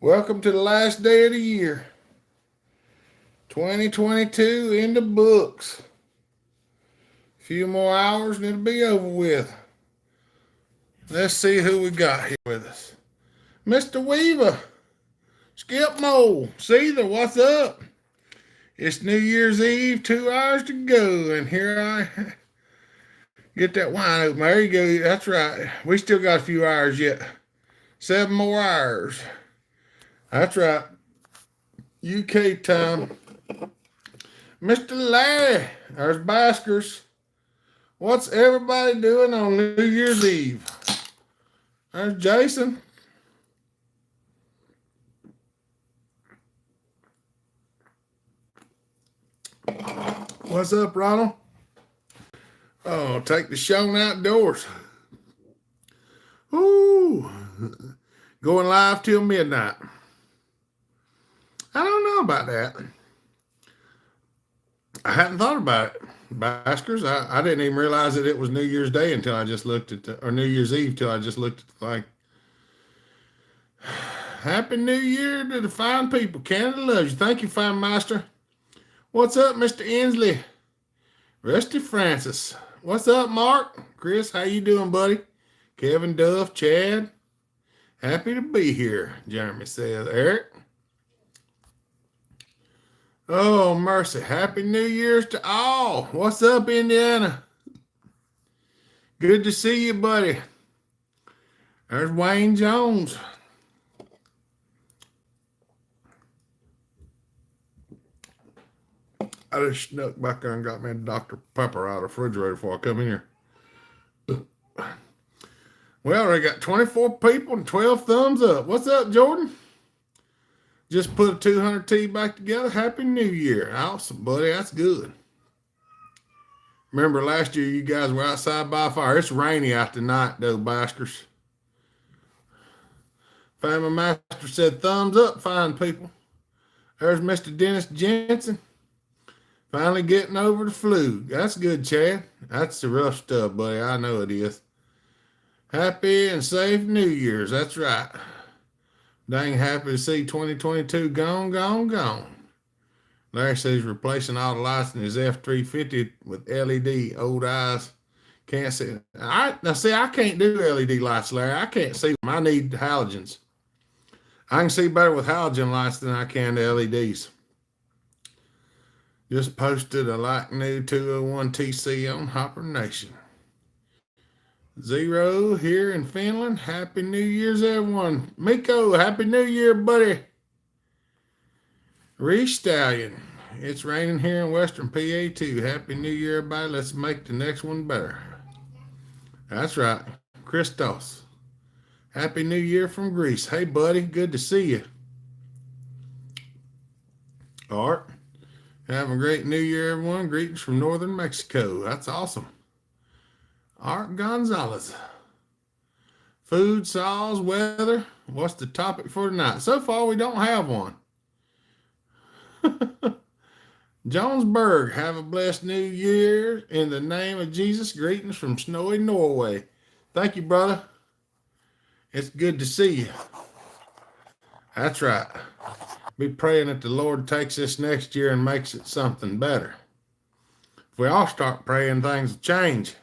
Welcome to the last day of the year. 2022 in the books. A few more hours and it'll be over with. Let's see who we got here with us. Mr. Weaver, Skip Mole, Seether, what's up? It's New Year's Eve, 2 hours to go, and here I get that wine open. There you go. That's right. We still got a few hours yet. 7 more hours. That's right. UK time. Mr. Larry, there's Baskers. What's everybody doing on New Year's Eve? There's Jason. What's up, Ronald? Oh, take the show outdoors. Ooh, going live till midnight. I don't know about that. I hadn't thought about it. Baskers, I didn't even realize that it was New Year's Day until I just looked at or New Year's Eve till I just looked at the thing. Happy New Year to the fine people. Canada loves you. Thank you, fine master. What's up, Mr. Inslee? Rusty Francis. What's up, Mark? Chris, how you doing, buddy? Kevin Duff, Chad. Happy to be here, Jeremy says. Eric. Oh, mercy. Happy New Year's to all. What's up, Indiana? Good to see you, buddy. There's Wayne Jones. I just snuck back there and got me a Dr. Pepper out of the refrigerator before I come in here. Well, they got 24 people and 12 thumbs up. What's up, Jordan? Just put a 200T back together. Happy New Year. Awesome, buddy. That's good. Remember last year you guys were outside by a fire. It's rainy out tonight, though, Baskers. Family Master said thumbs up, fine people. There's Mr. Dennis Jensen. Finally getting over the flu. That's good, Chad. That's the rough stuff, buddy. I know it is. Happy and safe New Year's. That's right. Dang happy to see 2022 gone. Larry says he's replacing all the lights in his F-350 with LED. Old eyes can't see. Now see, I can't do LED lights, Larry. I can't see them. I need halogens. I can see better with halogen lights than I can the LEDs. Just posted a like new 201 TC on Hopper Nation. Zero here in Finland. Happy New Year's, everyone. Miko, Happy New Year, buddy. Reese Stallion. It's raining here in Western PA too. Happy New Year, everybody. Let's make the next one better. That's right. Christos. Happy New Year from Greece. Hey, buddy. Good to see you. Art. Have a great New Year, everyone. Greetings from Northern Mexico. That's awesome. Art Gonzalez. Food, saws, weather. What's the topic for tonight? So far, we don't have one. Jonesburg, have a blessed New Year. In the name of Jesus, greetings from snowy Norway. Thank you, brother. It's good to see you. That's right. Be praying that the Lord takes this next year and makes it something better. If we all start praying, things will change.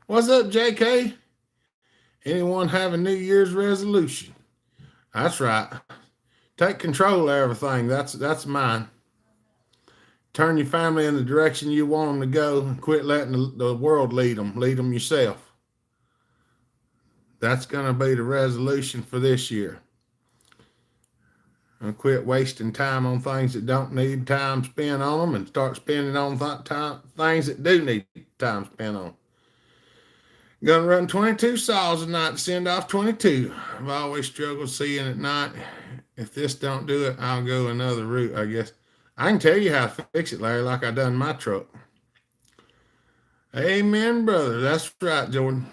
What's up, JK? Anyone have a New Year's resolution? That's right. Take control of everything. That's mine. Turn your family in the direction you want them to go and quit letting the world lead them. Lead them yourself. That's going to be the resolution for this year. And quit wasting time on things that don't need time spent on them and start spending on things that do need time spent on. Gonna run 22 saws tonight to send off 22. I've always struggled seeing at night. If this don't do it, I'll go another route, I guess. I can tell you how to fix it, Larry, like I done my truck. Amen, brother. That's right, Jordan.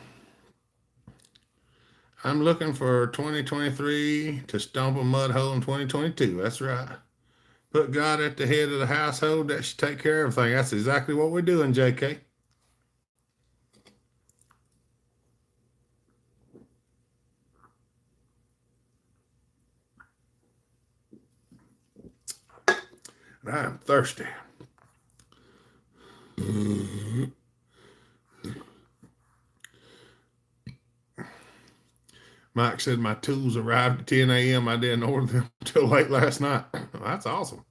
I'm looking for 2023 to stomp a mud hole in 2022. That's right. Put God at the head of the household. That should take care of everything. That's exactly what we're doing, JK. But I'm thirsty. Mike said my tools arrived at 10 a.m. I didn't order them until late last night. Well, that's awesome.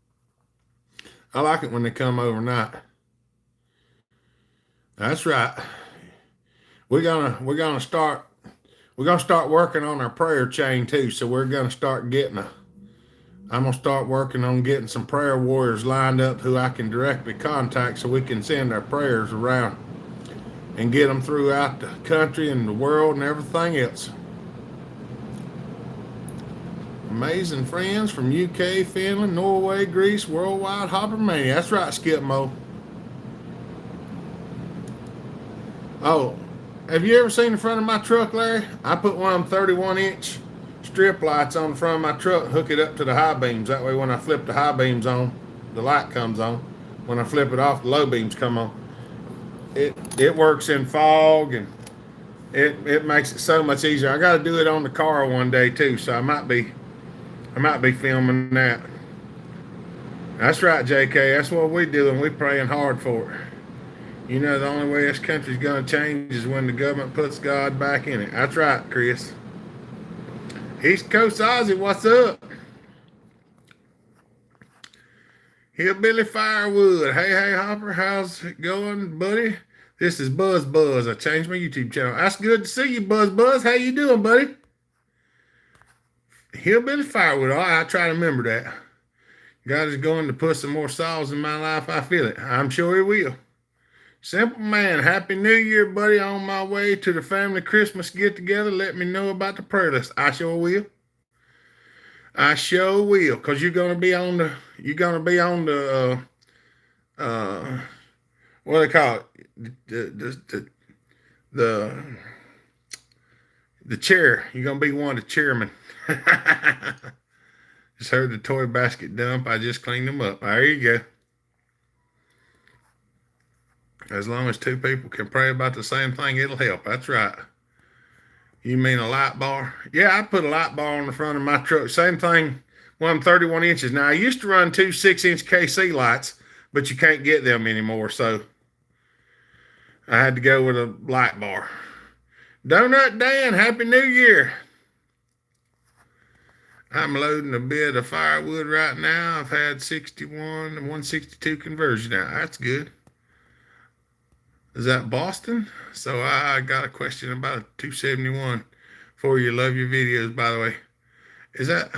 I like it when they come overnight. That's right. We're gonna start working on our prayer chain too. So we're gonna start I'm gonna start working on getting some prayer warriors lined up who I can directly contact so we can send our prayers around and get them throughout the country and the world and everything else. Amazing friends from UK, Finland, Norway, Greece, worldwide hopper mania. That's right, Skip Mo. Oh, have you ever seen the front of my truck, Larry? I put one of them 31-inch strip lights on the front of my truck, hook it up to the high beams. That way when I flip the high beams on, the light comes on. When I flip it off, the low beams come on. It works in fog, and it makes it so much easier. I got to do it on the car one day too, so I might be filming that. That's right, JK. That's what we do, and we praying hard for it. You know, the only way this country's going to change is when the government puts God back in it. That's right, Chris. East Coast Ozzy, what's up? Hillbilly Firewood. Hey, Hopper, how's it going, buddy? This is Buzz. I changed my YouTube channel. That's good to see you, Buzz. How you doing, buddy? Hillbilly Firewood. All right, I try to remember that. God is going to put some more saws in my life. I feel it. I'm sure he will. Simple Man, Happy New Year, buddy. On my way to the family Christmas get-together. Let me know about the prayer list. I sure will. Because you're going to be on the, what do they call it? The chair. You're going to be one of the chairmen. Just heard the toy basket dump. I just cleaned them up. There you go. As long as two people can pray about the same thing, it'll help. That's right. You mean a light bar? Yeah, I put a light bar on the front of my truck. Same thing, one of them 31 inches. Now, I used to run two 6-inch KC lights, but you can't get them anymore, so I had to go with a light bar. Donut Dan, Happy New Year. I'm loading a bit of firewood right now. I've had 61 to 162 conversion now. That's good. Is that Boston? So I got a question about a 271 for you. Love your videos, by the way. Is that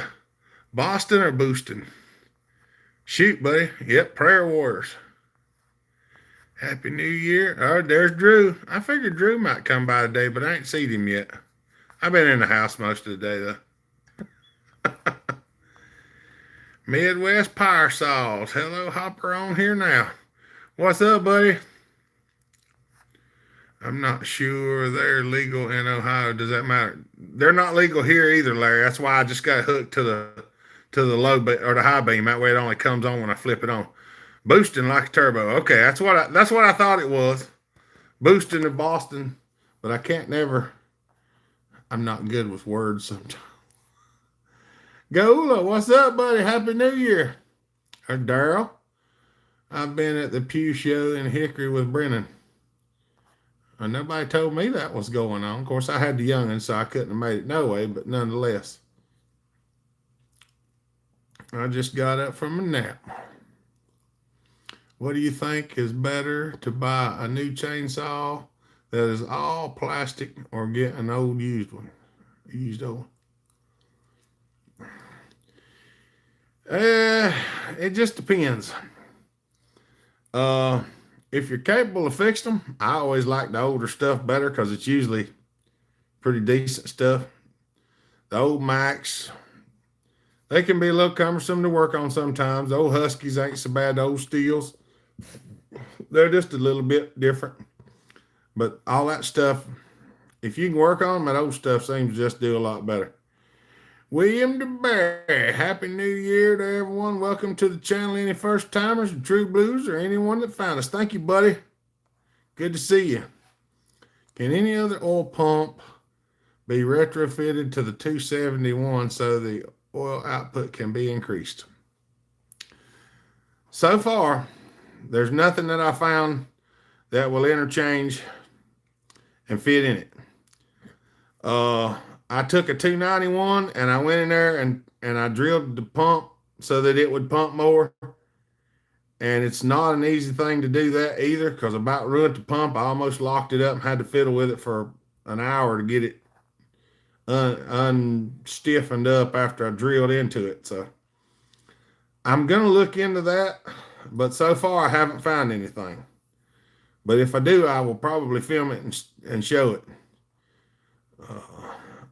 Boston or Booston? Shoot, buddy. Yep, prayer warriors. Happy New Year. Oh, there's Drew. I figured Drew might come by today, but I ain't seen him yet. I've been in the house most of the day, though. Midwest Power Saws. Hello, Hopper on here now. What's up, buddy? I'm not sure they're legal in Ohio. Does that matter? They're not legal here either, Larry. That's why I just got hooked to the low or the high beam. That way it only comes on when I flip it on. Boosting like a turbo. Okay, that's what I thought it was. Boosting to Boston, but I can't never. I'm not good with words sometimes. Gola, what's up, buddy? Happy New Year. Or Daryl. I've been at the Pew Show in Hickory with Brennan. And nobody told me that was going on. Of course, I had the youngins, so I couldn't have made it no way, but nonetheless. I just got up from a nap. What do you think is better, to buy a new chainsaw that is all plastic or get an old used one? Used old. It just depends. If you're capable of fixing them, I always like the older stuff better because it's usually pretty decent stuff. The old Macs, they can be a little cumbersome to work on sometimes. The old Huskies ain't so bad. The old Steels, they're just a little bit different. But all that stuff, if you can work on them, that old stuff seems to just do a lot better. William DeBerry, Happy New Year to everyone. Welcome to the channel. Any first timers, True Blues, or anyone that found us. Thank you, buddy. Good to see you. Can any other oil pump be retrofitted to the 271 so the oil output can be increased? So far, there's nothing that I found that will interchange and fit in it. I took a 291 and I went in there and I drilled the pump so that it would pump more. And it's not an easy thing to do that either, because about ruined the pump. I almost locked it up and had to fiddle with it for an hour to get it unstiffened up after I drilled into it. So I'm going to look into that, but so far I haven't found anything. But if I do, I will probably film it and show it.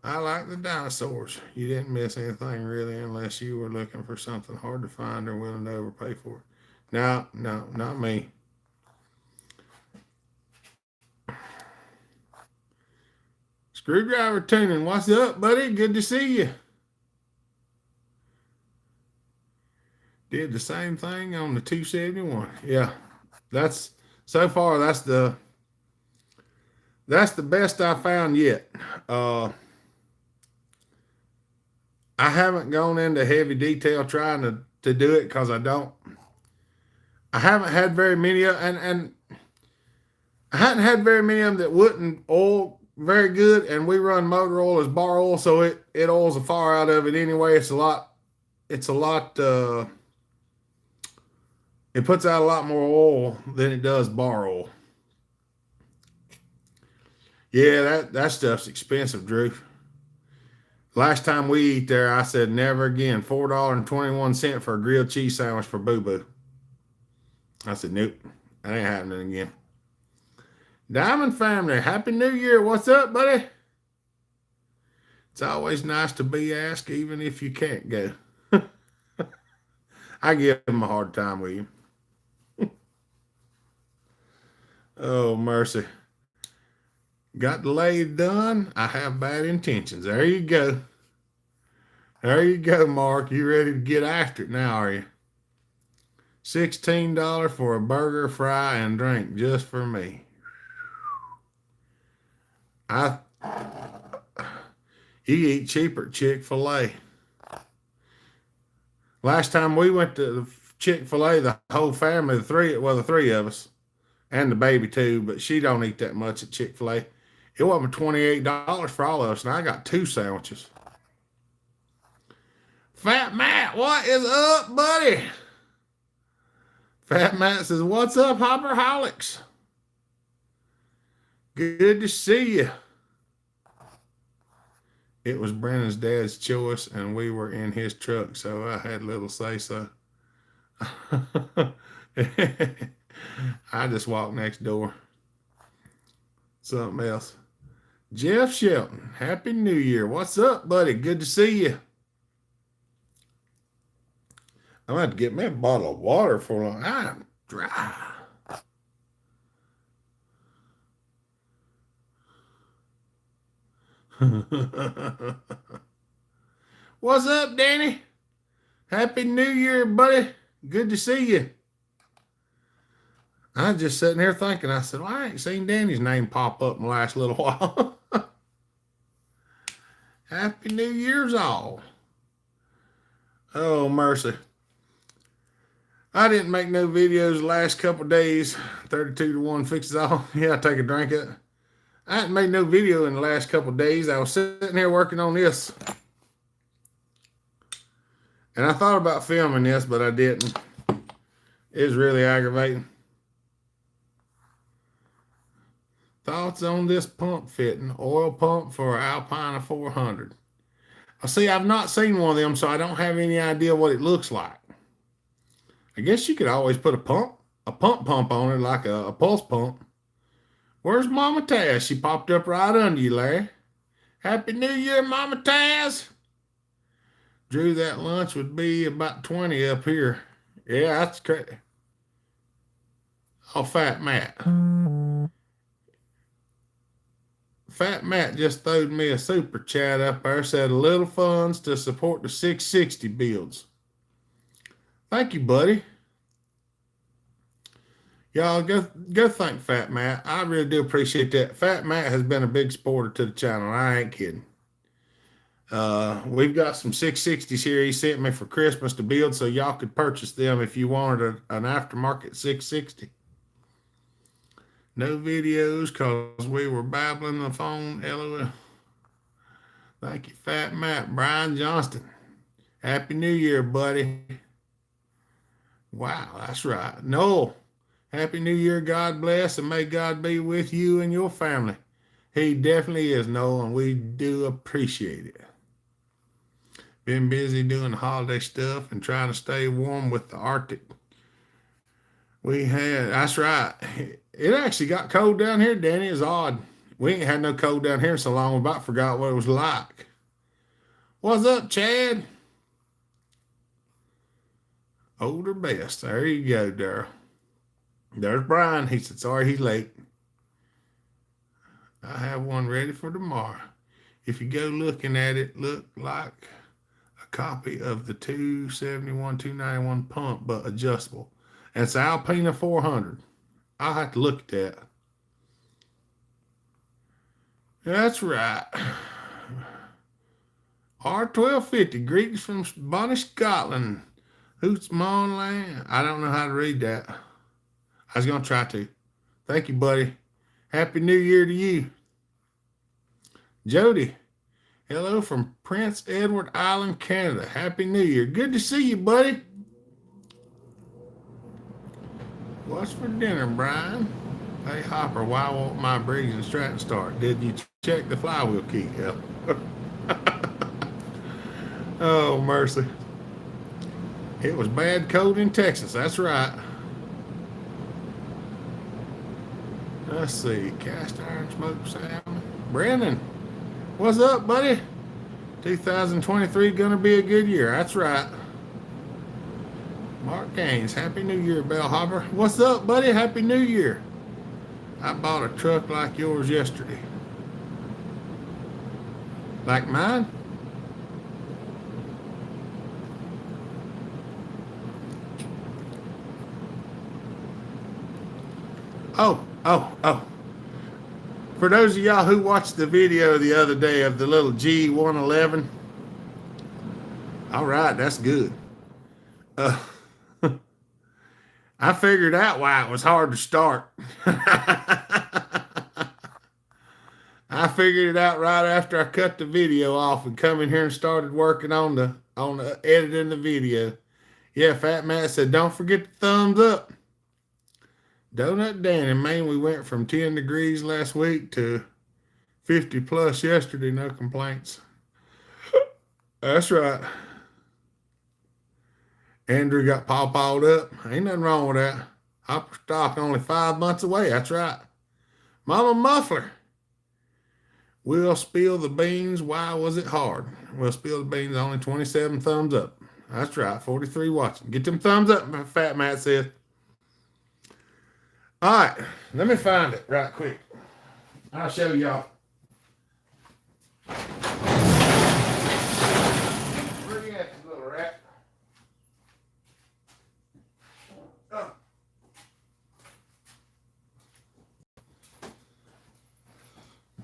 I like the dinosaurs. You didn't miss anything really, unless you were looking for something hard to find or willing to overpay for it. No, not me. Screwdriver tuning, what's up, buddy? Good to see you. Did the same thing on the 271. Yeah, that's so far. That's the best I found yet. I haven't gone into heavy detail trying to do it because I haven't had very many of, and I hadn't had very many of them that wouldn't oil very good, and we run motor oil as bar oil, so it oils the far out of it anyway. It puts out a lot more oil than it does bar oil. Yeah, that stuff's expensive, Drew. Last time we eat there, I said never again. $4.21 for a grilled cheese sandwich for Boo Boo. I said, nope, that ain't happening again. Diamond family, Happy New Year. What's up, buddy? It's always nice to be asked, even if you can't go. I give them a hard time with you. Oh, mercy. Got the lathe done. I have bad intentions. There you go. There you go, Mark. You ready to get after it now, are you? $16 for a burger, fry, and drink just for me. You eat cheaper at Chick-fil-A. Last time we went to Chick-fil-A, the whole family, the three of us, and the baby too, but she don't eat that much at Chick-fil-A. It wasn't $28 for all of us, and I got 2 sandwiches. Fat Matt, what is up, buddy? Fat Matt says, what's up, Hopperholics? Good to see you. It was Brandon's dad's choice, and we were in his truck, so I had little say so. I just walked next door. Something else. Jeff Shelton, Happy New Year. What's up, buddy? Good to see you. I'm going to have to get me a bottle of water for long. I'm dry. What's up, Danny? Happy New Year, buddy. Good to see you. I was just sitting here thinking, I said, well, I ain't seen Danny's name pop up in the last little while. Happy New Year's all. Oh, mercy. I didn't make no videos the last couple of days. 32 to 1 fixes all. Yeah, I take a drink of it. I hadn't made no video in the last couple of days. I was sitting here working on this. And I thought about filming this, but I didn't. It was really aggravating. Thoughts on this pump fitting? Oil pump for Alpina 400. See, I've not seen one of them, so I don't have any idea what it looks like. I guess you could always put a pump on it, like a pulse pump. Where's Mama Taz? She popped up right under you, Larry. Happy New Year, Mama Taz. Drew, that lunch would be about 20 up here. Yeah, that's crazy. Oh, Fat Matt. Fat Matt just throwed me a super chat up there. Said a little funds to support the 660 builds. Thank you, buddy. Y'all go thank Fat Matt. I really do appreciate that. Fat Matt has been a big supporter to the channel. I ain't kidding. We've got some 660s here he sent me for Christmas to build, so y'all could purchase them if you wanted an aftermarket 660. No videos because we were babbling on the phone. LOL. Thank you, Fat Matt. Brian Johnston. Happy New Year, buddy. Wow, that's right. Noel. Happy New Year. God bless, and may God be with you and your family. He definitely is, Noel, and we do appreciate it. Been busy doing the holiday stuff and trying to stay warm with the Arctic. That's right. It actually got cold down here, Danny. It's odd. We ain't had no cold down here so long, we about forgot what it was like. What's up, Chad? Older best. There you go, Daryl. There's Brian. He said, sorry he's late. I have one ready for tomorrow. If you go looking at it, look like a copy of the 271, 291 pump, but adjustable. And it's Alpina 400. I'll have to look at that. That's right. R1250, greetings from Bonnie, Scotland. Hoots Mon Land. I don't know how to read that. I was going to try to. Thank you, buddy. Happy New Year to you. Jody, hello from Prince Edward Island, Canada. Happy New Year. Good to see you, buddy. What's for dinner, Brian? Hey, Hopper, why won't my Briggs and Stratton start? Did you check the flywheel key? Oh, mercy. It was bad cold in Texas. That's right. Let's see. Cast iron smoked salmon. Brandon, what's up, buddy? 2023 gonna be a good year. That's right. Mark Gaines, Happy New Year, Bellhopper. What's up, buddy? Happy New Year. I bought a truck like yours yesterday. Like mine? Oh. For those of y'all who watched the video the other day of the little G111, all right, that's good. I figured out why it was hard to start. I figured it out right after I cut the video off and come in here and started working on the editing the video. Yeah, Fat Matt said, don't forget the thumbs up. Donut Dan in Maine, we went from 10 degrees last week to 50 plus yesterday. No complaints. That's right. Andrew got pawpawed up. Ain't nothing wrong with that. Hopper stock only 5 months away. That's right. Mama Muffler. We'll spill the beans. Why was it hard? We'll spill the beans. Only 27 thumbs up. That's right. 43 watching. Get them thumbs up, Fat Matt said. All right, let me find it right quick. I'll show y'all. Where you at, you little rat? Oh.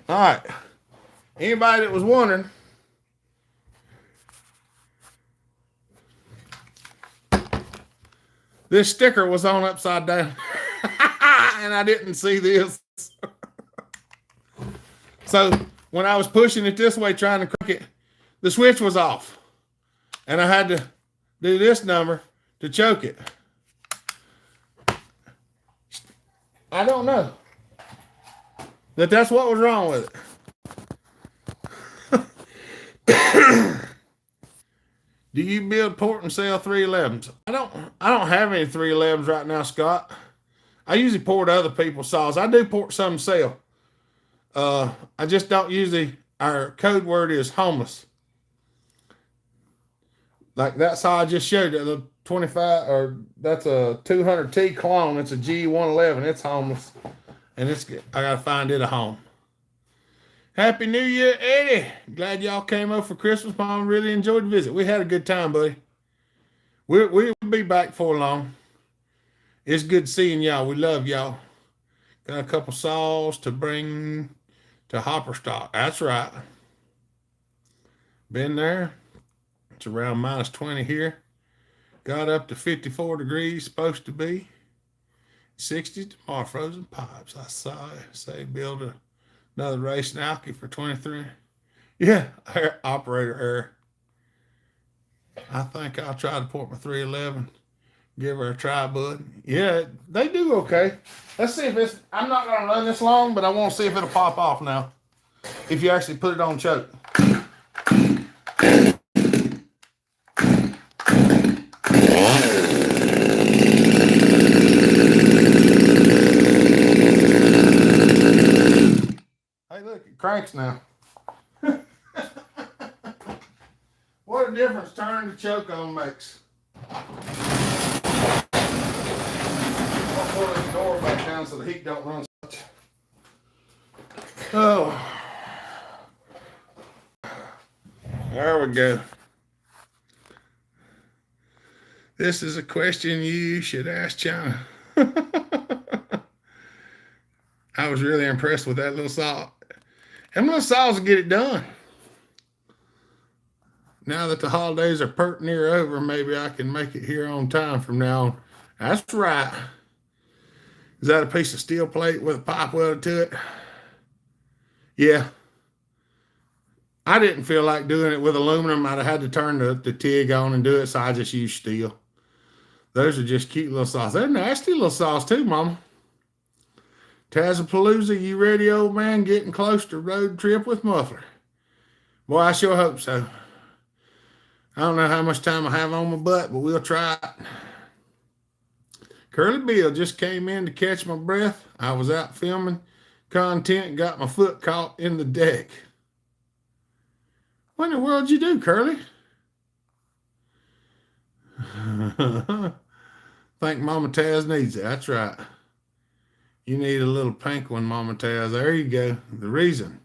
All right. Anybody that was wondering, this sticker was on upside down. And I didn't see this. So when I was pushing it this way, trying to crank it, the switch was off. And I had to do this number to choke it. I don't know. That's what was wrong with it. Do you build port and sell 311s? I don't have any 311s right now, Scott. I usually port other people's saws. I do port some and sell. I just don't usually, our code word is homeless. Like that saw I just showed you, the 25, or that's a 200T clone. It's a G111. It's homeless. And I got to find it a home. Happy New Year, Eddie. Glad y'all came over for Christmas. Mom really enjoyed the visit. We had a good time, buddy. We'll be back for long. It's good seeing y'all. We love y'all. Got a couple saws to bring to Hopper stock. That's right. Been there. It's around minus 20 here. Got up to 54 degrees, supposed to be. 60 tomorrow, frozen pipes. I saw it. Say build another racing alky for 23. Yeah, operator error. I think I'll try to port my 311. Give her a try, bud. Yeah, they do okay. Let's see if it's. I'm not going to run this long, but I want to see if it'll pop off now. If you actually put it on choke. Hey, look, it cranks now. What a difference turning the choke on makes. I'll pull this door back down so the heat don't run such. Oh. There we go. This is a question you should ask China. I was really impressed with that little saw. Them little saws will get it done. Now that the holidays are pert near over, maybe I can make it here on time from now on. That's right. Is that a piece of steel plate with a pipe welded to it? Yeah. I didn't feel like doing it with aluminum. I'd have had to turn the TIG on and do it, so I just used steel. Those are just cute little saws. They're nasty little saws too, Mama. Tazapalooza, you ready, old man? Getting close to road trip with muffler. Boy, I sure hope so. I don't know how much time I have on my butt, but we'll try it. Curly Bill just came in to catch my breath. I was out filming content and got my foot caught in the deck. What in the world did you do, Curly? Think Mama Taz needs it. That's right. You need a little pink one, Mama Taz. There you go. The reason.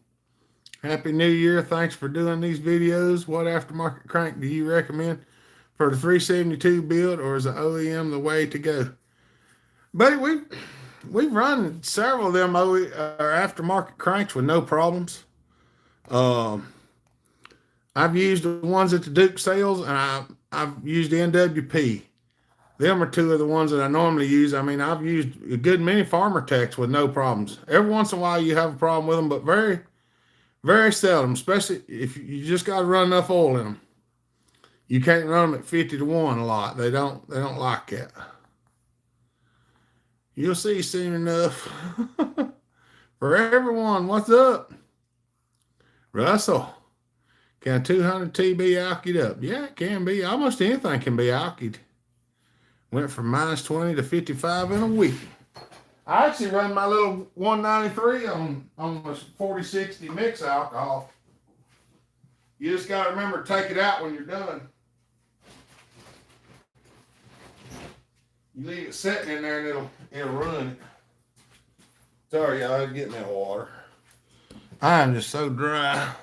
Happy New Year. Thanks for doing these videos. What aftermarket crank do you recommend for the 372 build, or is the OEM the way to go? Buddy, we've run several of them aftermarket cranks with no problems. I've used the ones at the Duke sales, and I've used NWP. Them are two of the ones that I normally use. I mean, I've used a good many farmer techs with no problems. Every once in a while you have a problem with them, but very, very seldom, especially if you just got to run enough oil in them. You can't run them at 50 to 1 a lot. They don't like that. You'll see soon enough. For everyone, what's up? Russell, can a 200T be alkied up? Yeah, it can be. Almost anything can be alkied. Went from minus 20 to 55 in a week. I actually run my little 193 on the 4060 mix alcohol. You just got to remember to take it out when you're done. You leave it sitting in there and it'll run. Sorry, y'all, I had to get me a water. I'm just so dry.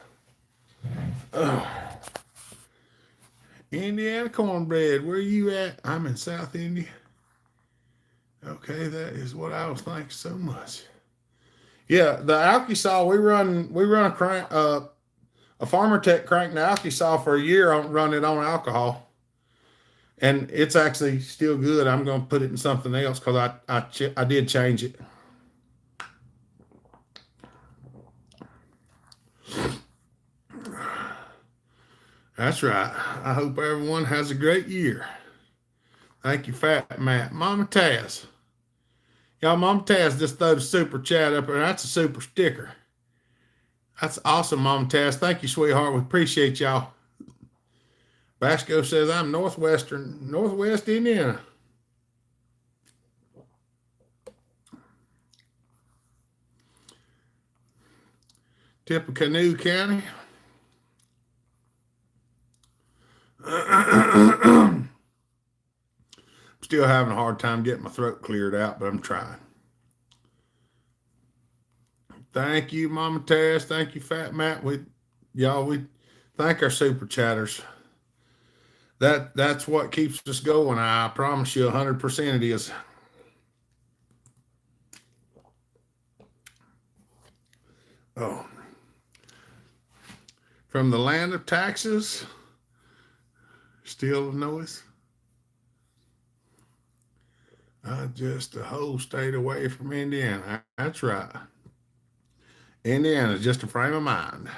Oh. Indiana cornbread, where you at? I'm in South India. Okay, that is what I was thinking so much. Yeah, the alky saw, we run a crank, a Farmer Tech crank the alky saw for a year on run it on alcohol. And it's actually still good. I'm going to put it in something else because I did change it. That's right. I hope everyone has a great year. Thank you, Fat Matt. Mama Taz. Y'all, Mama Taz just threw the super chat up there. That's a super sticker. That's awesome, Mama Taz. Thank you, sweetheart. We appreciate y'all. Basco says I'm Northwest Indiana. Tippecanoe County. I'm still having a hard time getting my throat cleared out, but I'm trying. Thank you, Mama Taz. Thank you, Fat Matt. We thank our super chatters. That's what keeps us going. I promise you 100% it is. Oh. from the land of taxes, still Illinois. Just a whole state away from Indiana. That's right. Indiana is just a frame of mind.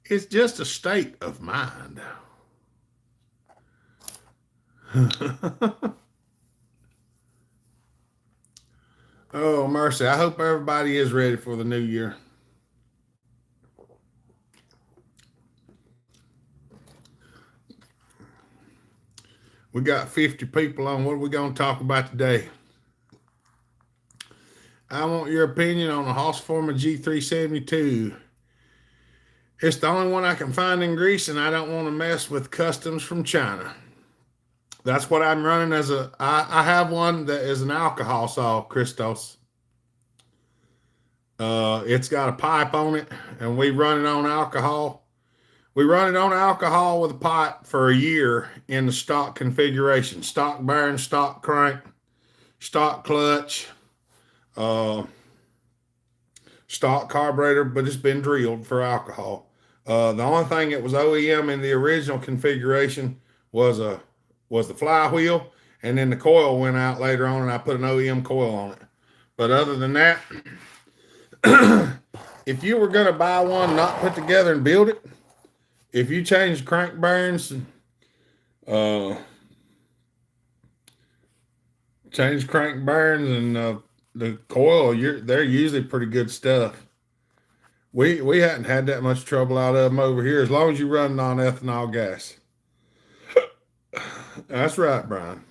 It's just a state of mind. Oh, mercy. I hope everybody is ready for the new year. We got 50 people on. What are we going to talk about today? I want your opinion on the Husqvarna G372. It's the only one I can find in Greece, and I don't want to mess with customs from China. That's what I'm running as I have one that is an alcohol saw, Christos. It's got a pipe on it, and we run it on alcohol. We run it on alcohol with a pipe for a year in the stock configuration: stock bearing, stock crank, stock clutch, stock carburetor, but it's been drilled for alcohol. The only thing that was OEM in the original configuration was the flywheel, and then the coil went out later on, and I put an OEM coil on it. But other than that, if you were going to buy one, not put together and build it, if you change crank bearings, change crank bearings and the coil, they're usually pretty good stuff. We hadn't had that much trouble out of them over here, as long as you run non-ethanol gas. That's right, Brian.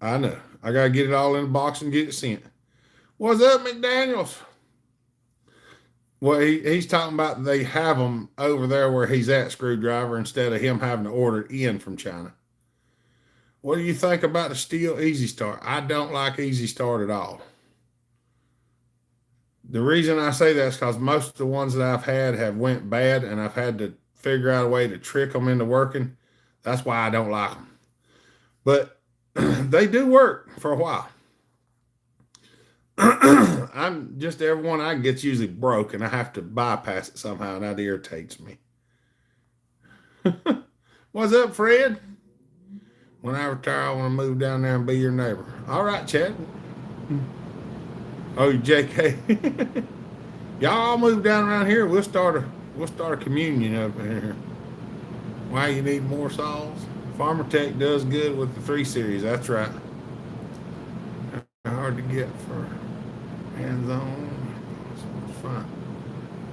I know. I got to get it all in a box and get it sent. What's up, McDaniels? Well, he's talking about they have them over there where he's at, Screwdriver, instead of him having to order it in from China. What do you think about the Steel Easy Start? I don't like Easy Start at all. The reason I say that is because most of the ones that I've had have went bad, and I've had to figure out a way to trick them into working. That's why I don't like them. But they do work for a while. I'm just everyone I get's usually broke, and I have to bypass it somehow, and that irritates me. What's up, Fred? When I retire, I want to move down there and be your neighbor. All right, Chad. Oh, JK. Y'all all move down around here. We'll start a communion up here. Why you need more saws? Farmer Tech does good with the 3 Series. That's right. Hard to get for hands-on. It's fun.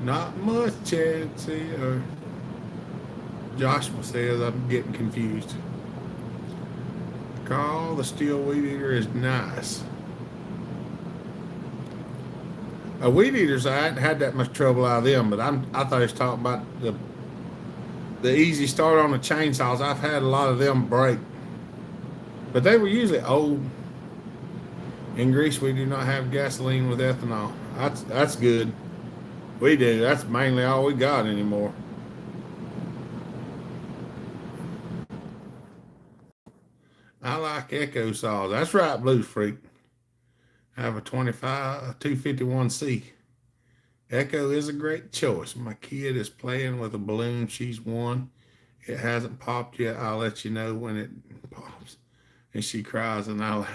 Not much, Chad. See, Joshua says I'm getting confused. Carl, the steel weed eater is nice. Weed eaters, I hadn't had that much trouble out of them, but I thought he was talking about the Easy Start on the chainsaws. I've had a lot of them break, but they were usually old. In Greece, we do not have gasoline with ethanol. That's good. We do. That's mainly all we got anymore. I like Echo saws. That's right, Blues Freak. I have a 251C. Echo is a great choice. My kid is playing with a balloon. She's won. It hasn't popped yet. I'll let you know when it pops. And she cries, and I'll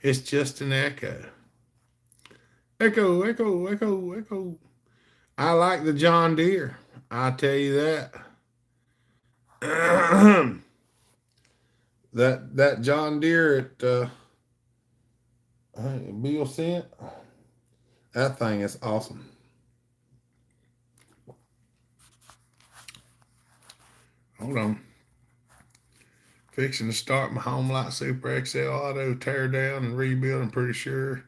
It's just an echo. Echo, echo, echo, echo. I like the John Deere. I'll tell you that. that John Deere at Bill sent. That thing is awesome. Hold on. Fixing to start my Homelight Super XL Auto tear down and rebuild. I'm pretty sure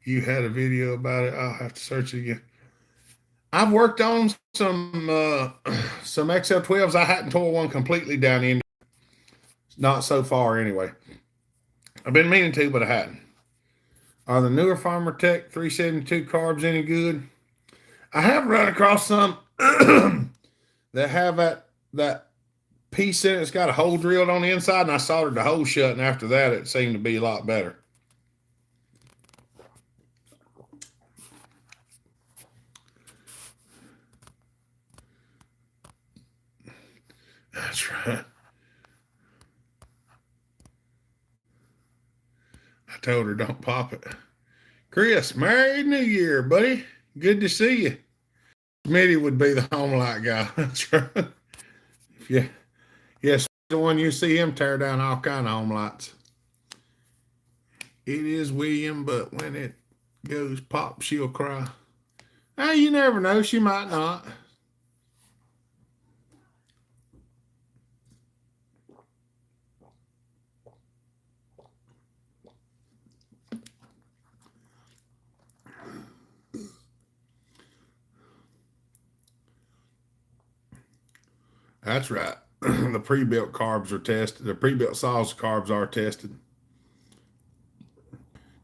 you had a video about it. I'll have to search it again. I've worked on some XL12s. I hadn't tore one completely down in. Not so far anyway. I've been meaning to, but I hadn't. Are the newer Farmer Tech 372 carbs any good? I have run across some that have that piece in it. It's got a hole drilled on the inside, and I soldered the hole shut, and after that, it seemed to be a lot better. That's right. I told her don't pop it. Chris, Merry New Year, buddy. Good to see you. Smitty would be the home light guy. That's right. Yeah. Yes, the one you see him tear down all kind of home lights. It is William, but when it goes pop, she'll cry. Hey, you never know. She might not. That's right. The pre-built carbs are tested. The pre-built sauce carbs are tested.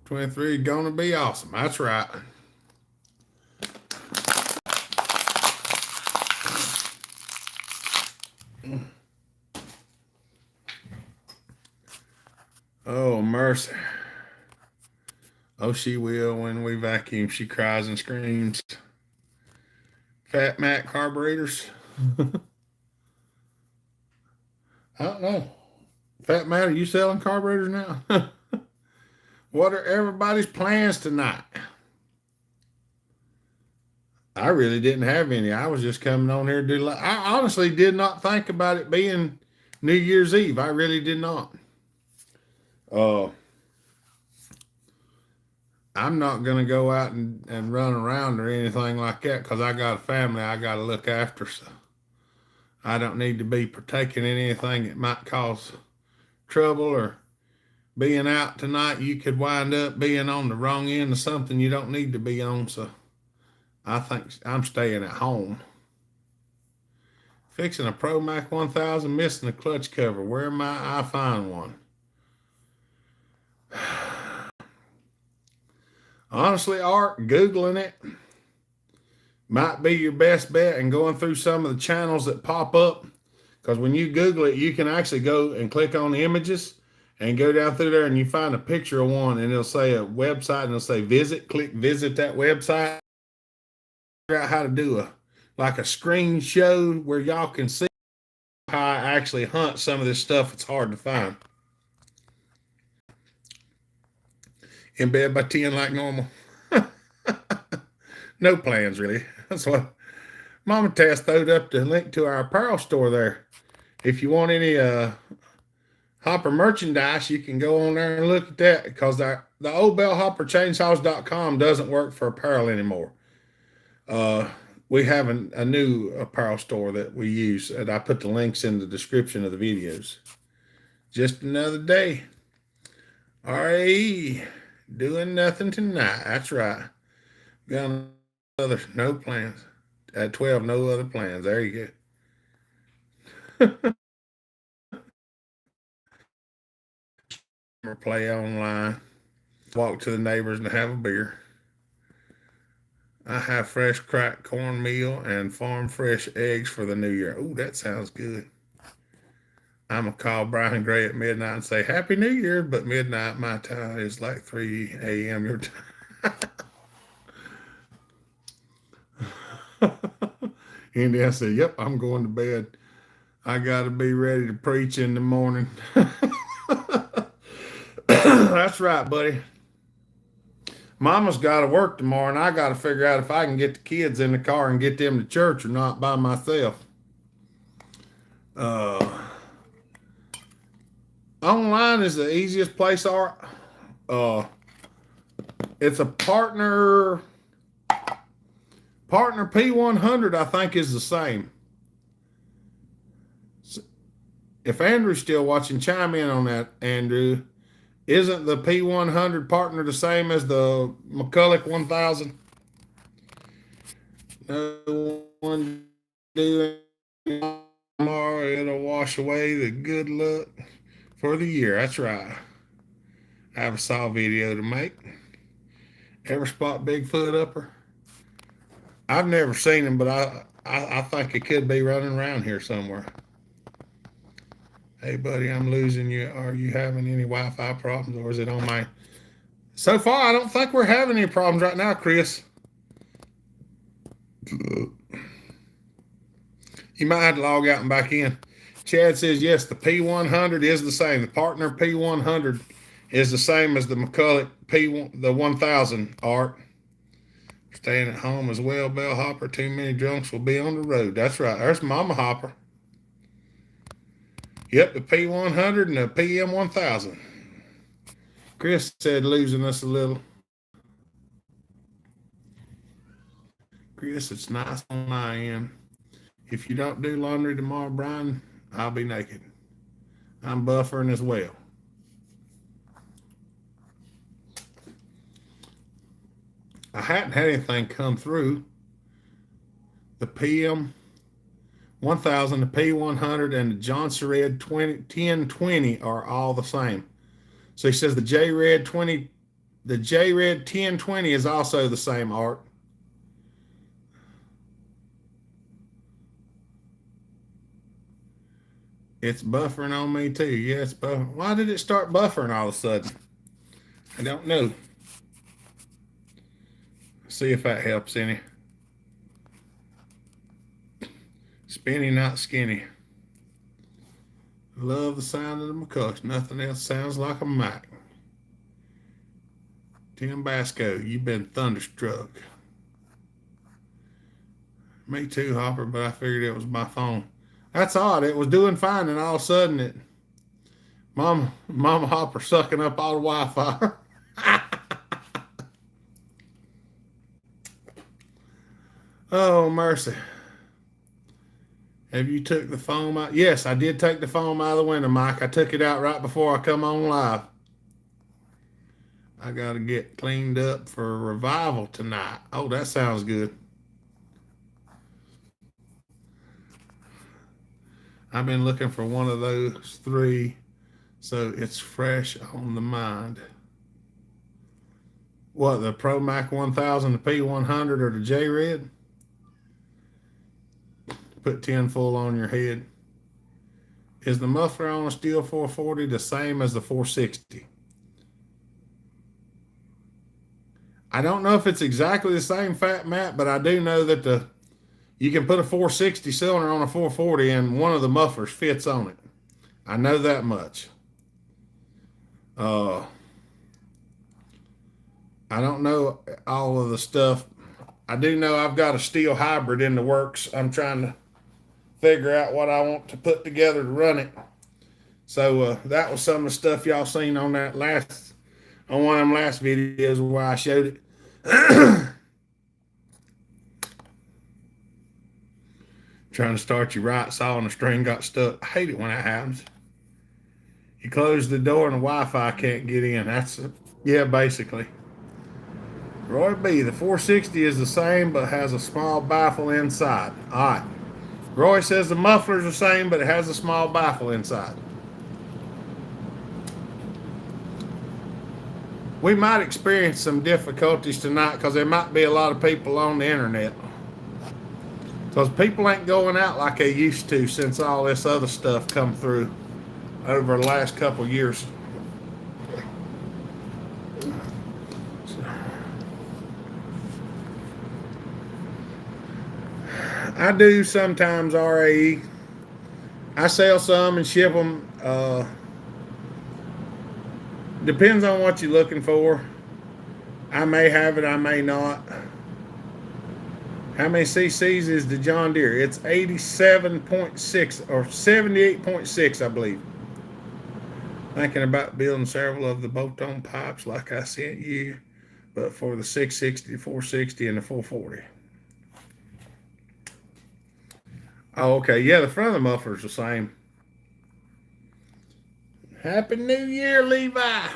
23 is gonna be awesome. That's right. Oh, mercy. Oh, she will when we vacuum. She cries and screams. Fat Mac carburetors. I don't know. Fat Matt, are you selling carburetors now? What are everybody's plans tonight? I really didn't have any. I was just coming on here to do. I honestly did not think about it being New Year's Eve. I really did not. I'm not going to go out and run around or anything like that because I got a family I got to look after. So I don't need to be partaking in anything that might cause trouble, or being out tonight, you could wind up being on the wrong end of something you don't need to be on. So I think I'm staying at home. Fixing a Pro Mac 1000, missing a clutch cover. Where might I find one? Honestly, Art, Googling it might be your best bet, and going through some of the channels that pop up. Because when you Google it, you can actually go and click on the images and go down through there and you find a picture of one, and it'll say a website and it'll say visit. Click visit that website. Figure out how to do a screen show where y'all can see how I actually hunt some of this stuff. It's hard to find. In bed by 10 like normal. No plans, really. That's what Mama Tess throwed up the link to our apparel store there. If you want any Hopper merchandise, you can go on there and look at that, because the old bellhopper chainsaws.com doesn't work for apparel anymore. We have a new apparel store that we use, and I put the links in the description of the videos. Just another day. RAE, doing nothing tonight. That's right. Got no plans. At 12, no other plans. There you go. Or play online. Walk to the neighbors and have a beer. I have fresh cracked cornmeal and farm fresh eggs for the new year. Oh, that sounds good. I'm going to call Brian Gray at midnight and say, Happy New Year, but midnight my time is like 3 a.m. your time. Andy, I said, Yep, I'm going to bed. I got to be ready to preach in the morning. That's right, buddy. Mama's got to work tomorrow, and I got to figure out if I can get the kids in the car and get them to church or not by myself. Online is the easiest place. It's a partner P100, I think, is the same. If Andrew's still watching, chime in on that, Andrew. Isn't the P100 partner the same as the McCulloch 1000? No one doing tomorrow. It'll wash away the good luck for the year. That's right. I have a saw video to make. Ever spot Bigfoot upper? I've never seen him, but I think it could be running around here somewhere. Hey, buddy, I'm losing you. Are you having any Wi-Fi problems, or is it on my... So far, I don't think we're having any problems right now, Chris. You might have to log out and back in. Chad says, yes, the P100 is the same. The partner P100 is the same as the McCulloch the 1000 Art. Staying at home as well, bellhopper. Too many drunks will be on the road. That's right. There's Mama Hopper. Yep, the P100 and the PM1000. Chris said losing us a little. Chris, it's nice on my end. If you don't do laundry tomorrow, Brian, I'll be naked. I'm buffering as well. I hadn't had anything come through. The PM 1000, the P100, and the Johnson Red 1020 are all the same. So he says the J-Red 1020 is also the same, Art. It's buffering on me too. Yeah, it's buffering. Why did it start buffering all of a sudden? I don't know. See if that helps any. Spinny, not skinny. Love the sound of the McCulloch. Nothing else sounds like a mic. Tim Basco, you've been thunderstruck. Me too, Hopper, but I figured it was my phone. That's odd. It was doing fine, and all of a sudden Mama Hopper sucking up all the Wi-Fi. Oh, mercy. Have you took the foam out? Yes, I did take the foam out of the window, Mike. I took it out right before I come on live. I got to get cleaned up for a revival tonight. Oh, that sounds good. I've been looking for one of those three, so it's fresh on the mind. What, the Pro Mac 1000, the P100, or the J-Red? Put 10 full on your head. Is the muffler on a steel 440 the same as the 460? I don't know if it's exactly the same, Fat Matt, but I do know that you can put a 460 cylinder on a 440 and one of the mufflers fits on it. I know that much. I don't know all of the stuff. I do know I've got a steel hybrid in the works. I'm trying to figure out what I want to put together to run it. So that was some of the stuff y'all seen on that on one of them last videos where I showed it. Trying to start your right saw and the string got stuck. I hate it when that happens. You close the door and the Wi-Fi can't get in. Yeah, basically. Roy B, the 460 is the same but has a small baffle inside. All right. Roy says the muffler's the same, but it has a small baffle inside. We might experience some difficulties tonight because there might be a lot of people on the internet. Because people ain't going out like they used to since all this other stuff come through over the last couple of years. I do sometimes RAE. I sell some and ship them. Depends on what you're looking for. I may have it, I may not. How many cc's is the John Deere? It's 87.6 or 78.6, I believe. Thinking about building several of the bolt-on pipes like I sent you, but for the 660, 460, and the 440. Oh, okay. Yeah, the front of the muffler's the same. Happy New Year, Levi.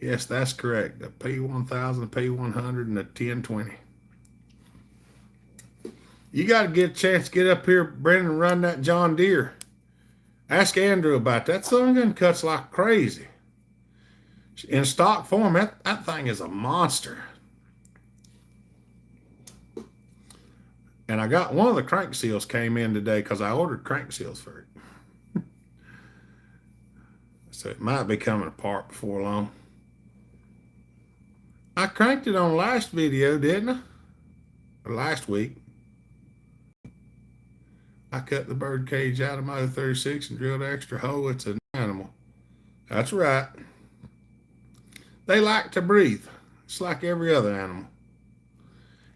Yes, that's correct. The P1000, P100, and the 1020. You got to get a chance to get up here, Brendan, and run that John Deere. Ask Andrew about that. Sun gun cuts like crazy. In stock form, that thing is a monster. And I got one of the crank seals came in today because I ordered crank seals for it. So it might be coming apart before long. I cranked it on last video, didn't I? Or last week. I cut the bird cage out of my 36 and drilled an extra hole. It's an animal. That's right. They like to breathe. It's like every other animal.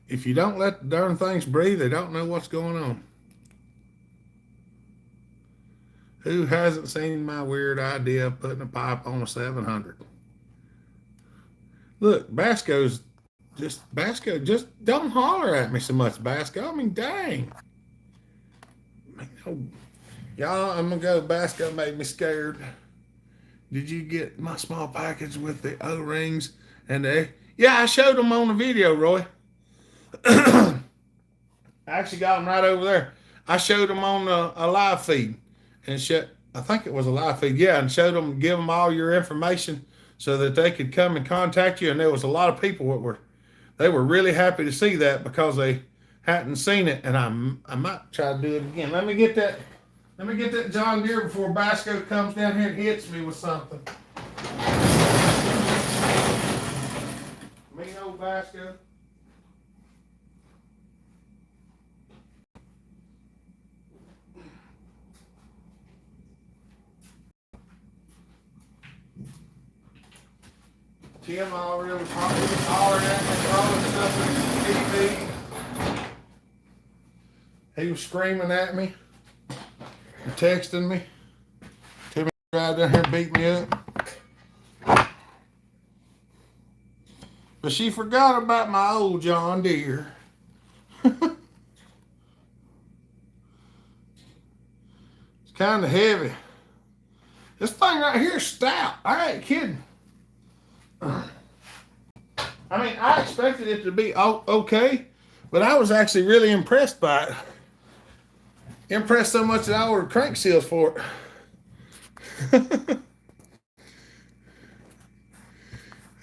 If you don't let the darn things breathe, they don't know what's going on. Who hasn't seen my weird idea of putting a pipe on a 700? Look, Basco, just don't holler at me so much, Basco. I mean, dang. Y'all, I'm going to go. Basco made me scared. Did you get my small package with the O-rings and the... Yeah, I showed them on the video, Roy. I actually got them right over there. I showed them on a live feed. And I think it was a live feed. Yeah, and showed them, give them all your information so that they could come and contact you. And there was a lot of people that they were really happy to see that because they hadn't seen it. And I might try to do it again. Let me get that John Deere before Basco comes down here and hits me with something. Me old Basco. Tim already was hollering at me, throwing stuff in the TV. He was screaming at me, texting me. Timmy right down here and beat me up. But she forgot about my old John Deere. It's kind of heavy. This thing right here is stout. I ain't kidding. I mean, I expected it to be okay, but I was actually really impressed by it. Impressed so much that I ordered crank seals for it.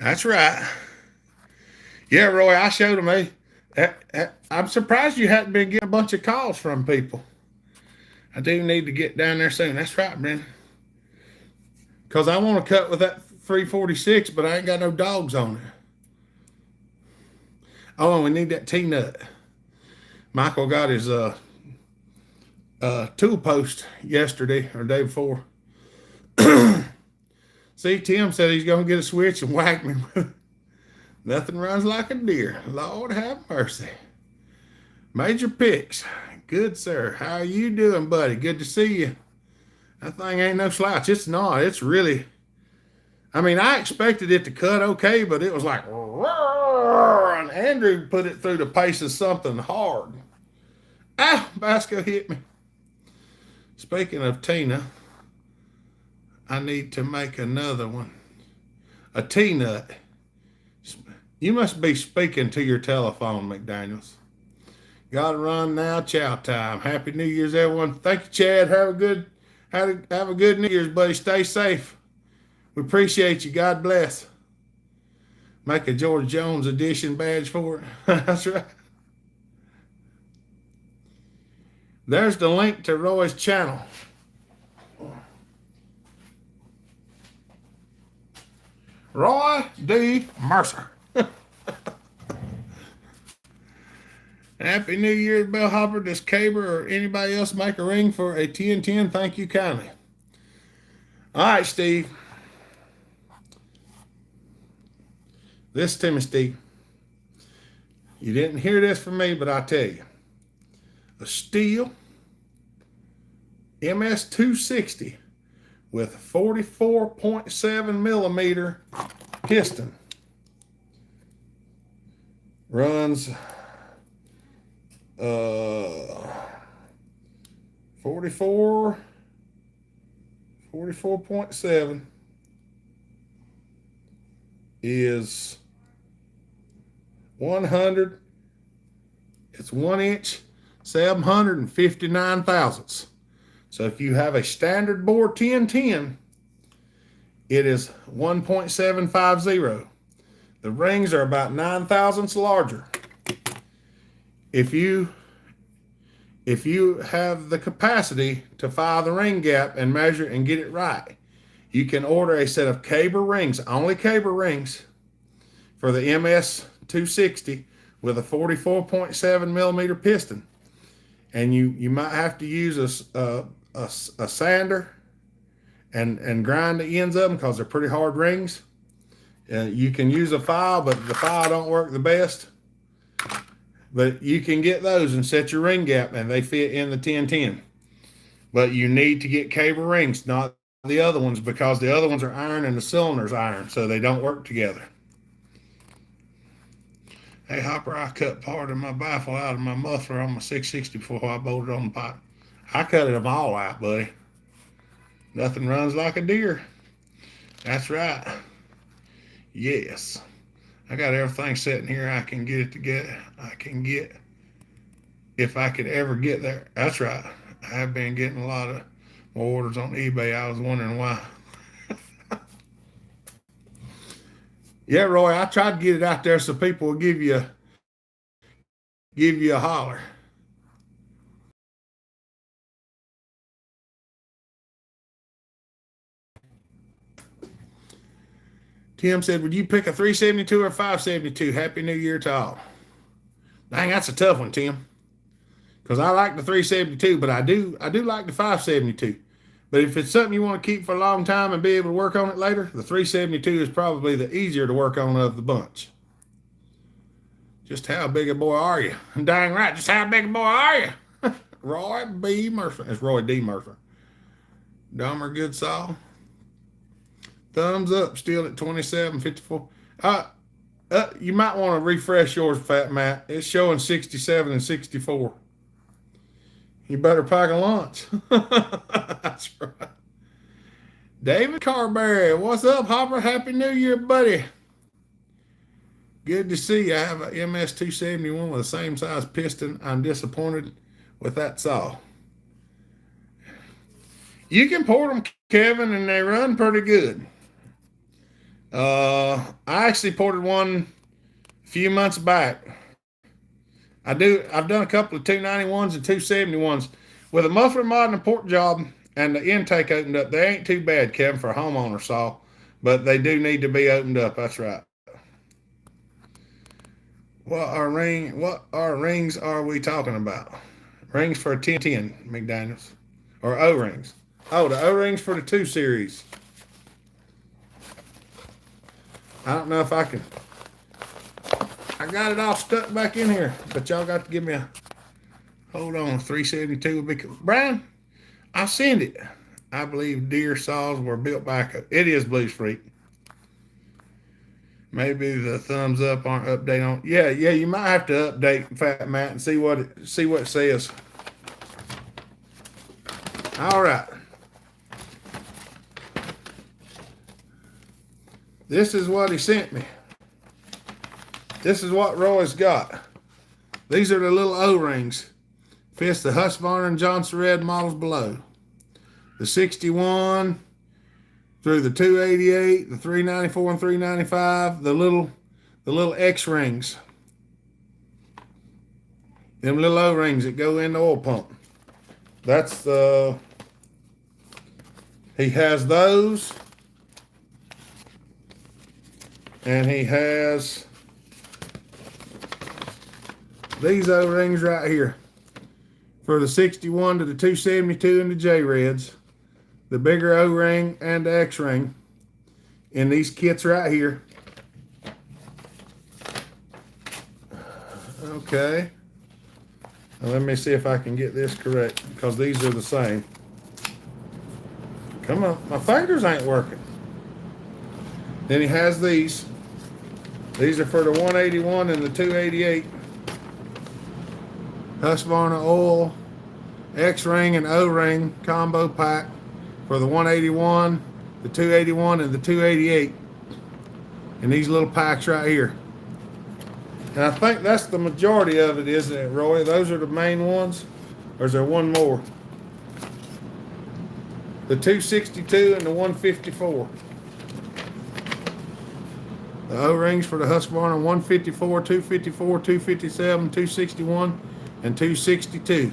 That's right. Yeah, Roy, I showed them. I'm surprised you hadn't been getting a bunch of calls from people. I do need to get down there soon. That's right, Brandon. Because I want to cut with that 346, but I ain't got no dogs on it. Oh, and we need that T-nut. Michael got his tool post yesterday or day before. See, Tim said he's going to get a switch and whack me. Nothing runs like a deer. Lord have mercy. Major Picks. Good, sir. How are you doing, buddy? Good to see you. That thing ain't no slouch. It's not. It's really... I mean, I expected it to cut okay, but it was like... And Andrew put it through the pace of something hard. Ah, Basco hit me. Speaking of Tina, I need to make another one. A T-nut. You must be speaking to your telephone, McDaniels. Gotta run now. Chow time. Happy New Year's, everyone. Thank you, Chad. Have a good New Year's, buddy. Stay safe. We appreciate you. God bless. Make a George Jones edition badge for it. That's right. There's the link to Roy's channel. Roy D. Mercer. Happy New Year, Bellhopper. Does Caber or anybody else make a ring for a 10-10? Thank you kindly. All right, Steve. Listen to me, Steve. You didn't hear this from me, but I'll tell you. A steel MS-260 with a 44.7 millimeter piston runs 44.7 is 100. It's 1 inch, 759 thousandths. So if you have a standard bore 1010, it is 1.750. The rings are about 9 thousandths larger. If you have the capacity to file the ring gap and measure and get it right, you can order a set of Caber rings, only Caber rings, for the MS-260 with a 44.7 millimeter piston. and you might have to use a sander and grind the ends of them because they're pretty hard rings. You can use a file, but the file don't work the best. But you can get those and set your ring gap, and they fit in the 1010. But you need to get cable rings, not the other ones, because the other ones are iron and the cylinder's iron, so they don't work together. Hey, Hopper, I cut part of my baffle out of my muffler on my 660 before I bolted on the pipe. I cut them all out, buddy. Nothing runs like a deer. That's right. Yes. I got everything sitting here. I can get it together. I can get, if I could ever get there. That's right. I have been getting a lot of more orders on eBay. I was wondering why. Yeah, Roy, I tried to get it out there so people will give you a holler. Tim said, would you pick a 372 or 572? Happy New Year to all. Dang, that's a tough one, Tim. Because I like the 372, but I do like the 572. But if it's something you want to keep for a long time and be able to work on it later, the 372 is probably the easier to work on of the bunch. Just how big a boy are you? Dang right, just how big a boy are you? Roy B. Mercer. It's Roy D. Mercer. Dahmer Goodsaw. Thumbs up, still at 27.54. You might want to refresh yours, Fat Matt. It's showing 67 and 64. You better pack a lunch. That's right. David Carberry, what's up, Hopper? Happy New Year, buddy. Good to see you. I have an MS-271 with the same size piston. I'm disappointed with that saw. You can port them, Kevin, and they run pretty good. I actually ported one a few months back. I've done a couple of 291s and 271s with a muffler mod and a port job and the intake opened up. They ain't too bad, Kevin, for a homeowner saw, but they do need to be opened up. That's right. What rings are we talking about? Rings for a 1010, McDaniels, or O-rings. Oh, the O-rings for the 2 series. I don't know if I can. I got it all stuck back in here, but y'all got to give me a. Hold on, 372 would be. Brian, I'll send it. I believe deer saws were built back up. It is Blues Freak. Maybe the thumbs up aren't updated on. Yeah, you might have to update, Fat Matt, and see what it says. All right. This is what he sent me. This is what Roy's got. These are the little O-rings. Fits the Husqvarna and Johnson Red models below. The 61 through the 288, the 394 and 395, the little X rings. Them little O-rings that go in the oil pump. That's the. He has those. And he has these O-rings right here for the 61 to the 272 and the J-Reds, the bigger O-ring and the X-ring in these kits right here. Okay. Now let me see if I can get this correct because these are the same. Come on, my fingers ain't working. Then he has these. These are for the 181 and the 288. Husqvarna oil, X-ring and O-ring combo pack for the 181, the 281 and the 288. And these little packs right here. And I think that's the majority of it, isn't it, Roy? Those are the main ones? Or is there one more? The 262 and the 154. The O-rings for the Husqvarna 154, 254, 257, 261, and 262.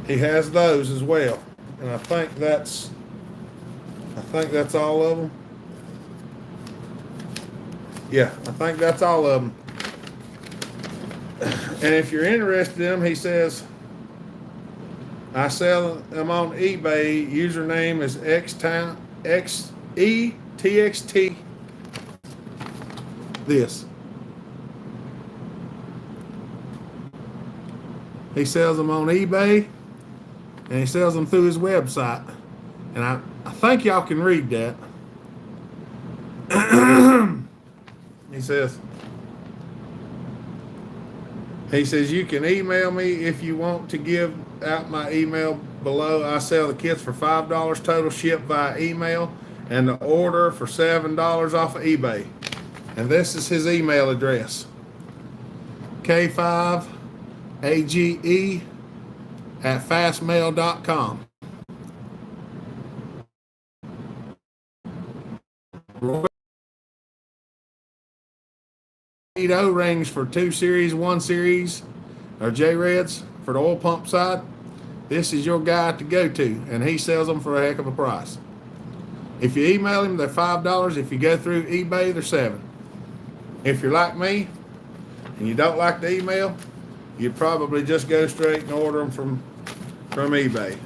He has those as well. And I think that's all of them. Yeah, I think that's all of them. And if you're interested in them, he says, I sell them on eBay. Username is XETXT. This. He sells them on eBay and he sells them through his website. And I think y'all can read that. He says, you can email me if you want to give out my email below. I sell the kits for $5 total, shipped via email, and the order for $7 off of eBay. And this is his email address. K5AGE@fastmail.com. O-rings for 2 series, 1 series, or J-Reds for the oil pump side. This is your guy to go to, and he sells them for a heck of a price. If you email him, they're $5. If you go through eBay, they're $7. If you're like me and you don't like the email, you'd probably just go straight and order them from eBay.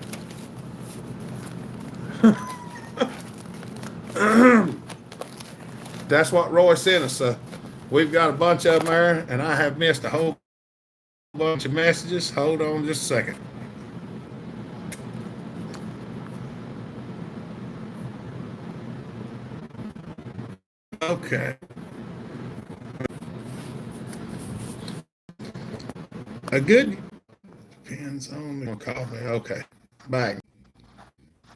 That's what Roy sent us. We've got a bunch of them there, and I have missed a whole bunch of messages. Hold on just a second. Okay. A good depends on the coffee. Okay. Back.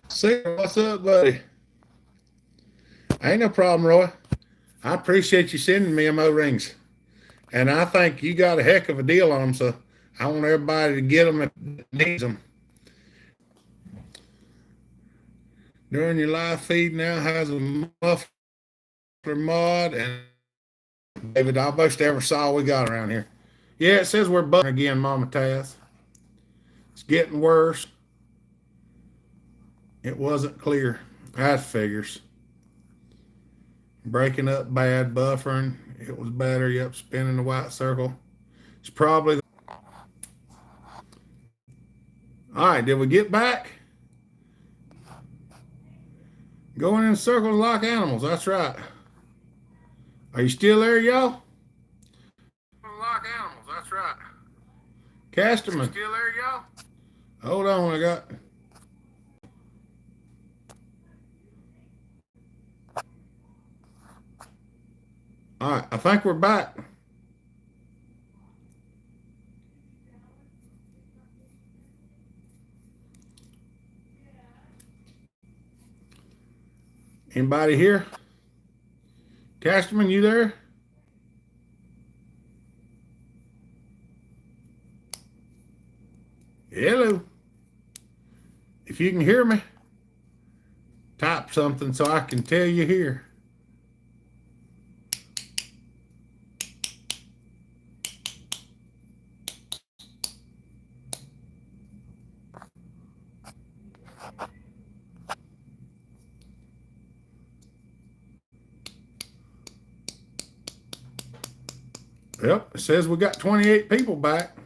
See, what's up, buddy? Ain't no problem, Roy. I appreciate you sending me them O-rings. And I think you got a heck of a deal on them, so I want everybody to get them if needs them. During your live feed now has a muffler mod, and David, I most ever saw we got around here. Yeah, it says we're buzzing again, Mama Taz. It's getting worse. It wasn't clear. That figures. Breaking up bad, buffering. It was better. Yep, spinning the white circle. It's probably. All right, did we get back? Going in circles like animals. That's right. Are you still there, y'all? Like animals. That's right. Casterman. Still there, y'all? Hold on, I got. All right, I think we're back. Anybody here? Casterman, you there? Hello. If you can hear me, type something so I can tell you here. Yep, it says we got 28 people back.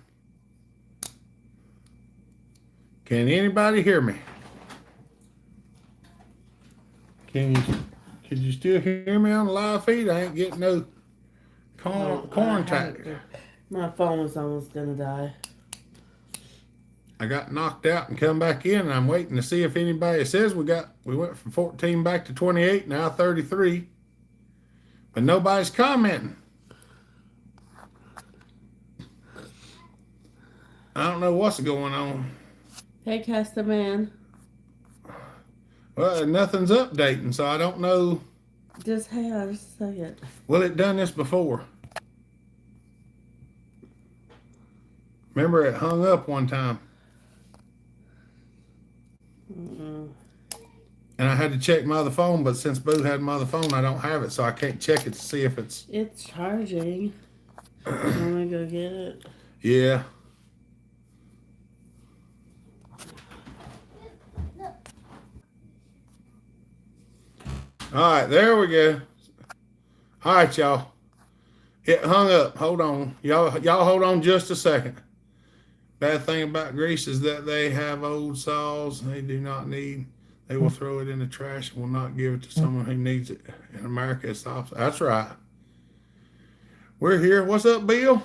Can anybody hear me? Could you still hear me on the live feed? I ain't getting no contact. My phone was almost gonna die. I got knocked out and come back in, and I'm waiting to see if anybody. It says we went from 14 back to 28, now 33, but nobody's commenting. I don't know what's going on. Hey, Caster Man. Well, nothing's updating, so I don't know. Just hang on just a second. Well, it done this before. Remember, it hung up one time. And I had to check my other phone, but since Boo had my other phone, I don't have it, so I can't check it to see if it's. It's charging. I'm gonna go get it. Yeah. All right, there we go. All right, y'all. It hung up. Hold on. Y'all hold on just a second. Bad thing about grease is that they have old saws they do not need. They will throw it in the trash and will not give it to someone who needs it. In America, it's the opposite. That's right. We're here. What's up, Bill?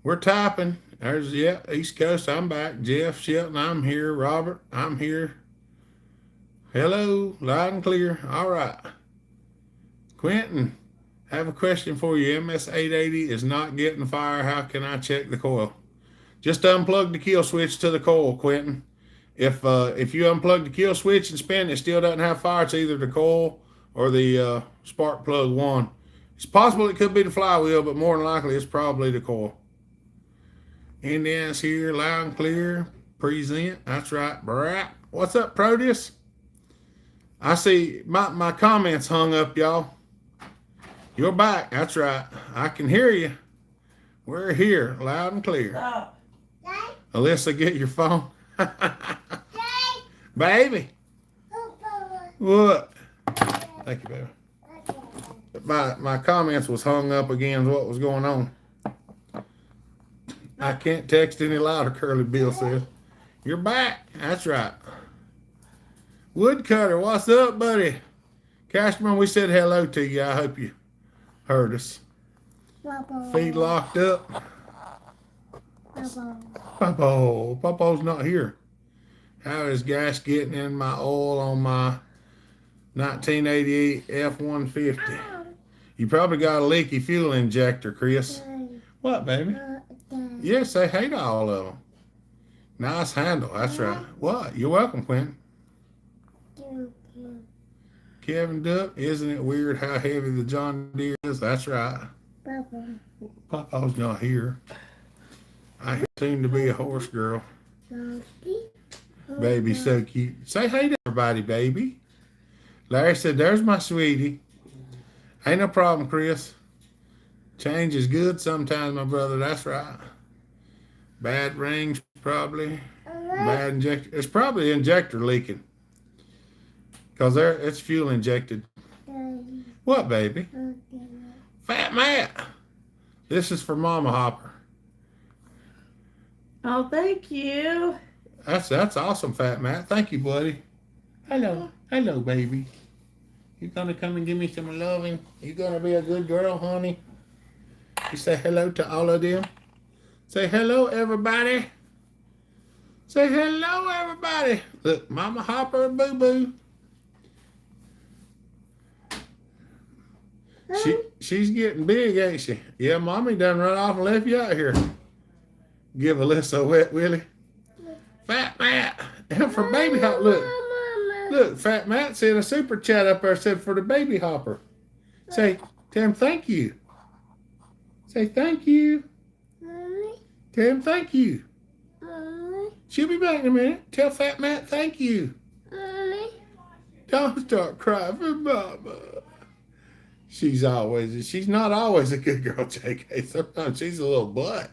We're typing. There's, yeah, East Coast. I'm back. Jeff, Shelton, I'm here. Robert, I'm here. Hello, loud and clear. All right. Quentin, I have a question for you. MS-880 is not getting fire. How can I check the coil? Just unplug the kill switch to the coil, Quentin. If you unplug the kill switch and spin, it still doesn't have fire. It's either the coil or the spark plug one. It's possible it could be the flywheel, but more than likely it's probably the coil. Indiana's here, loud and clear. Present. That's right. Brat. What's up, Proteus? I see my comments hung up, y'all. You're back. That's right. I can hear you. We're here, loud and clear. Stop. Alyssa, get your phone. Baby. What? Thank you, baby. My comments was hung up again. What was going on? I can't text any louder, Curly Bill says. You're back. That's right. Woodcutter, what's up, buddy? Cashman, we said hello to you. I hope you heard us. Feed locked up. Popo's not here. How is gas getting in my oil on my 1988 F-150? You probably got a leaky fuel injector, Chris. What, baby? Yeah, say hey to all of them. Nice handle. That's right. What? You're welcome, Quentin. Kevin Duck, isn't it weird how heavy the John Deere is? That's right. Papa's not here. I seem to be a horse girl. Baby's so cute. Say hey to everybody, baby. Larry said, there's my sweetie. Ain't no problem, Chris. Change is good sometimes, my brother. That's right. Bad rings, probably. Bad injector. It's probably injector leaking. Because it's fuel injected. What, baby? Fat Matt. This is for Mama Hopper. Oh, thank you. That's awesome, Fat Matt. Thank you, buddy. Hello. Hello, baby. You gonna come and give me some loving? You gonna be a good girl, honey? You say hello to all of them. Say hello, everybody. Say hello, everybody. Look, Mama Hopper and Boo Boo. She's getting big, ain't she? Yeah, Mommy done run off and left you out here. Give Alyssa a wet willy. Fat Matt. And for baby hop, look, Fat Matt sent a super chat up there, said for the baby hopper. Say, tell him thank you. Say thank you. Tell him thank you. She'll be back in a minute. Tell Fat Matt thank you. Don't start crying for Mama. She's not always a good girl, JK. Sometimes she's a little butt.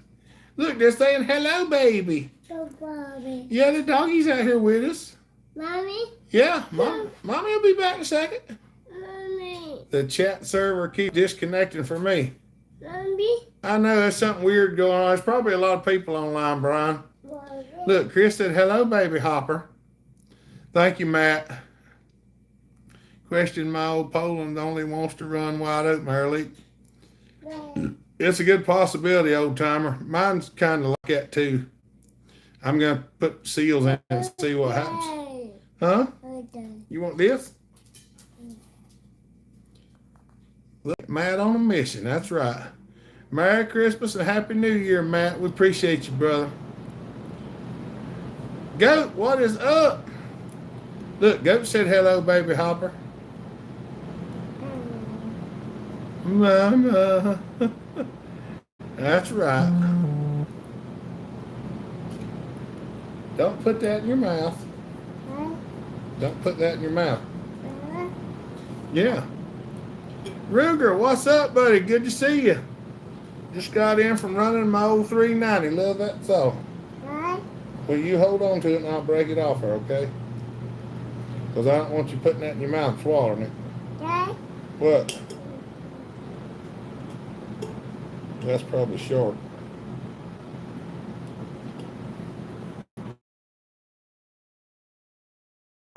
Look, they're saying hello, baby. Hello, Bobby. Yeah, the doggy's out here with us. Mommy? Yeah, Mommy will be back in a second. Mommy? The chat server keeps disconnecting for me. Mommy? I know there's something weird going on. There's probably a lot of people online, Brian. Mommy? Look, Chris said, hello, baby hopper. Thank you, Matt. Question, my old Poland only wants to run wide open early. It's a good possibility, old timer. Mine's kind of like that, too. I'm going to put seals in and see what happens. Huh? You want this? Look, Matt on a mission. That's right. Merry Christmas and Happy New Year, Matt. We appreciate you, brother. Goat, what is up? Look, Goat said hello, baby hopper. Mama. That's right. Don't put that in your mouth. Don't put that in your mouth. Yeah. Ruger, what's up, buddy? Good to see you. Just got in from running my old 390. Love that saw. Well, you hold on to it and I'll break it off her, okay? Because I don't want you putting that in your mouth and swallowing it. What? That's probably short.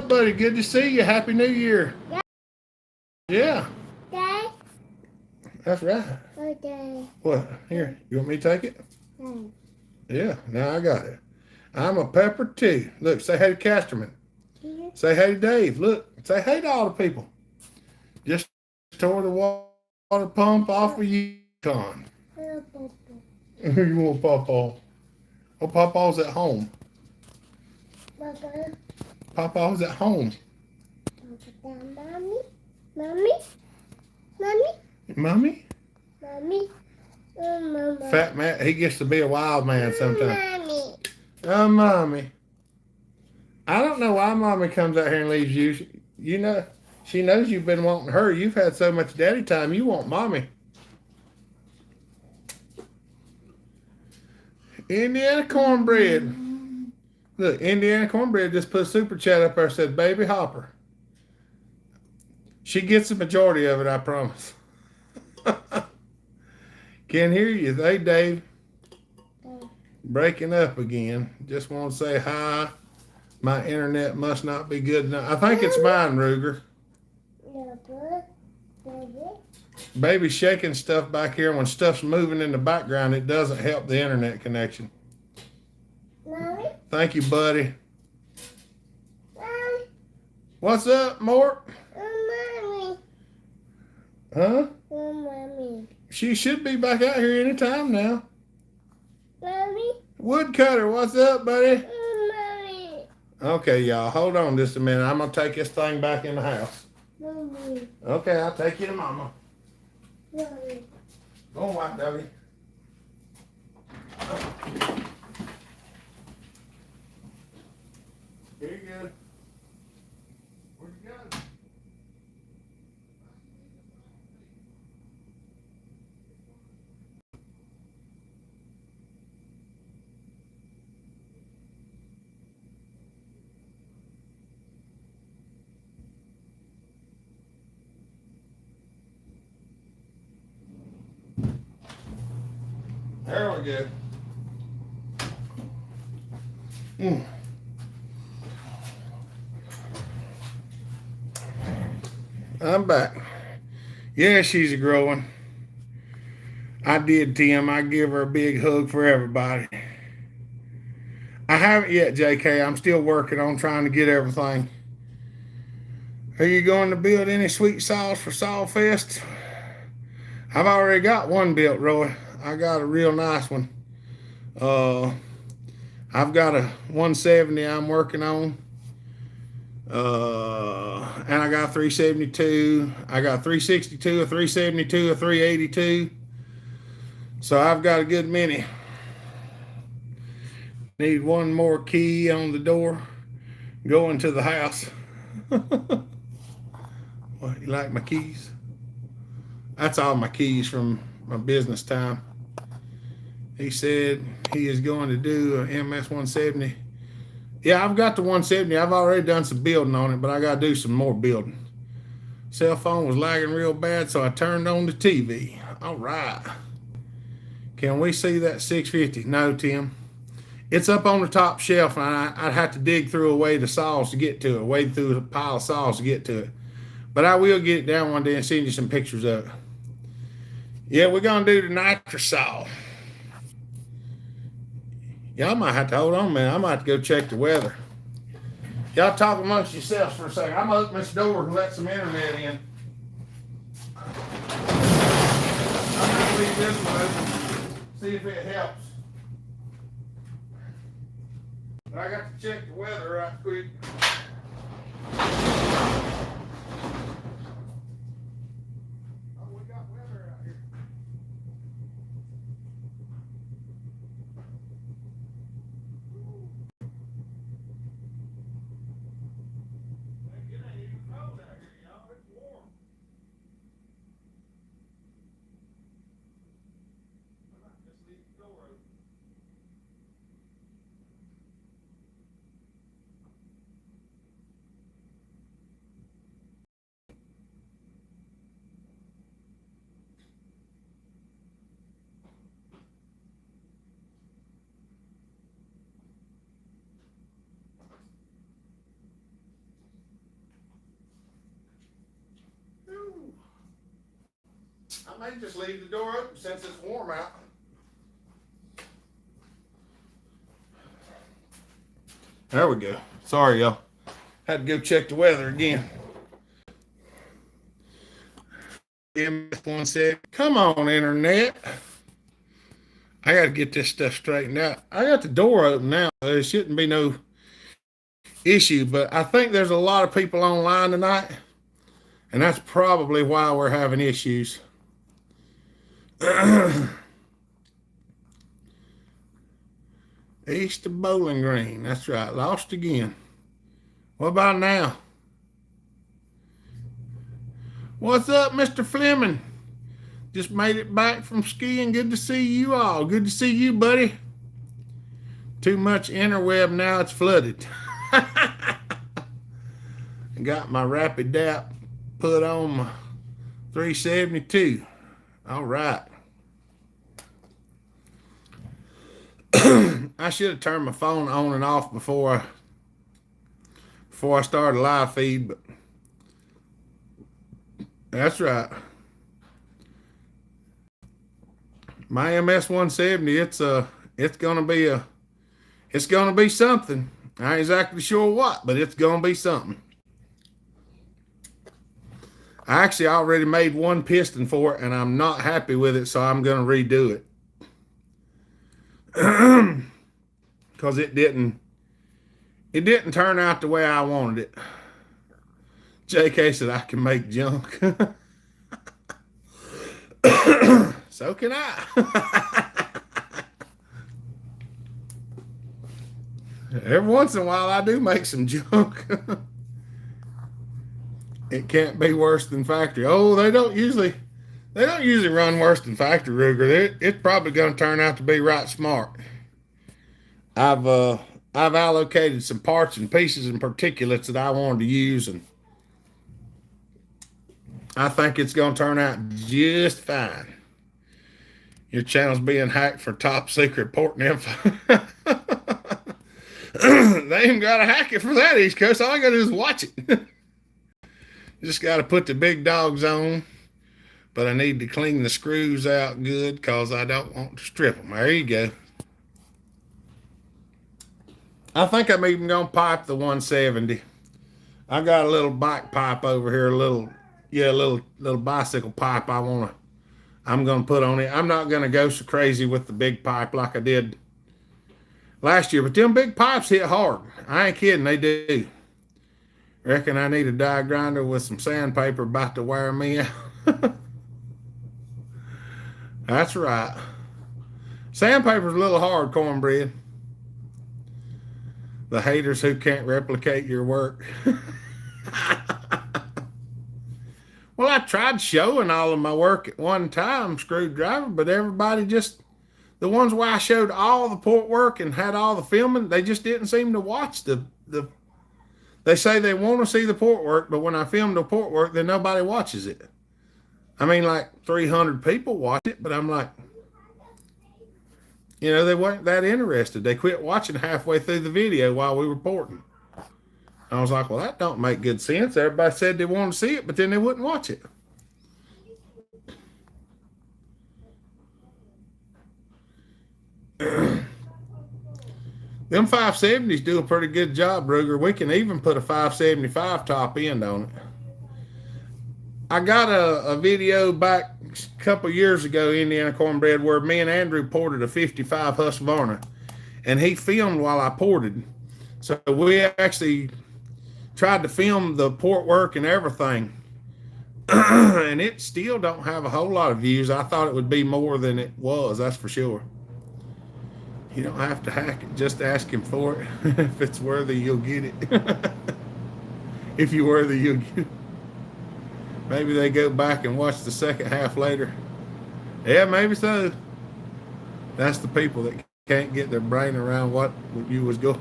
Buddy, good to see you. Happy New Year. Yeah, Dad. that's right. Okay. What? Here, you want me to take it? Hmm. Yeah, now I got it. I'm a pepper too. Look, say hey to Casterman. Here. Say hey to Dave. Look, say hey to all the people. Just tore the water pump off of Yukon. You want Pawpaw? Oh, Pawpaw's at home. Papa. Pawpaw's at home. Mommy. Mommy. Mommy. Mommy? Mommy. Mama. Fat Matt, he gets to be a wild man sometimes. Mommy. Oh, Mommy. I don't know why Mommy comes out here and leaves you. You know, she knows you've been wanting her. You've had so much daddy time, you want Mommy. Indiana cornbread. Look, Indiana cornbread just put a super chat up there, said baby hopper. She gets the majority of it, I promise. Can't hear you. Hey, Dave. Breaking up again. Just want to say hi. My internet must not be good enough. I think it's mine, Ruger. Baby's shaking stuff back here. When stuff's moving in the background, it doesn't help the internet connection. Mommy. Thank you, buddy. Mommy. What's up, Mort? Mommy. Huh? Mommy. She should be back out here anytime now. Mommy. Woodcutter, what's up, buddy? Mommy. Okay, y'all, hold on just a minute. I'm going to take this thing back in the house. Mommy. Okay, I'll take you to Mama. Mommy. Go on, White Doggy. Here you go. Where'd you go? There we go. I'm back. Yeah, she's a growing. I did, Tim. I give her a big hug for everybody. I haven't yet, JK. I'm still working on trying to get everything. Are you going to build any sweet sauce for Saw Fest? I've already got one built, Roy. I got a real nice one. I've got a 170 I'm working on. And I got a 372. I got a 362, a 372, a 382. So I've got a good many. Need one more key on the door going to the house. What, you like my keys? That's all my keys from my business time. He said he is going to do a MS 170. Yeah, I've got the 170. I've already done some building on it, but I got to do some more building. Cell phone was lagging real bad, so I turned on the TV. All right. Can we see that 650? No, Tim. It's up on the top shelf, and I'd have to dig through a way to saws to get to it, wade through a pile of saws to get to it. But I will get it down one day and send you some pictures of it. Yeah, we're going to do the nitrous saw. Y'all might have to hold on, man. I might have to go check the weather. Y'all talk amongst yourselves for a second. I'm going to open this door and let some internet in. I'm going to leave this one open, see if it helps. But I got to check the weather right quick. Oh, we got weather out here. It ain't even cold out here, y'all. It's warm. I might just leave the door open. may just leave the door open since it's warm out. There we go. Sorry, y'all. Had to go check the weather again. Come on, internet. I got to get this stuff straightened out. I got the door open now. There shouldn't be no issue, but I think there's a lot of people online tonight, and that's probably why we're having issues. East of Bowling Green. That's right. Lost again. What about now? What's up, Mr. Fleming? Just made it back from skiing. Good to see you all. Good to see you, buddy. Too much interweb now. It's flooded. Got my Rapid Dap put on my 372. All right. I should have turned my phone on and off before I started a live feed, but that's right. My MS 170, it's gonna be something. I ain't exactly sure what, but it's gonna be something. I actually already made one piston for it, and I'm not happy with it, so I'm gonna redo it. Because it didn't turn out the way I wanted it. JK said I can make junk. So can I. Every once in a while I do make some junk. It can't be worse than factory. Oh, they don't usually run worse than factory, Ruger. It's probably going to turn out to be right smart. I've allocated some parts and pieces and particulates that I wanted to use, and I think it's going to turn out just fine. Your channel's being hacked for top secret port info. They ain't got to hack it for that, East Coast. All I got to do is watch it. Just got to put the big dogs on. But I need to clean the screws out good because I don't want to strip them. There you go. I think I'm even going to pipe the 170. I got a little bike pipe over here, a little bicycle pipe I'm going to put on it. I'm not going to go so crazy with the big pipe like I did last year, but them big pipes hit hard. I ain't kidding, they do. Reckon I need a die grinder with some sandpaper about to wear me out. That's right. Sandpaper's a little hard, cornbread. The haters who can't replicate your work. Well, I tried showing all of my work at one time, screwdriver, but everybody just, the ones where I showed all the port work and had all the filming, they just didn't seem to watch they say they want to see the port work, but when I film the port work, then nobody watches it. I mean, like 300 people watch it, but I'm like, they weren't that interested. They quit watching halfway through the video while we were porting. I was like, well, that don't make good sense. Everybody said they wanted to see it, but then they wouldn't watch it. Them 570s do a pretty good job, Ruger. We can even put a 575 top end on it. I got a video back a couple years ago, Indiana Cornbread, where me and Andrew ported a 55 Husqvarna, and he filmed while I ported. So we actually tried to film the port work and everything, and it still don't have a whole lot of views. I thought it would be more than it was, that's for sure. You don't have to hack it, just ask him for it. If it's worthy, you'll get it. If you're worthy, you'll get it. Maybe they go back and watch the second half later. Yeah, maybe so. That's the people that can't get their brain around what you was going.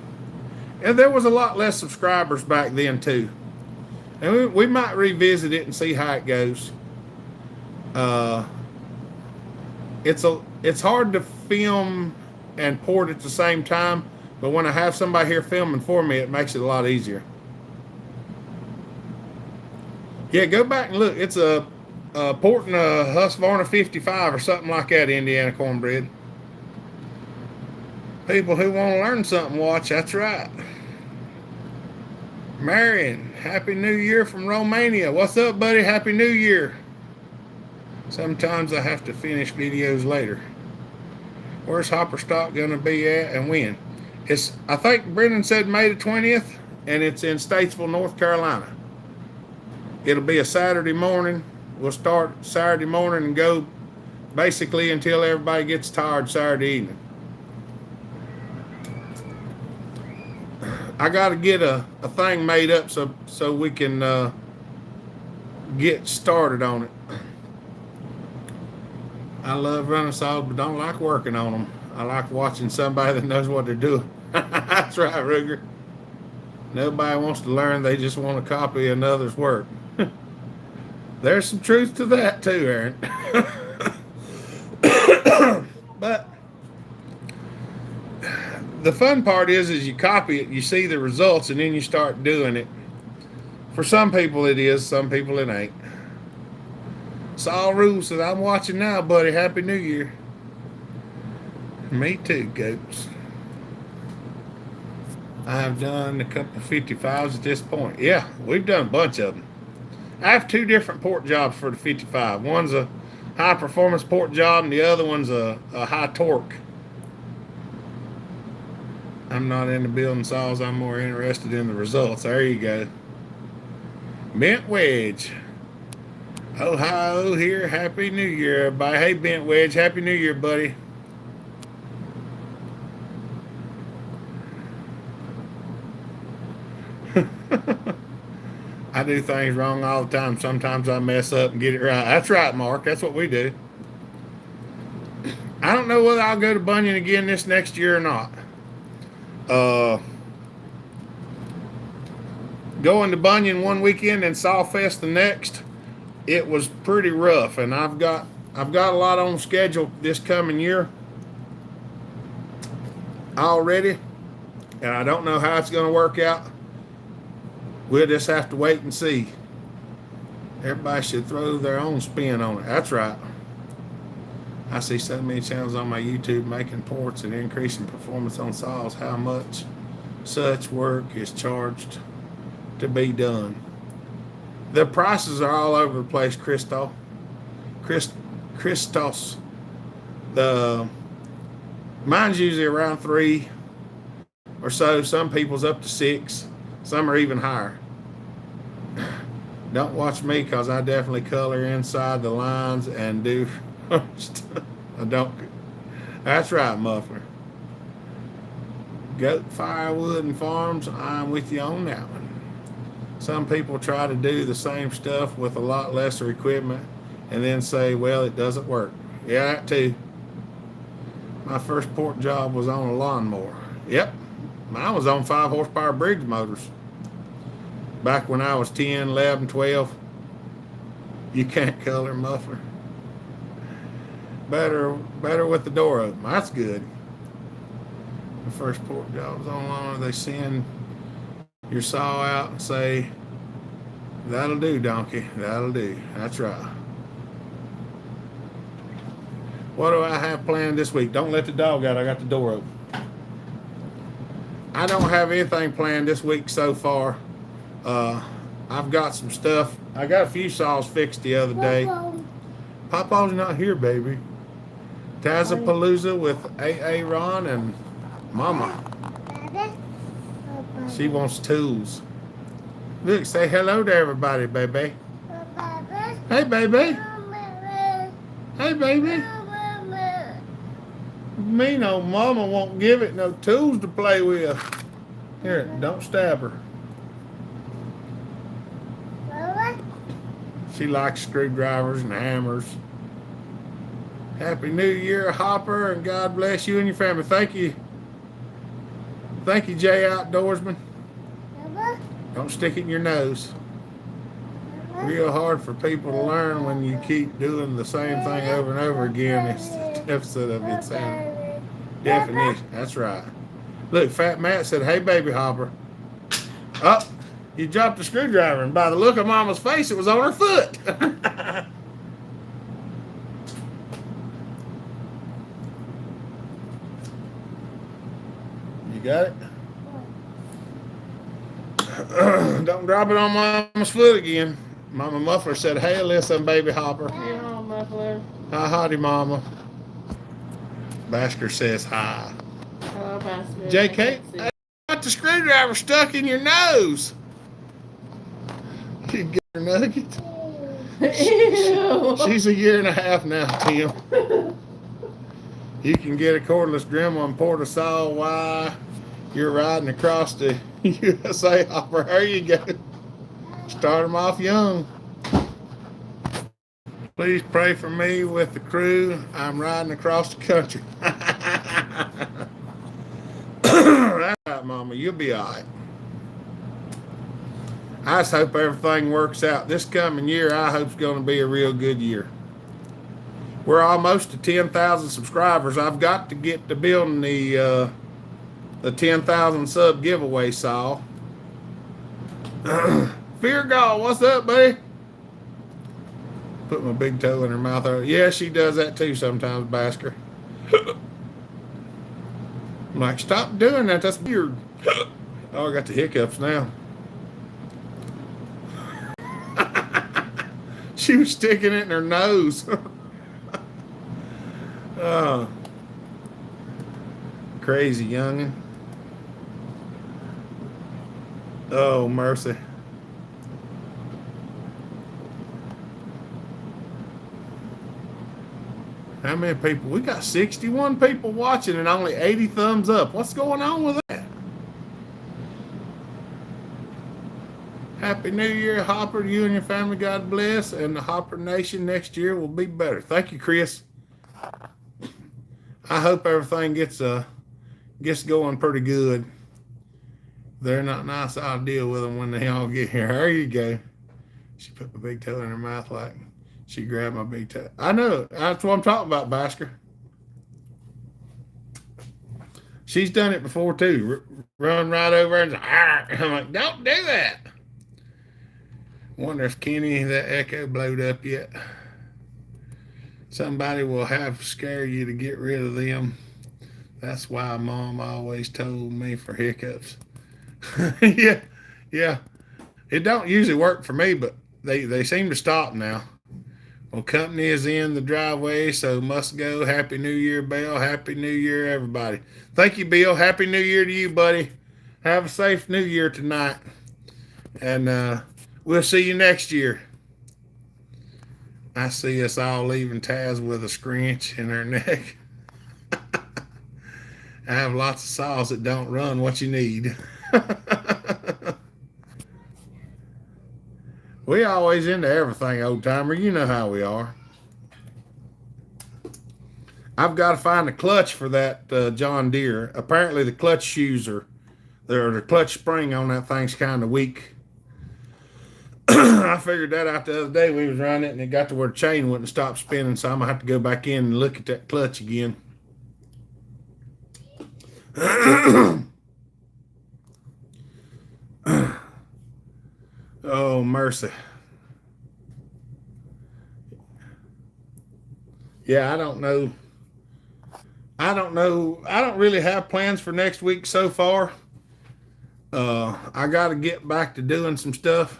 And there was a lot less subscribers back then too. And we might revisit it and see how it goes. It's hard to film and port at the same time, but when I have somebody here filming for me, it makes it a lot easier. Yeah, go back and look. It's a porting a Husqvarna 55 or something like that, Indiana cornbread. People who want to learn something, watch. That's right. Marion, Happy New Year from Romania. What's up, buddy? Happy New Year. Sometimes I have to finish videos later. Where's Hopper Stock going to be at and when? I think Brendan said May the 20th, and it's in Statesville, North Carolina. It'll be a Saturday morning. We'll start Saturday morning and go basically until everybody gets tired Saturday evening. I got to get a thing made up so we can get started on it. I love running saws, but don't like working on them. I like watching somebody that knows what they're doing. That's right, Ruger. Nobody wants to learn. They just want to copy another's work. There's some truth to that too, Aaron. But the fun part is you copy it, you see the results, and then you start doing it. For some people it is, some people it ain't. Saul Rule says, I'm watching now, buddy. Happy New Year. Me too, goats. I have done a couple 55s at this point. Yeah, we've done a bunch of them. I have 2 different port jobs for the 55. One's a high performance port job and the other one's a high torque. I'm not into building saws. I'm more interested in the results. There you go. Bent Wedge. Ohio here. Happy New Year, everybody. Hey, Bent Wedge. Happy New Year, buddy. I do things wrong all the time. Sometimes I mess up and get it right. That's right, Mark. That's what we do. I don't know whether I'll go to Bunyan again this next year or not. Going to Bunyan one weekend and Sawfest the next, it was pretty rough, and I've got a lot on schedule this coming year already, and I don't know how it's going to work out. We'll just have to wait and see. Everybody should throw their own spin on it. That's right. I see so many channels on my YouTube making ports and increasing performance on saws. How much such work is charged to be done? The prices are all over the place, Christos. Mine's usually around 3 or so. Some people's up to 6. Some are even higher. Don't watch me because I definitely color inside the lines and do. I don't. That's right, Muffler. Goat Firewood and Farms, I'm with you on that one. Some people try to do the same stuff with a lot lesser equipment and then say, well, it doesn't work. Yeah, that too. My first port job was on a lawnmower. Yep. Mine was on 5 horsepower Briggs motors. Back when I was 10, 11, 12. You can't color, Muffler. Better with the door open. That's good. The first port job was on lawnmower. They send your saw out and say, that'll do, donkey. That'll do. That's right. What do I have planned this week? Don't let the dog out. I got the door open. I don't have anything planned this week so far. I've got some stuff. I got a few saws fixed the other day. Papa's not here, baby. Tazapalooza with AA Ron and Mama. She wants tools. Look, say hello to everybody, baby. Hey, baby. Hey, baby. Me no Mama won't give it no tools to play with. Here, don't stab her. She likes screwdrivers and hammers. Happy New Year, Hopper, and God bless you and your family. Thank you. Thank you, Jay Outdoorsman. Don't stick it in your nose. Real hard for people to learn when you keep doing the same thing over and over again. It's the deficit of its definition. That's right. Look, Fat Matt said, hey, baby Hopper. Oh, you dropped the screwdriver, and by the look of Mama's face, it was on her foot. You got it? Don't drop it on Mama's foot again. Mama Muffler said, hey, listen, baby Hopper. Hey, home muffler. Hi, howdy, Mama. Basker says hi. Hello, Basket. JK, I got the screwdriver stuck in your nose. You get her nuggets. Ew. She's a year and a half now, Tim. You can get a cordless grandma and pour the saw while you're riding across the USA Hopper. There you go. Start them off young. Please pray for me with the crew. I'm riding across the country. That's right, Mama. You'll be all right. I just hope everything works out. This coming year, I hope it's going to be a real good year. We're almost to 10,000 subscribers. I've got to get to building the 10,000 sub giveaway, Saul. Fear God, what's up, buddy? Put my big toe in her mouth. Yeah, she does that too sometimes, Basker. I'm like, stop doing that. That's weird. Oh, I got the hiccups now. She was sticking it in her nose. Oh, crazy youngin'. Oh, mercy. How many people? We got 61 people watching and only 80 thumbs up. What's going on with that? Happy New Year, Hopper. You and your family, God bless. And the Hopper Nation next year will be better. Thank you, Chris. I hope everything gets going pretty good. They're not nice. I'll deal with them when they all get here. There you go. She put my big toe in her mouth like she grabbed my big toe. I know. That's what I'm talking about, Basker. She's done it before, too. Run right over and I'm like, don't do that. Wonder if Kenny, that echo blowed up yet. Somebody will have to scare you to get rid of them. That's why Mom always told me for hiccups. Yeah. It don't usually work for me, but they seem to stop now. Well, company is in the driveway, so must go. Happy New Year, Bill. Happy New Year, everybody. Thank you, Bill. Happy New Year to you, buddy. Have a safe New Year tonight. And we'll see you next year. I see us all leaving Taz with a scrunch in her neck. I have lots of saws that don't run what you need. We always into everything, old timer. You know how we are. I've got to find a clutch for that John Deere. Apparently the clutch shoes the clutch spring on that thing's kind of weak. I figured that out the other day. We was running it and it got to where the chain wouldn't stop spinning, so I'm gonna have to go back in and look at that clutch again. Oh, mercy. Yeah, I don't know. I don't really have plans for next week so far. I got to get back to doing some stuff.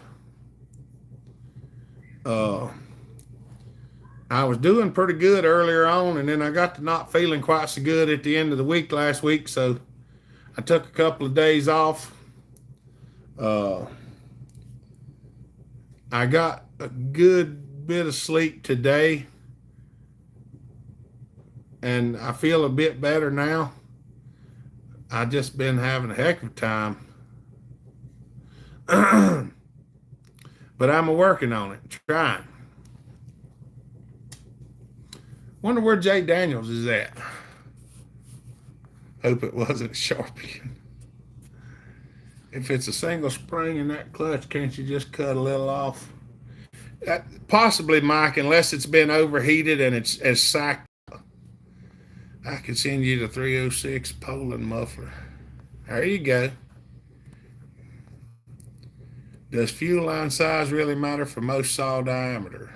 I was doing pretty good earlier on, and then I got to not feeling quite so good at the end of the week last week, so I took a couple of days off. I got a good bit of sleep today, and I feel a bit better now. I just been having a heck of a time. But I'm working on it, trying. Wonder where Jay Daniels is at. Hope it wasn't a Sharpie. If it's a single spring in that clutch, can't you just cut a little off? Possibly, Mike, unless it's been overheated and it's as sacked. I could send you the 306 Poland muffler. There you go. Does fuel line size really matter for most saw diameter?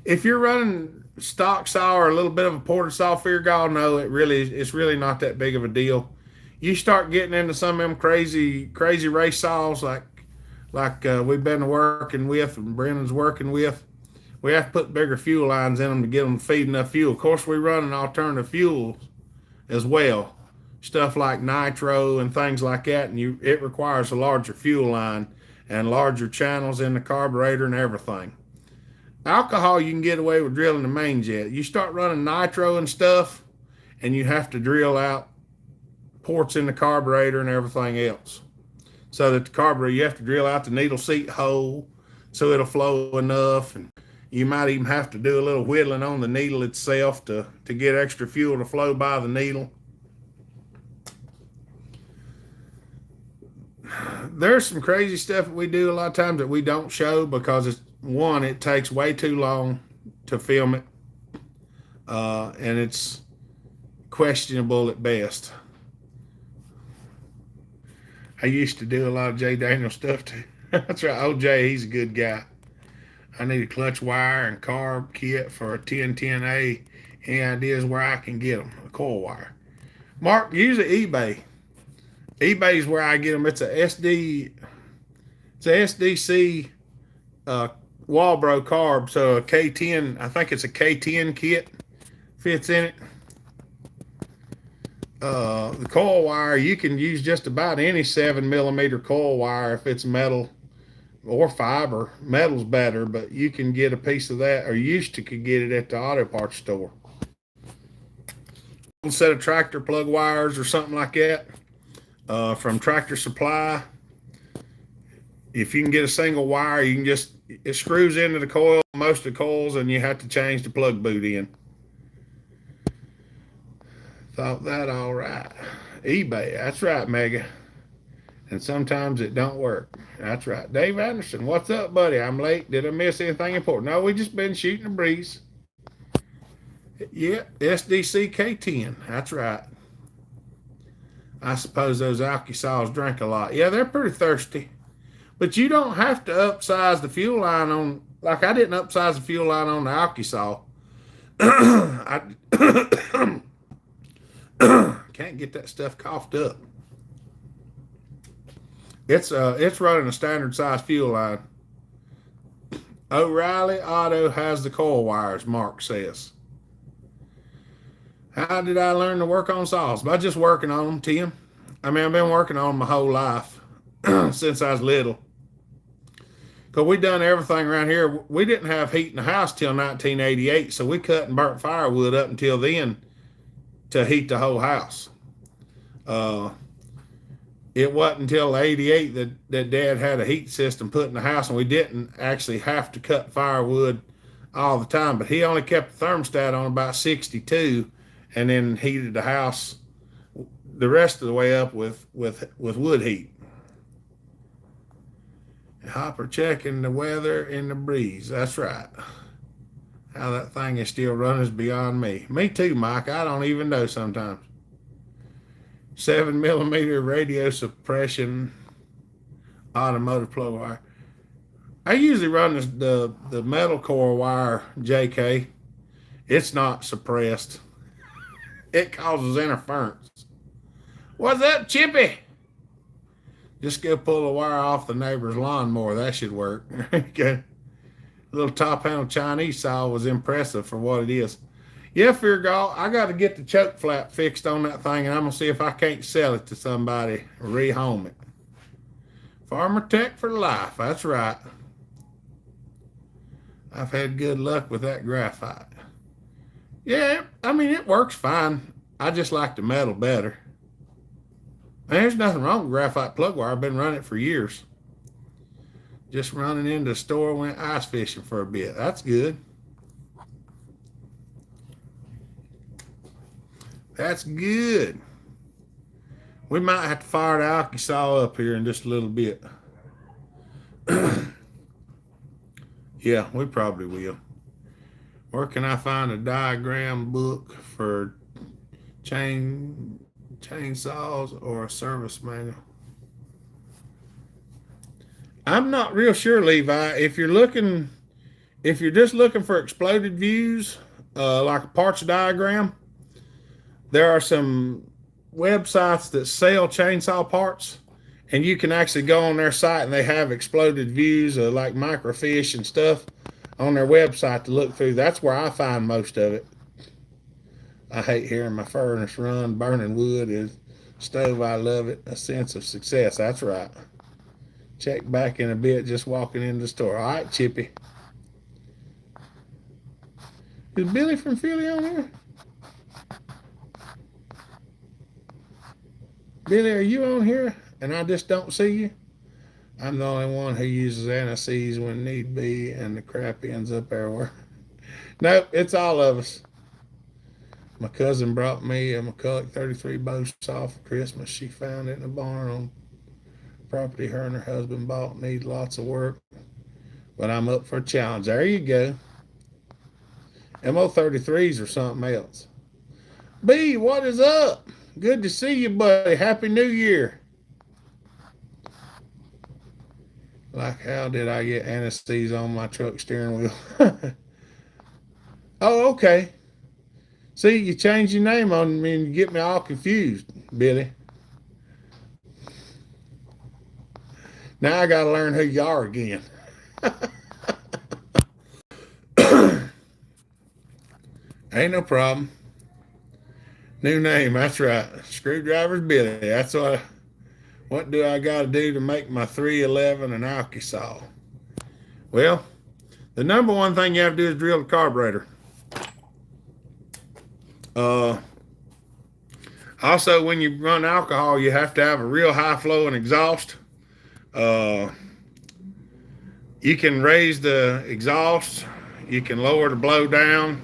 If you're running stock saw or a little bit of a ported saw for gall, no, it's really not that big of a deal. You start getting into some of them crazy race saws like we've been working with and Brennan's working with. We have to put bigger fuel lines in them to get them to feed enough fuel. Of course, we run an alternative fuel as well, stuff like nitro and things like that, and it requires a larger fuel line and larger channels in the carburetor and everything. Alcohol, you can get away with drilling the main jet. You start running nitro and stuff, and you have to drill out ports in the carburetor and everything else. So that the carburetor, you have to drill out the needle seat hole so it'll flow enough, and you might even have to do a little whittling on the needle itself to get extra fuel to flow by the needle. There's some crazy stuff that we do a lot of times that we don't show because it takes way too long to film it, and it's questionable at best. I used to do a lot of Jay Daniel stuff too. That's right. Oh, Jay, he's a good guy. I need a clutch wire and carb kit for a 1010A. Any ideas where I can get them? A coil wire. Mark, usually eBay. eBay's where I get them. It's a SDC Walbro carb. So a K10, I think it's a K10 kit fits in it. The coil wire, you can use just about any 7mm coil wire if it's metal or fiber. Metal's better, but you can get a piece of that, or could get it at the auto parts store. A set of tractor plug wires or something like that from Tractor Supply. If you can get a single wire, it screws into the coil, most of the coils, and you have to change the plug boot in. Thought that all right. eBay, that's right, Mega. And sometimes it don't work. That's right. Dave Anderson, what's up, buddy? I'm late. Did I miss anything important? No, we just been shooting a breeze. Yeah, SDC K10. That's right. I suppose those alky saws drink a lot. Yeah, they're pretty thirsty. But you don't have to upsize the fuel line on, like I didn't upsize the fuel line on the alky saw. Can't get that stuff coughed up. It's running a standard size fuel line. O'Reilly Auto has the coil wires, Mark says. How did I learn to work on saws? By just working on them, Tim. I mean, I've been working on them my whole life since I was little. Because we done everything around here. We didn't have heat in the house till 1988, so we cut and burnt firewood up until then to heat the whole house. It wasn't until 88 that Dad had a heat system put in the house, and we didn't actually have to cut firewood all the time. But he only kept the thermostat on about 62, and then heated the house the rest of the way up with wood heat. Hopper checking the weather and the breeze. That's right. How that thing is still running is beyond me. Me too, Mike. I don't even know sometimes. 7mm radio suppression automotive plug wire. I usually run the metal core wire, JK. It's not suppressed. It causes interference. What's up, Chippy? Just go pull the wire off the neighbor's lawnmower. That should work. Okay. Little top handle Chinese saw was impressive for what it is. Yeah, Feargall, I got to get the choke flap fixed on that thing, and I'm going to see if I can't sell it to somebody or rehome it. Farmer Tech for life. That's right. I've had good luck with that graphite. Yeah, I mean, it works fine. I just like the metal better. And there's nothing wrong with graphite plug wire. I've been running it for years. Just running into the store, went ice fishing for a bit. That's good. That's good. We might have to fire the alky saw up here in just a little bit. Yeah, we probably will. Where can I find a diagram book for chainsaws or a service manual? I'm not real sure, Levi. If you're just looking for exploded views like a parts diagram, there are some websites that sell chainsaw parts, and you can actually go on their site and they have exploded views of like microfiche and stuff on their website to look through. That's where I find most of it. I hate hearing my furnace run. Burning wood is stove. I love it. A sense of success. That's right. Check back in a bit. Just walking into the store. All right, Chippy. Is Billy from Philly on here? Billy, are you on here? And I just don't see you. I'm the only one who uses anti-seize when need be, and the crap ends up everywhere. Nope, it's all of us. My cousin brought me a McCulloch 33 bow saw for Christmas. She found it in a barn on property her and her husband bought. Needs lots of work, but I'm up for a challenge. There you go. MO33s or something else. B, what is up? Good to see you, buddy. Happy New Year. Like, how did I get anesthesia on my truck steering wheel? Oh, okay. See, you changed your name on me and you get me all confused, Billy. Now I got to learn who you are again. Ain't no problem. New name, that's right. Screwdriver's Billy. That's what do I got to do to make my 311 an alky saw? Well, the number one thing you have to do is drill the carburetor. Also, when you run alcohol, you have to have a real high flow and exhaust. You can raise the exhaust. You can lower the blow down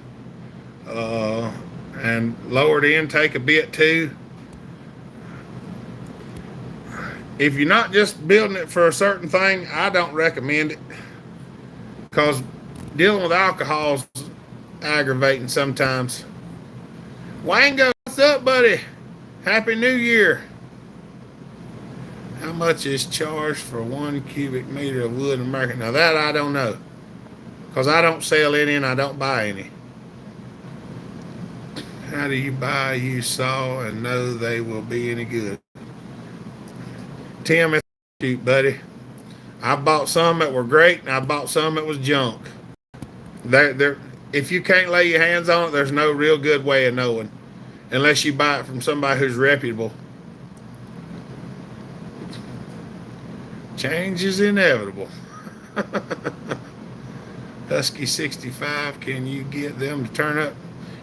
and lower the intake a bit too. If you're not just building it for a certain thing, I don't recommend it, because dealing with alcohol is aggravating sometimes. Wango, what's up, buddy? Happy New Year. How much is charged for 1 cubic meter of wood in America? Now that I don't know, because I don't sell any and I don't buy any. How do you buy a used saw and know they will be any good? Tim, it's cheap, buddy. I bought some that were great and I bought some that was junk. If you can't lay your hands on it, there's no real good way of knowing, unless you buy it from somebody who's reputable. Change is inevitable. Husky 65, can you get them to turn up?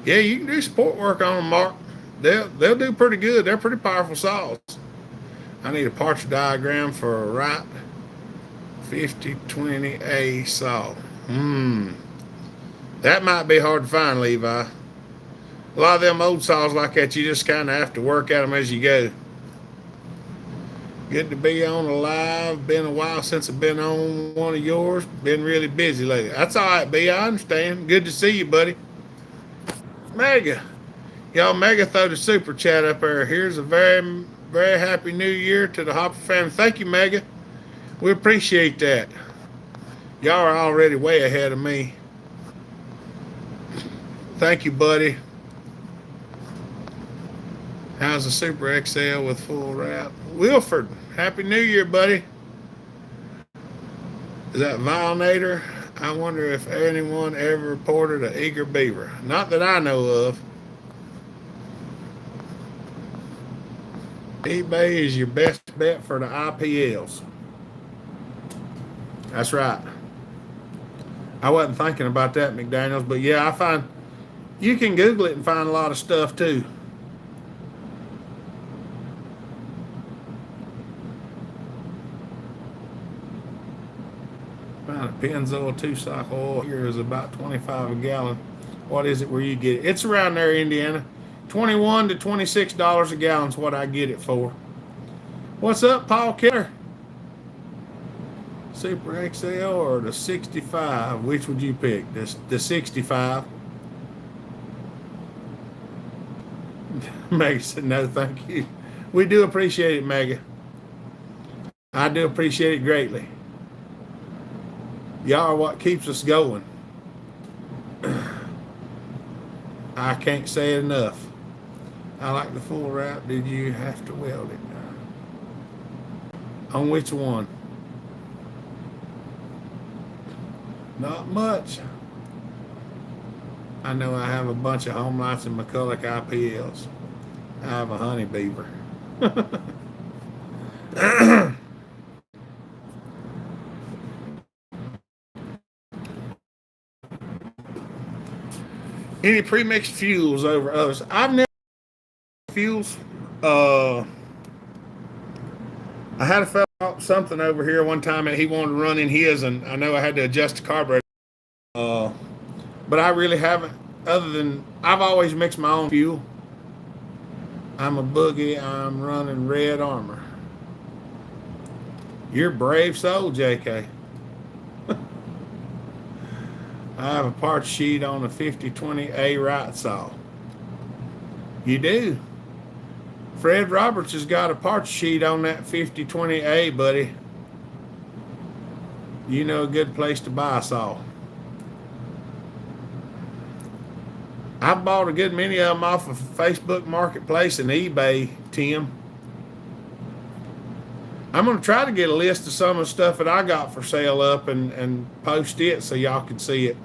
Yeah, you can do support work on them, Mark. They'll do pretty good. They're pretty powerful saws. I need a parts diagram for a Wright 5020A saw. That might be hard to find, Levi. A lot of them old saws like that, you just kind of have to work at them as you go. Good to be on the live. Been a while since I've been on one of yours. Been really busy lately. That's all right, B. I understand. Good to see you, buddy. Mega. Y'all, Mega throw the super chat up there. Here's a very, very happy new year to the Hopper family. Thank you, Mega. We appreciate that. Y'all are already way ahead of me. Thank you, buddy. How's the Super XL with full wrap? Wilford, happy new year, buddy. Is that Violinator? I wonder if anyone ever reported an eager beaver. Not that I know of. eBay is your best bet for the IPLs. That's right. I wasn't thinking about that, McDaniels, but yeah, I find you can Google it and find a lot of stuff too. Found a Pennzoil 2-cycle oil here is about 25 a gallon. What is it where you get it? It's around there, Indiana. $21 to $26 a gallon is what I get it for. What's up, Paul Keller? Super XL or the 65? Which would you pick? The 65. Mega said no, thank you. We do appreciate it, Mega. I do appreciate it greatly. Y'all are what keeps us going. I can't say it enough. I like the full wrap. Did you have to weld it? On which one? Not much. I know I have a bunch of home lights and McCulloch IPLs. I have a honey beaver. Any pre-mixed fuels over others? I've never fuels. Uh, I had a fellow something over here one time and he wanted to run in his, and I know I had to adjust the carburetor. Uh, but I really haven't. Other than I've always mixed my own fuel. I'm a boogie. I'm running Red Armor. You're a brave soul, JK. I have a parts sheet on a 5020A right saw. You do. Fred Roberts has got a parts sheet on that 5020A, buddy. You know a good place to buy a saw. I bought a good many of them off of Facebook Marketplace and eBay, Tim. I'm going to try to get a list of some of the stuff that I got for sale up and post it so y'all can see it.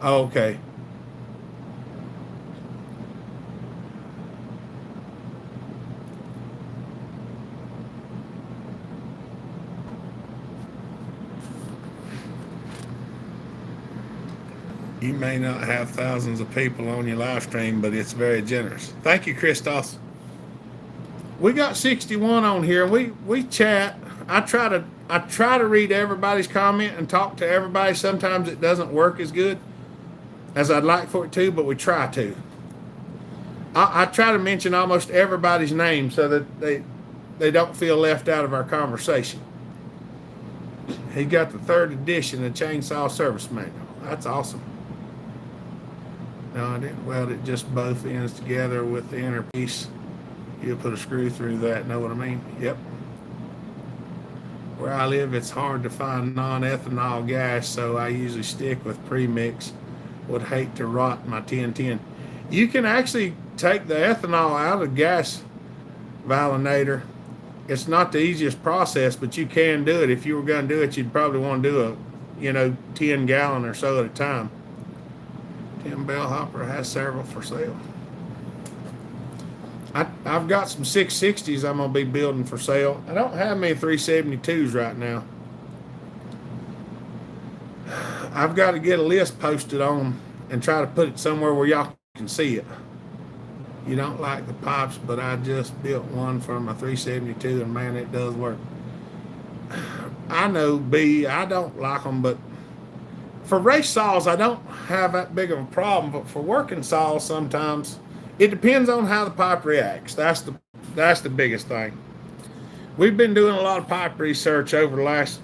Oh, okay. You may not have thousands of people on your live stream, but it's very generous. Thank you, Christos. We got 61 on here. We chat. I try to read everybody's comment and talk to everybody. Sometimes it doesn't work as good as I'd like for it to, but we try to. I try to mention almost everybody's name so that they don't feel left out of our conversation. He got the 3rd edition of Chainsaw Service Manual. That's awesome. No, I didn't weld it, just both ends together with the inner piece. You'll put a screw through that, know what I mean? Yep. Where I live, it's hard to find non-ethanol gas, so I usually stick with premix. Would hate to rot my 1010. You can actually take the ethanol out of the gas valinator. It's not the easiest process, but you can do it. If you were going to do it, you'd probably want to do a, 10 gallon or so at a time. Tim Bellhopper has several for sale. I've got some 660s I'm going to be building for sale. I don't have many 372s right now. I've got to get a list posted on and try to put it somewhere where y'all can see it. You don't like the pipes, but I just built one from a 372 and man, it does work. I know, B, I don't like them, but for race saws, I don't have that big of a problem, but for working saws sometimes, it depends on how the pipe reacts. That's the biggest thing. We've been doing a lot of pipe research over the last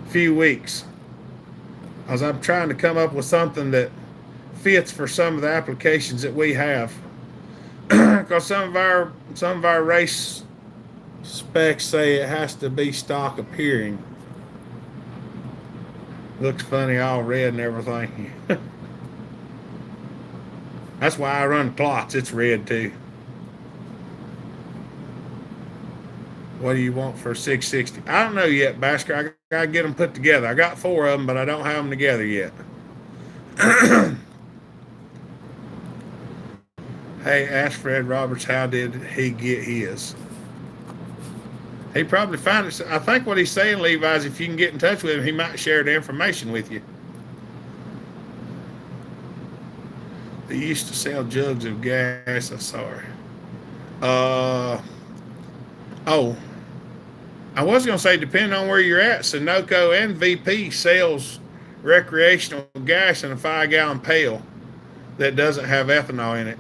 few weeks as I'm trying to come up with something that fits for some of the applications that we have. Because some of our race specs say it has to be stock appearing. Looks funny, all red and everything. That's why I run clots. It's red too. What do you want for a 660? I don't know yet, Basker. I gotta get them put together. I got 4 of them, but I don't have them together yet. Hey, ask Fred Roberts, how did he get his? He probably found it. I think what he's saying, Levi, is if you can get in touch with him, he might share the information with you. They used to sell jugs of gas. I'm sorry. I was going to say, depending on where you're at, Sunoco and VP sells recreational gas in a 5-gallon pail that doesn't have ethanol in it.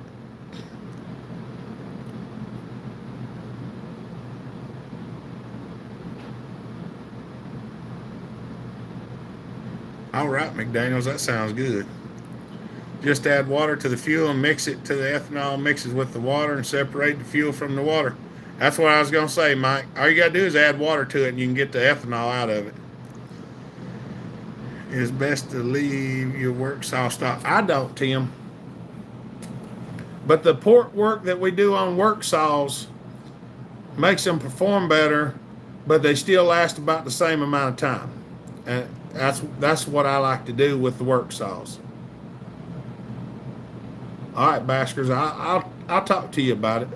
All right, McDaniels, that sounds good. Just add water to the fuel and mix it to the ethanol, mixes with the water and separate the fuel from the water. That's what I was going to say, Mike. All you got to do is add water to it and you can get the ethanol out of it. it's best to leave your work saw stock. I don't, Tim. But the port work that we do on work saws makes them perform better, but they still last about the same amount of time. And that's what I like to do with the work saws. All right, Baskers, I'll talk to you about it.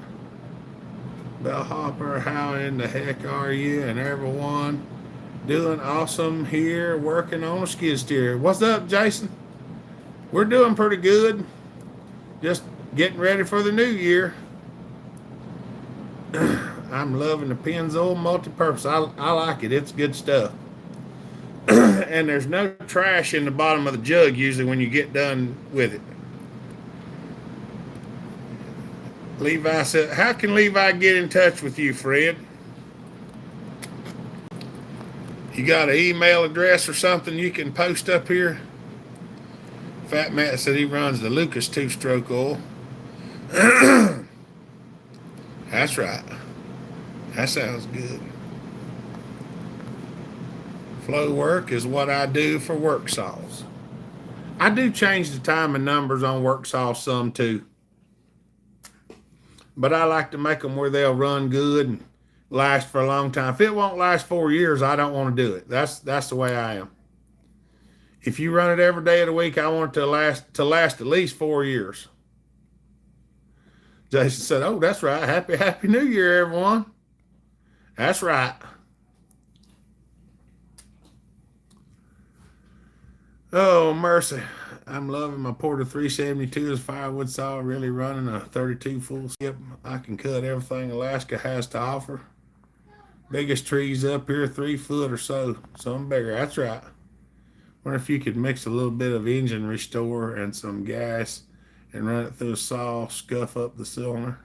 Bellhopper, how in the heck are you? And everyone doing awesome here, working on a skid steer. What's up, Jason? We're doing pretty good. Just getting ready for the new year. I'm loving the Pennzoil multi-purpose. I like it. It's good stuff. And there's no trash in the bottom of the jug usually when you get done with it. Levi said, how can Levi get in touch with you, Fred? You got an email address or something you can post up here? Fat Matt said he runs the Lucas two-stroke oil. That's right. That sounds good. Flow work is what I do for work saws. I do change the time and numbers on work saws some too. But I like to make them where they'll run good and last for a long time. If it won't last 4 years, I don't want to do it. That's the way I am. If you run it every day of the week, I want it to last at least 4 years. Jason said, oh, that's right. Happy New Year, everyone. That's right. Oh, mercy. I'm loving my Porter 372 as firewood saw, really running a 32 full skip. I can cut everything Alaska has to offer. Biggest trees up here, 3 foot or so. Some bigger. That's right. Wonder if you could mix a little bit of engine restore and some gas and run it through a saw, scuff up the cylinder.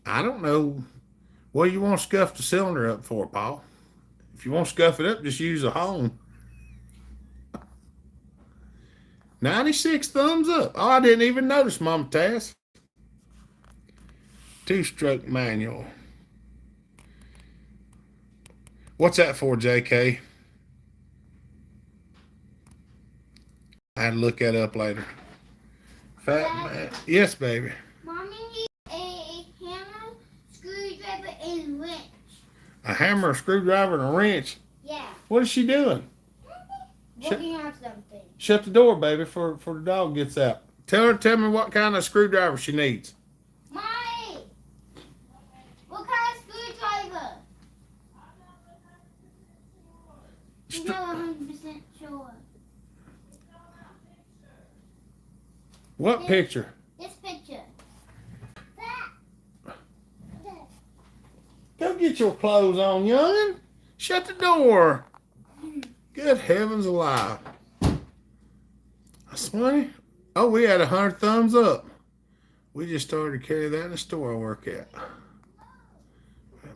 I don't know. What do you want to scuff the cylinder up for, Paul? If you want to scuff it up, just use a hone. 96 thumbs up. Oh, I didn't even notice, Mama Taz. 2-stroke manual. What's that for, JK? I had to look that up later. Fat man. Yes, baby. Mommy needs a hammer, screwdriver, and wrench. A hammer, a screwdriver, and a wrench. Yeah. What is she doing? Working on something. Shut the door, baby, before the dog gets out. Tell me what kind of screwdriver she needs. Mommy! What kind of screwdriver? She's not 100% sure. What picture? This picture. Go get your clothes on, youngin'. Shut the door. Good heavens alive. That's funny. Oh, we had 100 thumbs up. We just started to carry that in the store I work at.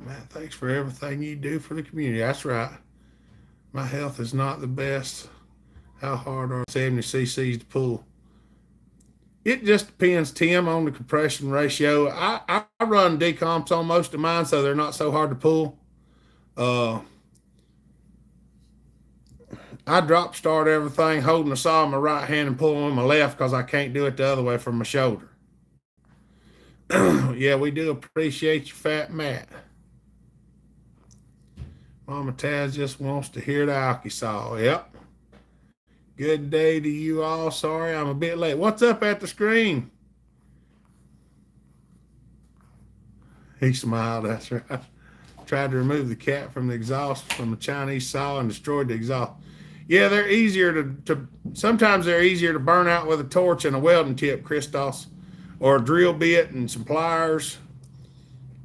Matt, thanks for everything you do for the community. That's right. My health is not the best. How hard are 70 cc's to pull? It just depends, Tim, on the compression ratio. I run decomps on most of mine, so they're not so hard to pull. I drop start everything, holding the saw in my right hand and pulling with my left because I can't do it the other way from my shoulder. Yeah, we do appreciate you, Fat Matt. Mama Taz just wants to hear the alky saw. Yep. Good day to you all. Sorry, I'm a bit late. What's up at the screen? He smiled. That's right. Tried to remove the cap from the exhaust from the Chinese saw and destroyed the exhaust. Yeah, they're easier to sometimes they're easier to burn out with a torch and a welding tip, Christos, or a drill bit and some pliers.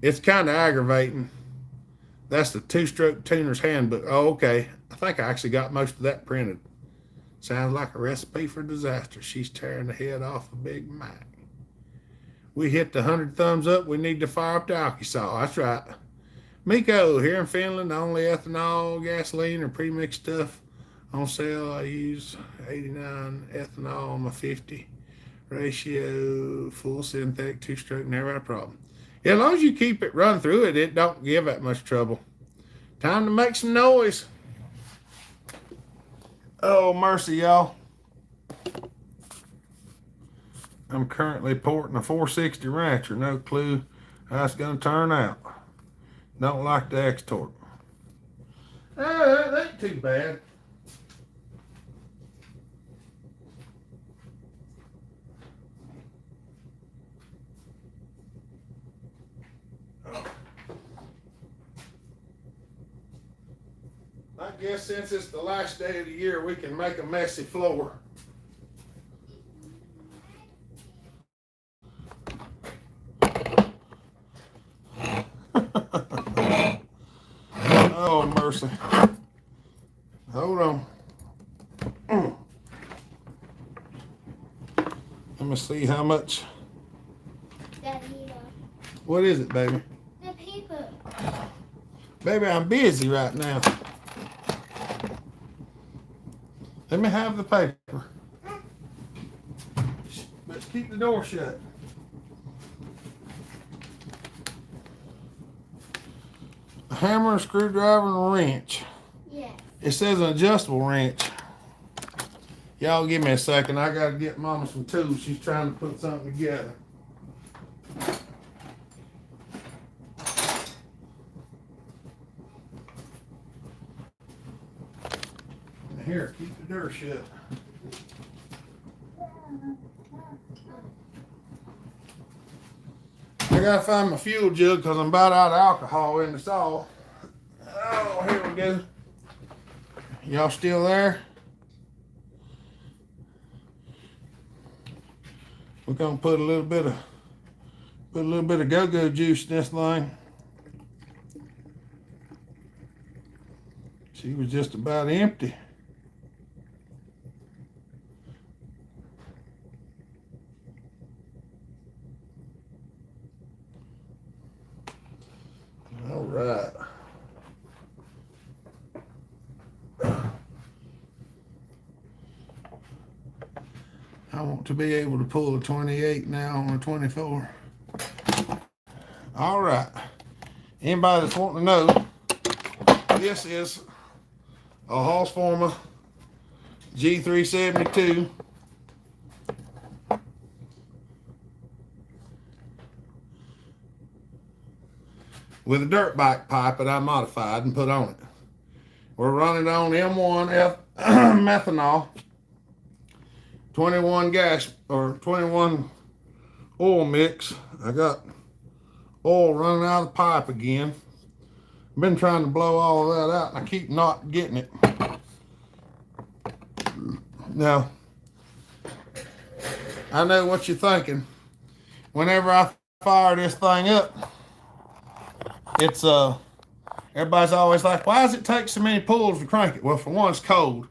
It's kind of aggravating. That's the 2-stroke tuner's handbook. Oh, okay. I think I actually got most of that printed. Sounds like a recipe for disaster. She's tearing the head off of Big Mac. We hit the 100 thumbs up. We need to fire up the alky saw. That's right. Miko, here in Finland, only ethanol, gasoline, or premixed stuff on sale. I use 89 ethanol on my 50 ratio, full synthetic 2-stroke, never had a problem. As long as you keep it run through it, it don't give that much trouble. Time to make some noise. Oh, mercy, y'all. I'm currently porting a 460 Rancher. No clue how it's going to turn out. Don't like the X-Torque. That ain't too bad. I guess since it's the last day of the year, we can make a messy floor. Oh, mercy. Hold on. Let me see how much. What is it, baby? The paper. Baby, I'm busy right now. Let me have the paper. Let's keep the door shut. A hammer, a screwdriver, and a wrench. Yes. It says an adjustable wrench. Y'all give me a second. I gotta get Mama some tools. She's trying to put something together. Here, keep the door shut. I gotta find my fuel jug because I'm about out of alcohol in the saw. Oh, here we go. Y'all still there? We're gonna put a little bit of go-go juice in this thing. She was just about empty. All right. I want to be able to pull a 28 now on a 24. All right. Anybody that's wanting to know, this is a Hallsforma G372. With a dirt bike pipe that I modified and put on it. We're running on M1 methanol, 21 gas or 21 oil mix. I got oil running out of the pipe again. I've been trying to blow all of that out and I keep not getting it. Now, I know what you're thinking. Whenever I fire this thing up, it's everybody's always like, why does it take so many pulls to crank it? Well, for one, it's cold.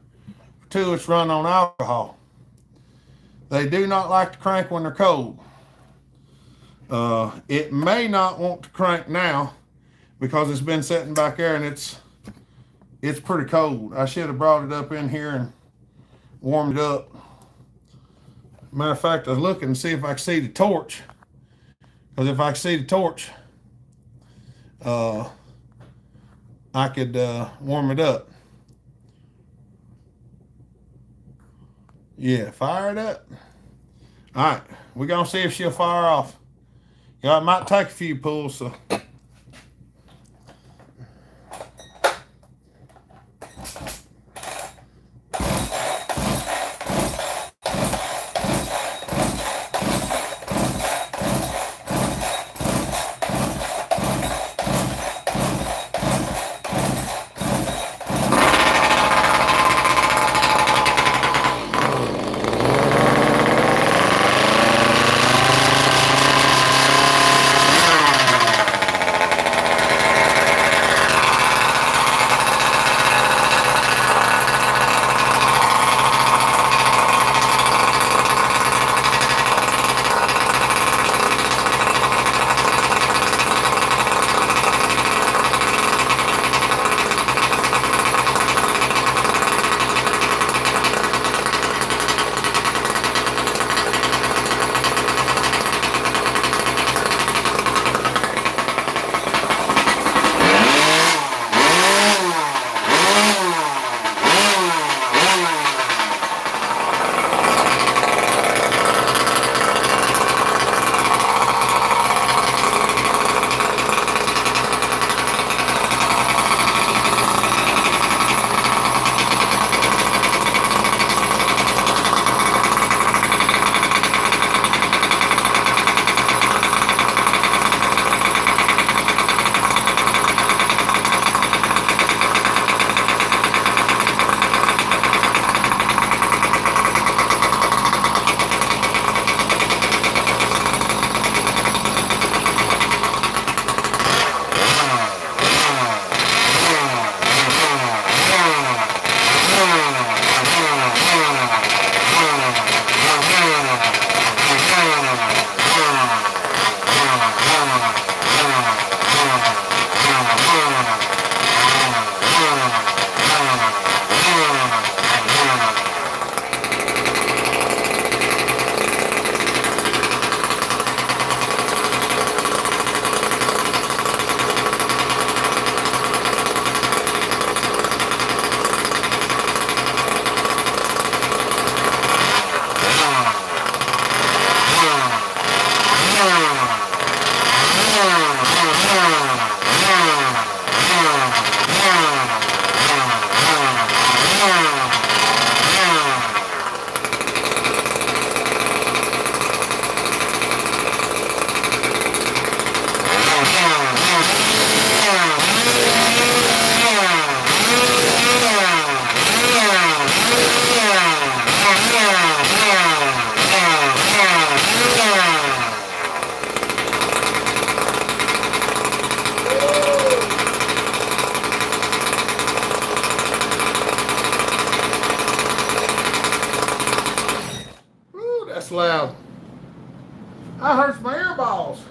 For two, it's run on alcohol. They do not like to crank when they're cold. It may not want to crank now because it's been sitting back there and it's pretty cold. I should have brought it up in here and warmed it up. Matter of fact, I was looking to see if I could see the torch. Because if I could see the torch, I could warm it up. Yeah, fire it up. All right, we're gonna see if she'll fire off. Yeah, it might take a few pulls, so. loud. I heard some air balls.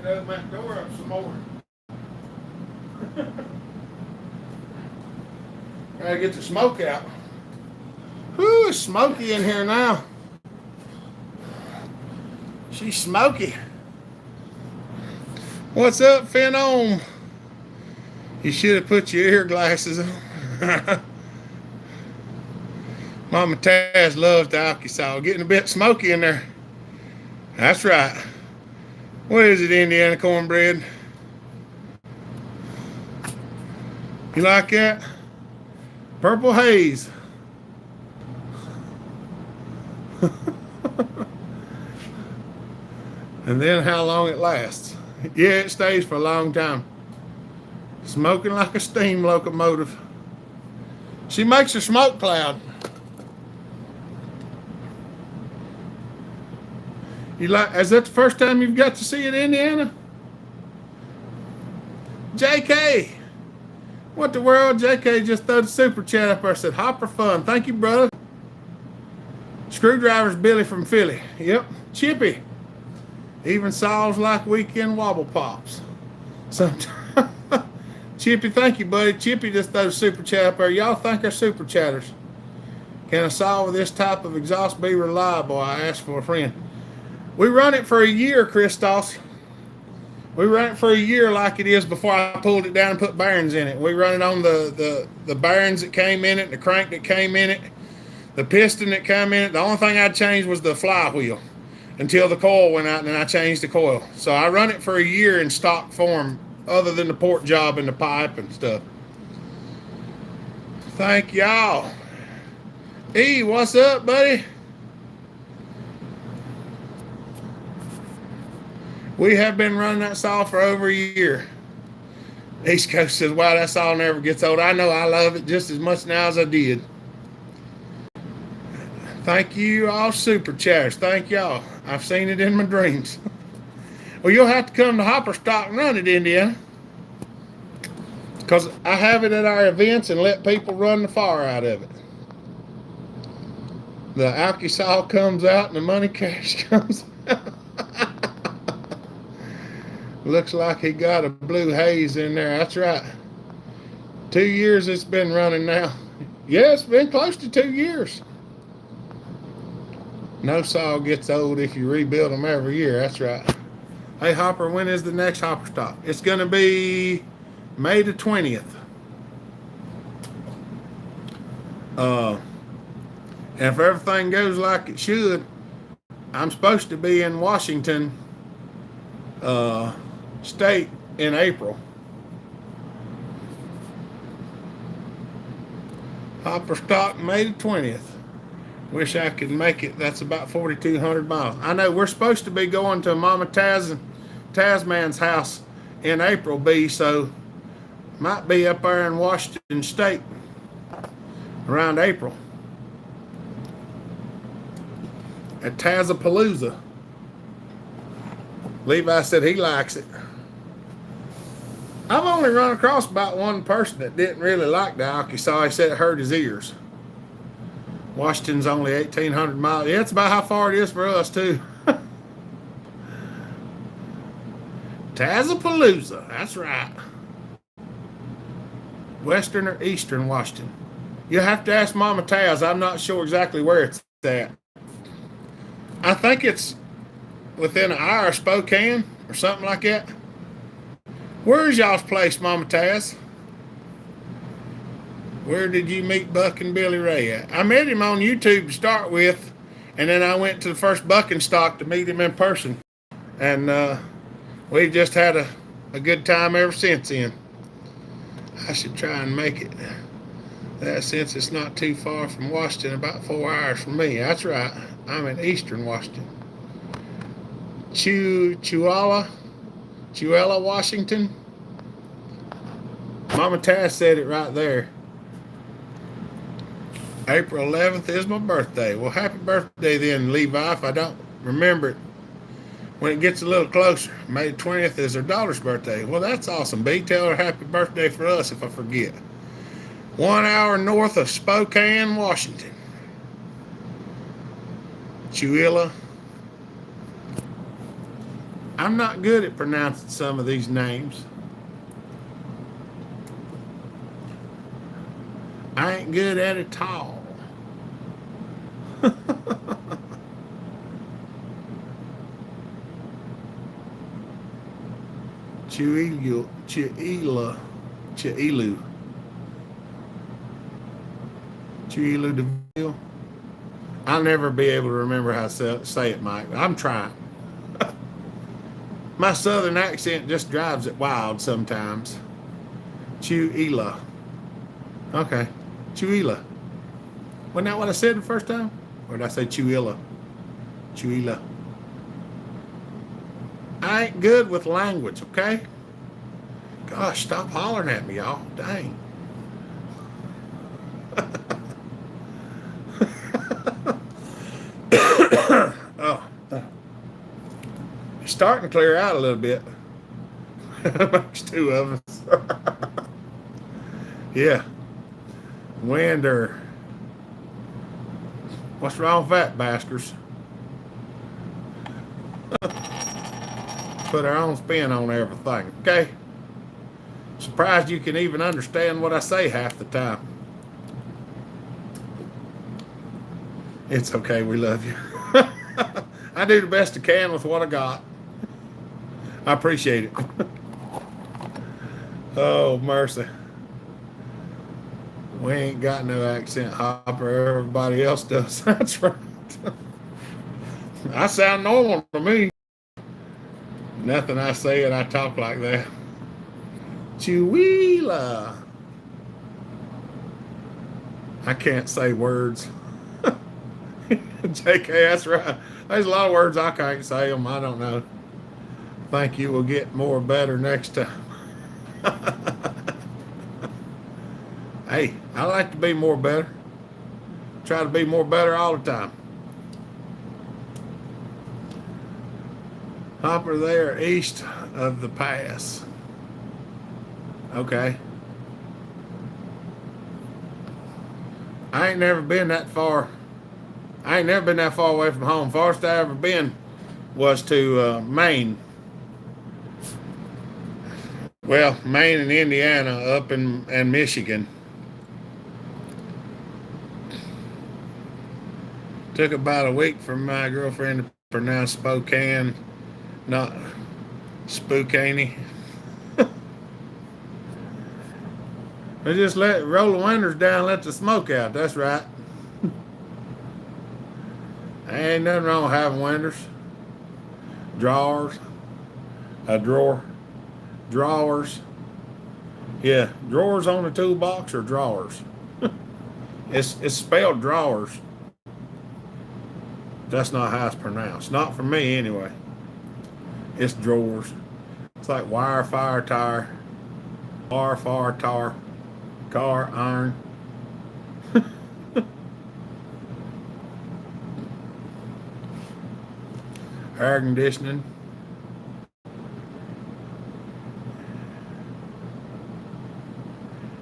Open that door up some more. Gotta get the smoke out. Whew, it's smoky in here now. She's smoky. What's up, Phenom? You should have put your ear glasses on. Mama Taz loves the alky-saw. Getting a bit smoky in there. That's right. What is it, Indiana cornbread? You like that? Purple haze. And then how long it lasts. Yeah, it stays for a long time. Smoking like a steam locomotive. She makes a smoke cloud. You like? Is that the first time you've got to see it, Indiana? JK, what the world? JK just threw the super chat up there. Said Hopper fun. Thank you, brother. Screwdriver's Billy from Philly. Yep, Chippy. Even saws like weekend wobble pops. Sometimes. Chippy, thank you, buddy. Chippy just threw the super chat up there. Y'all think are super chatters? Can a saw with this type of exhaust be reliable? I asked for a friend. We run it for a year, Christos. We run it for a year like it is before I pulled it down and put bearings in it. We run it on the bearings that came in it, the crank that came in it, the piston that came in it. The only thing I changed was the flywheel until the coil went out, and then I changed the coil. So I run it for a year in stock form other than the port job and the pipe and stuff. Thank y'all. E, what's up, buddy? We have been running that saw for over a year. East Coast says, wow, that saw never gets old. I know, I love it just as much now as I did. Thank you all super chatters. Thank y'all. I've seen it in my dreams. Well, you'll have to come to Hopper Stock and run it, Indiana. Because I have it at our events and let people run the fire out of it. The alky saw comes out and the money cash comes out. Looks like he got a blue haze in there. That's right. 2 years it's been running now. Yeah, it's been close to 2 years. No saw gets old if you rebuild them every year. That's right. Hey, Hopper, when is the next Hopper Stock? It's going to be May the 20th. And if everything goes like it should, I'm supposed to be in Washington State in April. Hopper Stock May the 20th. Wish I could make it. That's about 4,200 miles. I know we're supposed to be going to Mama Tasman's house in April, B, so might be up there in Washington State around April at Tazapalooza. Levi said he likes it. I've only run across about one person that didn't really like the alky saw. He said it hurt his ears. Washington's only 1,800 miles. Yeah, it's about how far it is for us, too. Tazapalooza, that's right. Western or Eastern Washington. You'll have to ask Mama Taz. I'm not sure exactly where it's at. I think it's within an hour of Spokane or something like that. Where's y'all's place, Mama Taz? Where did you meet Buck and Billy Ray at? I met him on YouTube to start with, and then I went to the first bucking stock to meet him in person. And we just had a good time ever since then. I should try and make it. That since it's not too far from Washington, about 4 hours from me. That's right. I'm in eastern Washington. Chewella, Washington. Mama Taz said it right there. April 11th is my birthday. Well, happy birthday then, Levi, if I don't remember it when it gets a little closer. May 20th is her daughter's birthday. Well, that's awesome, B. Tell her happy birthday for us if I forget. 1 hour north of Spokane, Washington. Chewilla. I'm not good at pronouncing some of these names. I ain't good at it all. Chuilu DeVille. I'll never be able to remember how to say it, Mike. I'm trying. My southern accent just drives it wild sometimes. Chuila. Okay. Chuila. Wasn't that what I said the first time? Or did I say Chuila? Chuila. I ain't good with language, okay? Gosh, stop hollering at me, y'all. Dang. It's starting to clear out a little bit. Makes two of us. Yeah. Winder. What's wrong with that, bastards? Put our own spin on everything, okay? Surprised you can even understand what I say half the time. It's okay, we love you. I do the best I can with what I got. I appreciate it. Oh, mercy. We ain't got no accent, Hopper. Everybody else does. That's right. I sound normal to me. Nothing I say and I talk like that. Chuila. I can't say words. JK, that's right. There's a lot of words I can't say them. I don't know. Think you will get more better next time. Hey, I like to be more better. Try to be more better all the time. Hopper there east of the pass. Okay. I ain't never been that far. I ain't never been that far away from home. Farthest I ever been was to Maine. Well, Maine and Indiana up in Michigan. Took about a week for my girlfriend to pronounce Spokane, not Spokane. They just roll the windows down, let the smoke out. That's right. Ain't nothing wrong with having windows. Drawers. A drawer. Drawers. Yeah, drawers on the toolbox or drawers. It's spelled drawers. That's not how it's pronounced. Not for me anyway. It's drawers. It's like wire, fire, tire. Wire, fire, tar. Car, iron. Air conditioning.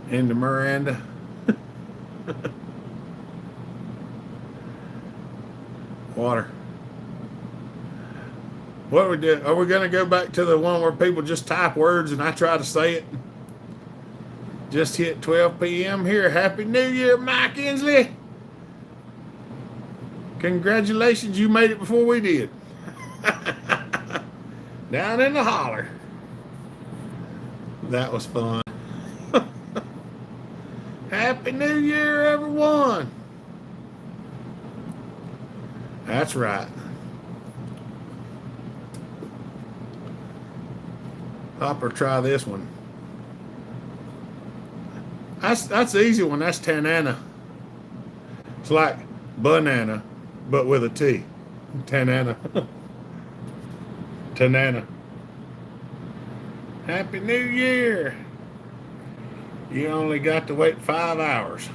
Into Miranda. Water. What we do? Are we going to go back to the one where people just type words and I try to say it? Just hit 12 p.m. here. Happy New Year, Mike Inslee. Congratulations, you made it before we did. Down in the holler. That was fun. Happy New Year, everyone. That's right. Hopper, try this one. That's the easy one. That's Tanana. It's like banana, but with a T. Tanana. Tanana. Happy New Year. You only got to wait 5 hours.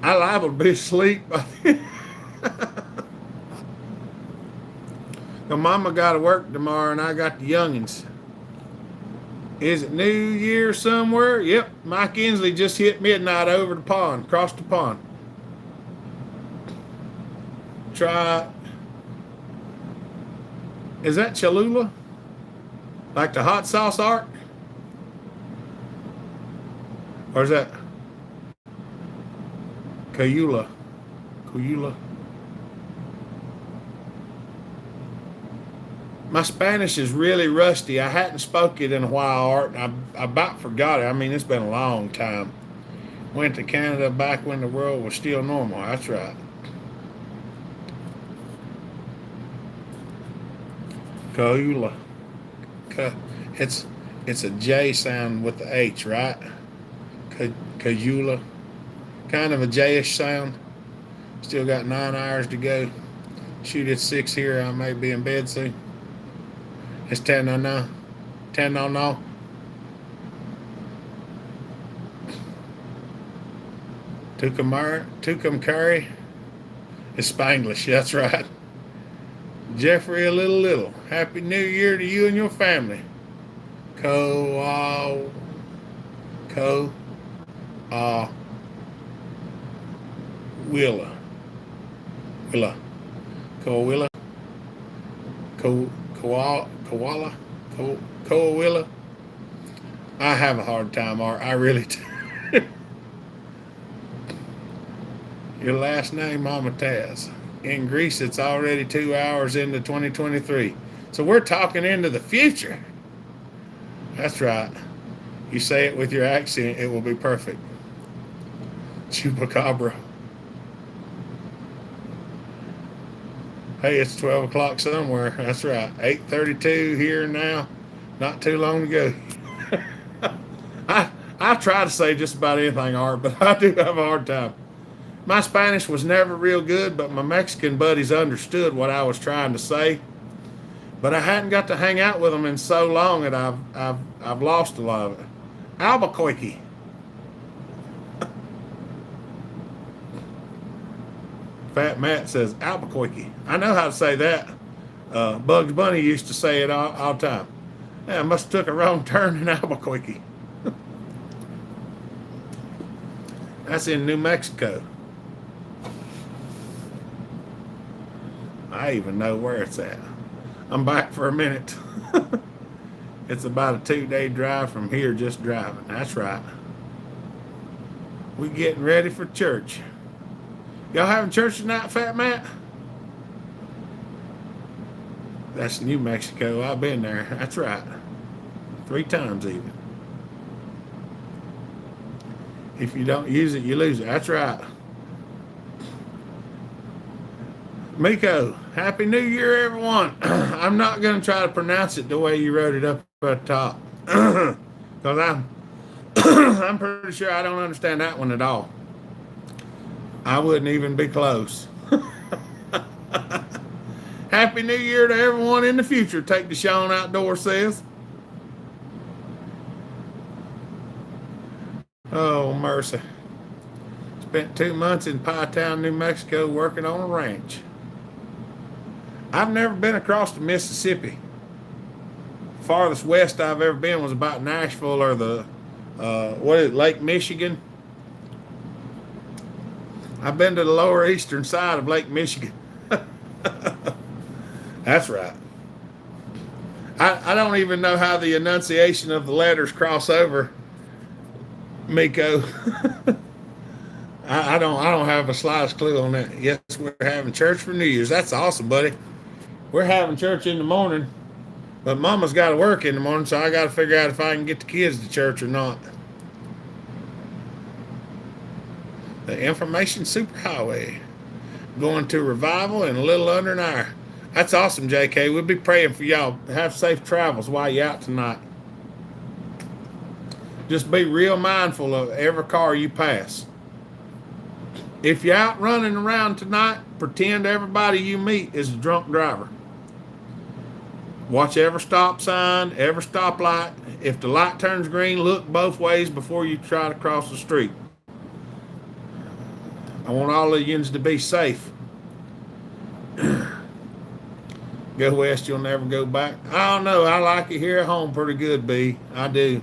I liable to be asleep by then. My mama got to work tomorrow and I got the youngins. Is it New Year somewhere? Yep, Mike Inslee just hit midnight over the pond, across the pond. Try. Is that Cholula? Like the hot sauce art? Or is that Cayula? Cayula? My Spanish is really rusty. I hadn't spoke it in a while, Art. I about forgot it. I mean, it's been a long time. Went to Canada back when the world was still normal. That's right. Cayula. It's a J sound with the H, right? Cayula. Kind of a J-ish sound. Still got 9 hours to go. Shoot, it's 6 here. I may be in bed soon. It's 10 on now. 10 on now. Tucum curry. It's Spanglish. That's right. Jeffrey a little. Happy New Year to you and your family. Willa. Coahuila. Coahuila. I have a hard time, Art. I really do. Your last name, Mama Taz. In Greece, it's already 2 hours into 2023. So we're talking into the future. That's right. You say it with your accent, it will be perfect. Chupacabra. Hey, it's 12 o'clock somewhere. That's right. 8:32 here now. Not too long to go. I try to say just about anything, Art, but I do have a hard time. My Spanish was never real good, but my Mexican buddies understood what I was trying to say. But I hadn't got to hang out with them in so long that I've lost a lot of it. Albuquerque. Fat Matt says Albuquerque. I know how to say that. Bugs Bunny used to say it all the time. Yeah, I must have took a wrong turn in Albuquerque. That's in New Mexico. I even know where it's at. I'm back for a minute. It's about a 2-day drive from here just driving. That's right. We getting ready for church. Y'all having church tonight, Fat Matt? That's New Mexico. I've been there. That's right. 3 times even. If you don't use it, you lose it. That's right. Miko, Happy New Year, everyone. I'm not going to try to pronounce it the way you wrote it up at the top. Because I'm pretty sure I don't understand that one at all. I wouldn't even be close. Happy New Year to everyone in the future. Take the Sean Outdoor says. Oh, mercy. Spent 2 months in Pie Town, New Mexico, working on a ranch. I've never been across the Mississippi. Farthest west I've ever been was about Nashville or the, Lake Michigan. I've been to the lower eastern side of Lake Michigan. That's right. I don't even know how the enunciation of the letters cross over, Miko. I don't have a slightest clue on that. Yes, we're having church for New Year's. That's awesome, buddy. We're having church in the morning, but Mama's got to work in the morning, so I got to figure out if I can get the kids to church or not. The information superhighway. Going to Revival in a little under an hour. That's awesome, JK. We'll be praying for y'all. Have safe travels while you're out tonight. Just be real mindful of every car you pass. If you're out running around tonight, pretend everybody you meet is a drunk driver. Watch every stop sign, every stoplight. If the light turns green, look both ways before you try to cross the street. I want all of yous to be safe. Go west, you'll never go back. I don't know. I like it here at home pretty good, B. I do.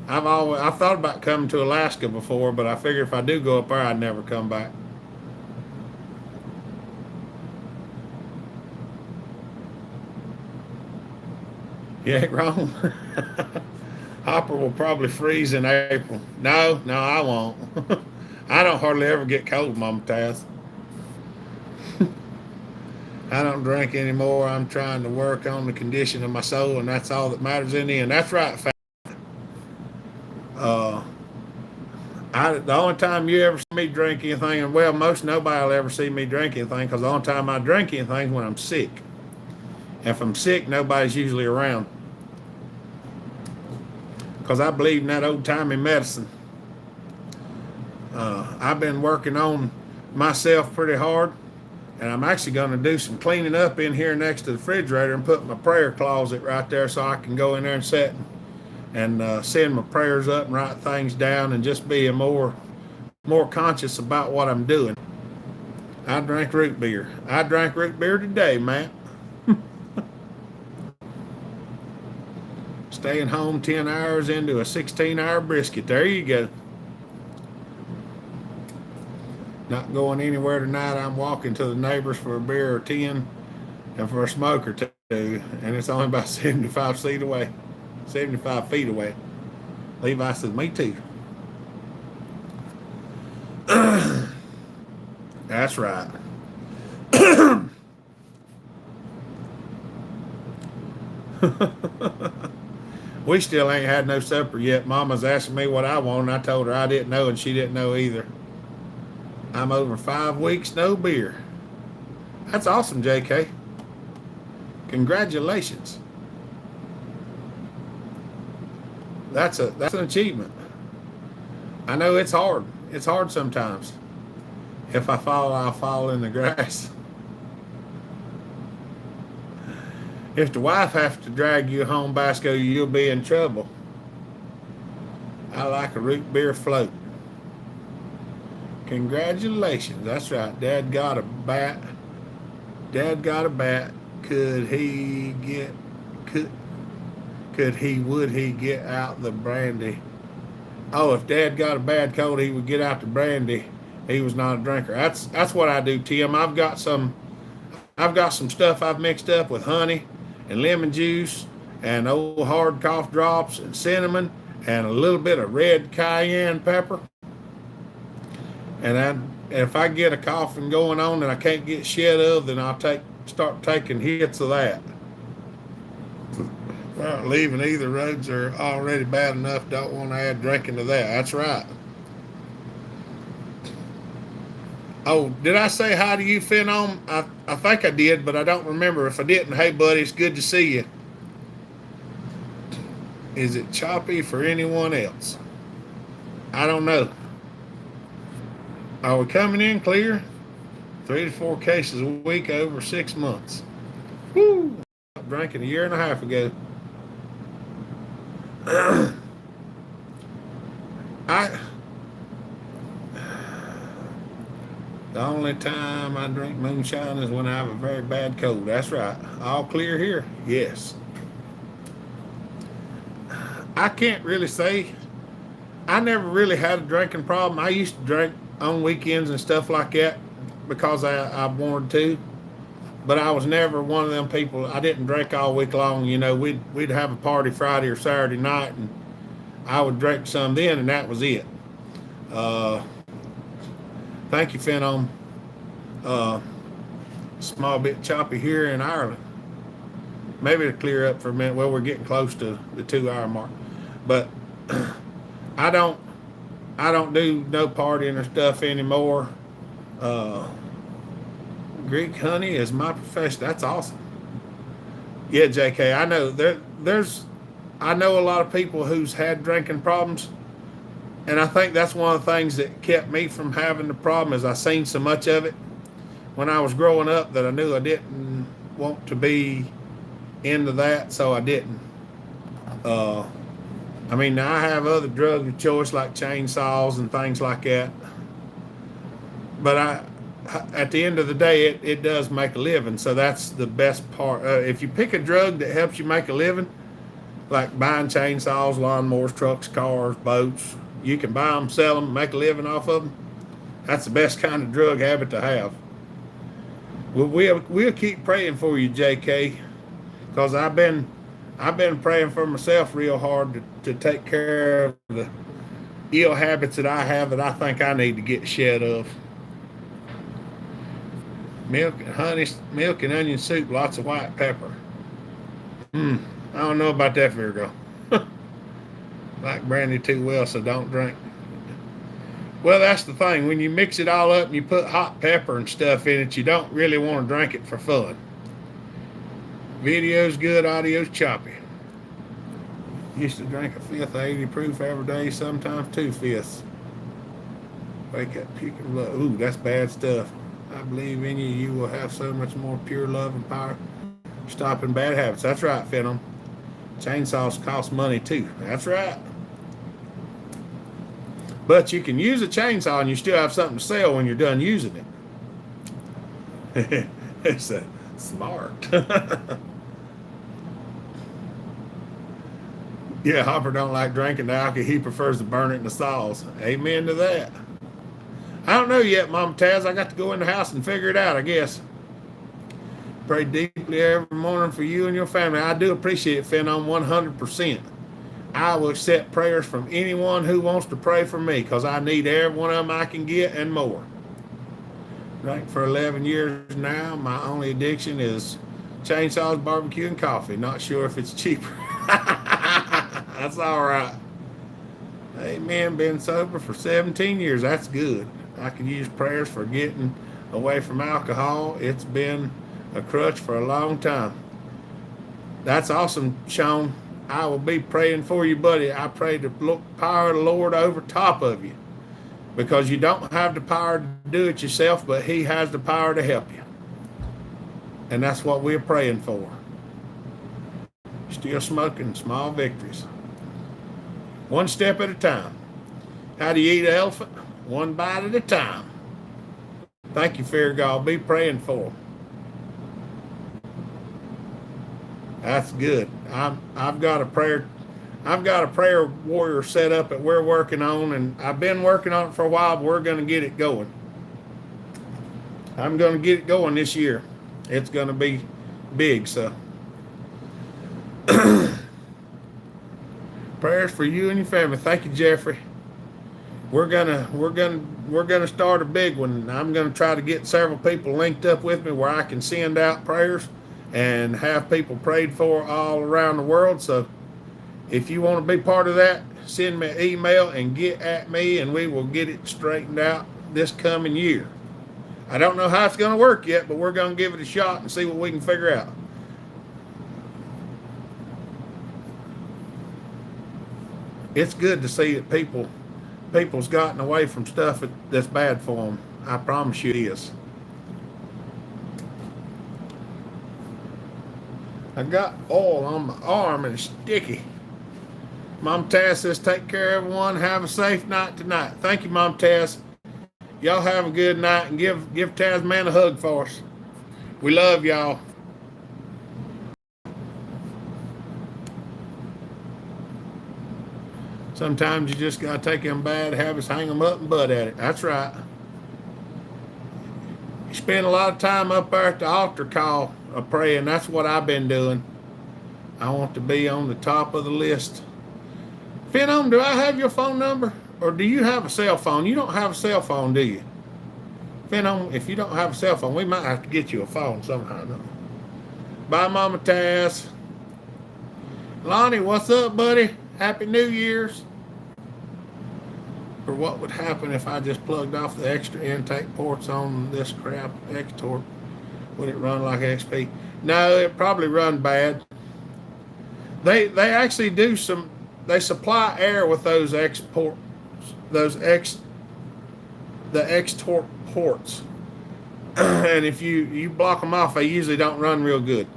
I've thought about coming to Alaska before, but I figure if I do go up there, I'd never come back. You ain't wrong. Hopper will probably freeze in April. No, I won't. I don't hardly ever get cold, Mama Taz. I don't drink anymore. I'm trying to work on the condition of my soul, and that's all that matters in the end. That's right, the only time you ever see me drink anything, and well, most nobody will ever see me drink anything, because the only time I drink anything is when I'm sick. If I'm sick, nobody's usually around. Because I believe in that old-timey medicine. I've been working on myself pretty hard, and I'm actually going to do some cleaning up in here next to the refrigerator and put my prayer closet right there so I can go in there and sit and send my prayers up and write things down and just be more conscious about what I'm doing. I drink root beer. I drank root beer today, Matt. Staying home 10 hours into a 16-hour brisket. There you go. Not going anywhere tonight. I'm walking to the neighbors for a beer or 10 and for a smoke or two. And it's only about 75 feet away. Levi says, me too. That's right. We still ain't had no supper yet. Mama's asking me what I want, and I told her I didn't know, and she didn't know either. I'm over 5 weeks, no beer. That's awesome, JK. Congratulations. That's an achievement. I know it's hard. It's hard sometimes. If I fall, I'll fall in the grass. If the wife has to drag you home, Basco, you'll be in trouble. I like a root beer float. Would he get out the brandy? Oh, if Dad got a bad cold, he would get out the brandy. He was not a drinker. That's what I do, Tim. I've got some stuff I've mixed up with honey and lemon juice and old hard cough drops and cinnamon and a little bit of red cayenne pepper. And if I get a coughing going on and I can't get shit of, then I'll start taking hits of that. Well, leaving either roads are already bad enough. Don't want to add drinking to that. That's right. Oh, did I say hi to you, Phenom? I think I did, but I don't remember. If I didn't, hey, buddy, it's good to see you. Is it choppy for anyone else? I don't know. Are we coming in clear? 3 to 4 cases a week over 6 months. Woo! I drank a year and a half ago. The only time I drink moonshine is when I have a very bad cold. That's right. All clear here? Yes. I can't really say. I never really had a drinking problem. I used to drink on weekends and stuff like that because I wanted to. But I was never one of them people. I didn't drink all week long. You know, we'd have a party Friday or Saturday night, and I would drink some then, and that was it. Thank you, Phenom. Small bit choppy here in Ireland. Maybe it'll clear up for a minute. Well, we're getting close to the 2 hour mark. But I don't I don't do no partying or stuff anymore. Uh, Greek honey is my profession. That's awesome. Yeah, JK, I know there's I know a lot of people who's had drinking problems, and I think that's one of the things that kept me from having the problem is I seen so much of it when I was growing up that I knew I didn't want to be into that, so I didn't. Uh, I mean, now I have other drugs of choice like chainsaws and things like that, but at the end of the day, it does make a living, so that's the best part. If you pick a drug that helps you make a living, like buying chainsaws, lawnmowers, trucks, cars, boats, you can buy them, sell them, make a living off of them. That's the best kind of drug habit to have. We'll keep praying for you, JK, because I've been praying for myself real hard to take care of the ill habits that I have that I think I need to get shed of. Milk and honey, milk and onion soup, lots of white pepper. I don't know about that, Virgo. Like brandy too well, so don't drink. Well, that's the thing. When you mix it all up and you put hot pepper and stuff in it, you don't really want to drink it for fun. Video's good, audio's choppy. Used to drink a fifth of 80 proof every day, sometimes 2/5. Wake up, puking blood. Ooh, that's bad stuff. I believe in you. You will have so much more pure love and power. Stopping bad habits. That's right, Phenom. Chainsaws cost money too. That's right. But you can use a chainsaw and you still have something to sell when you're done using it. It's smart. Yeah, Hopper don't like drinking the alcohol. He prefers to burn it in the saws. Amen to that. I don't know yet, Mama Taz. I got to go in the house and figure it out, I guess. Pray deeply every morning for you and your family. I do appreciate it, Phenom, 100%. I will accept prayers from anyone who wants to pray for me because I need every one of them I can get and more. Drank for 11 years now. My only addiction is chainsaws, barbecue, and coffee. Not sure if it's cheaper. That's all right. Amen. Been sober for 17 years. That's good. I can use prayers for getting away from alcohol. It's been a crutch for a long time. That's awesome, Sean. I will be praying for you, buddy. I pray the power of the Lord over top of you because you don't have the power to do it yourself, but He has the power to help you. And that's what we're praying for. Still smoking, small victories. One step at a time. How do you eat an elephant? One bite at a time. Thank you, Fair God. Be praying for them. That's good. I've got a prayer warrior set up that we're working on, and I've been working on it for a while, but we're going to get it going. I'm going to get it going this year. It's going to be big, so. Prayers for you and your family. Thank you, Jeffrey. We're gonna start a big one. I'm gonna try to get several people linked up with me where I can send out prayers and have people prayed for all around the world. So if you want to be part of that, send me an email and get at me and we will get it straightened out this coming year. I don't know how it's going to work yet, but we're going to give it a shot and see what we can figure out. It's good to see that people's gotten away from stuff that's bad for them. I promise you it is. I got oil on my arm and it's sticky. Mom Taz says, take care, everyone. Have a safe night tonight. Thank you, Mom Taz. Y'all have a good night and give Tasman a hug for us. We love y'all. Sometimes you just got to take them bad habits, hang them up and butt at it. That's right. You spend a lot of time up there at the altar call of praying. That's what I've been doing. I want to be on the top of the list. Phenom, do I have your phone number? Or do you have a cell phone? You don't have a cell phone, do you? Phenom, if you don't have a cell phone, we might have to get you a phone somehow. No? Bye, Mama Taz. Lonnie, what's up, buddy? Happy New Year's. or what would happen if I just plugged off the extra intake ports on this crap Xtorque? Would it run like XP? No, it probably run bad. They actually do some. They supply air with those export, those X, the Xtorque ports, and if you block them off, they usually don't run real good.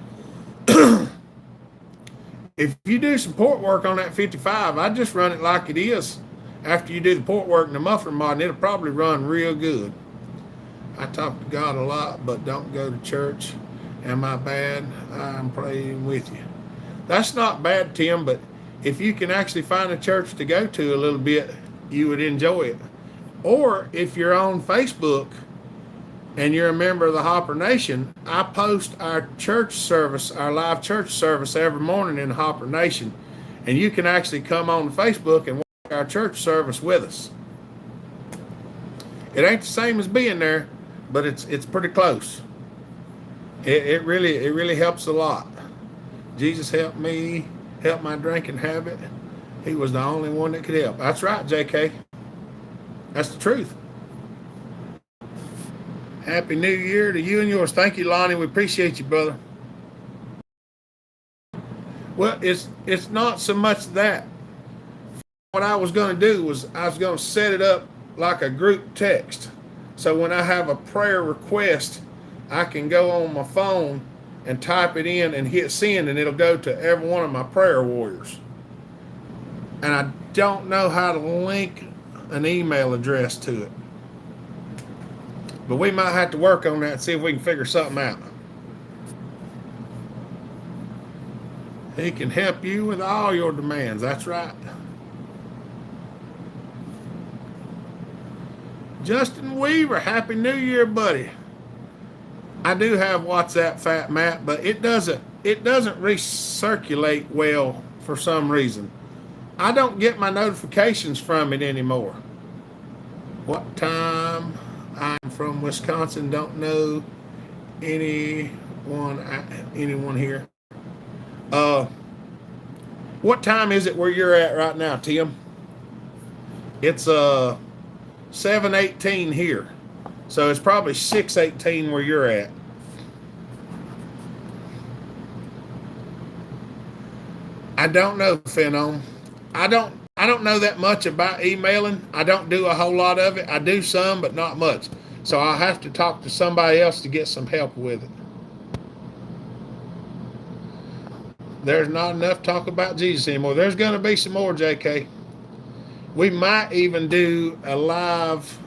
If you do some port work on that 55, I just run it like it is. After you do the port work and the muffler mod, it'll probably run real good. I talk to God a lot, but don't go to church. Am I bad? I'm praying with you. That's not bad, Tim, but if you can actually find a church to go to a little bit, you would enjoy it. Or if you're on Facebook and you're a member of the Hopper Nation, I post our church service, our live church service every morning in the Hopper Nation. And you can actually come on Facebook and watch our church service with us. It ain't the same as being there, but it's pretty close. It really helps a lot. Jesus helped me, help my drinking habit. He was the only one that could help. That's right, JK. That's the truth. Happy New Year to you and yours. Thank you, Lonnie. We appreciate you, brother. Well, it's not so much that. What I was going to do was I was going to set it up like a group text. So when I have a prayer request, I can go on my phone and type it in and hit send, and it'll go to every one of my prayer warriors. And I don't know how to link an email address to it. But we might have to work on that and see if we can figure something out. He can help you with all your demands. That's right. Justin Weaver, Happy New Year, buddy. I do have WhatsApp, Fat Matt, but it doesn't recirculate well for some reason. I don't get my notifications from it anymore. What time? I'm from Wisconsin. Don't know anyone here. What time is it where you're at right now, Tim? It's 7:18 here. So it's probably 6:18 where you're at. I don't know, Phenom. I don't know that much about emailing. I don't do a whole lot of it. I do some, but not much. So I'll have to talk to somebody else to get some help with it. There's not enough talk about Jesus anymore. There's going to be some more, JK. We might even do a live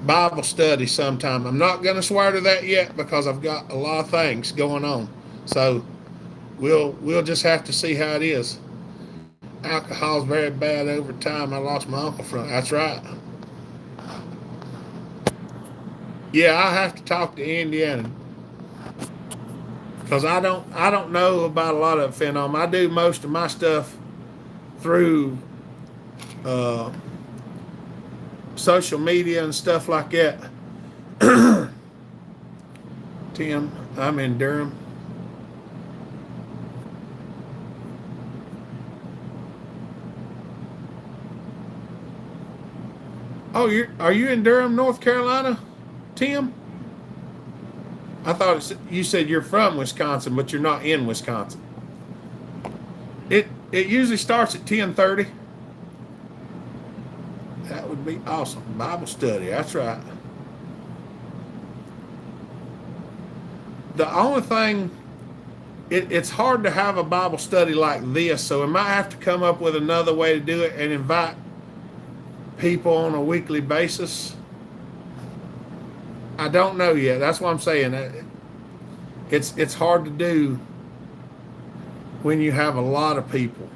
Bible study sometime. I'm not going to swear to that yet because I've got a lot of things going on. So we'll just have to see how it is. Alcohol's very bad over time. I lost my uncle from it. That's right. Yeah, I'll have to talk to Indiana because I don't know about a lot of it, Phenom. I do most of my stuff through social media and stuff like that. Tim, I'm in Durham. Oh, are you in Durham, North Carolina, Tim? I thought you said you're from Wisconsin, but you're not in Wisconsin. It usually starts at 10:30. That would be awesome. Bible study, that's right. The only thing, it's hard to have a Bible study like this, so we might have to come up with another way to do it and invite people on a weekly basis. I don't know yet. That's what I'm saying. It's hard to do when you have a lot of people.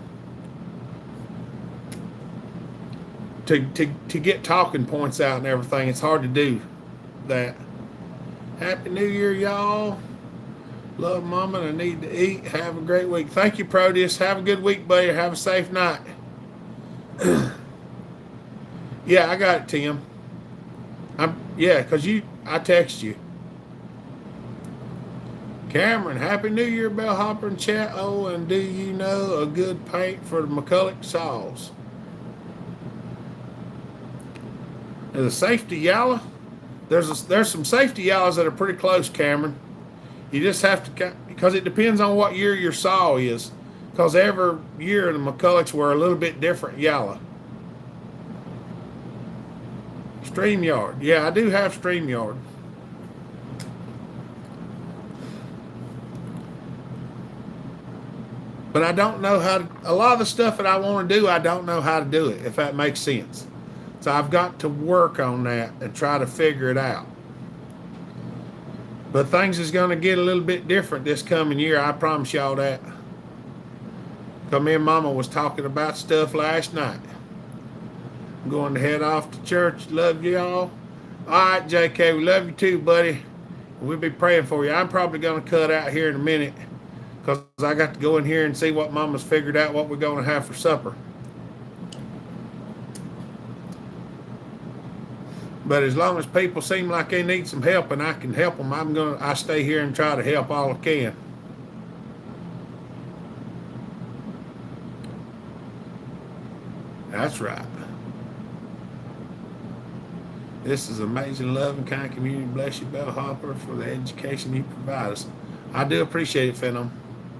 To get talking points out and everything, it's hard to do that. Happy New Year, y'all. Love Mama, and I need to eat. Have a great week. Thank you, Proteus. Have a good week, buddy. Have a safe night. Yeah, I got it, Tim. Because I text you. Cameron, Happy New Year, Bellhopper and chat. Oh, and do you know a good paint for the McCulloch saws? There's a safety yellow. There's some safety yellows that are pretty close, Cameron. You just have to, because it depends on what year your saw is. Because every year the McCullochs were a little bit different yellow. StreamYard. Yeah, I do have StreamYard. But I don't know how to, a lot of the stuff that I want to do, I don't know how to do it, if that makes sense. So I've got to work on that and try to figure it out. But things is going to get a little bit different this coming year, I promise y'all that. Because me and Mama was talking about stuff last night. I'm going to head off to church. Love y'all. All right, JK, we love you too, buddy. We'll be praying for you. I'm probably going to cut out here in a minute because I got to go in here and see what Mama's figured out what we're going to have for supper. But as long as people seem like they need some help and I can help them, I stay here and try to help all I can. That's right. This is amazing, love, and kind community. Bless you, Bellhopper, for the education you provide us. I do appreciate it, Phenom.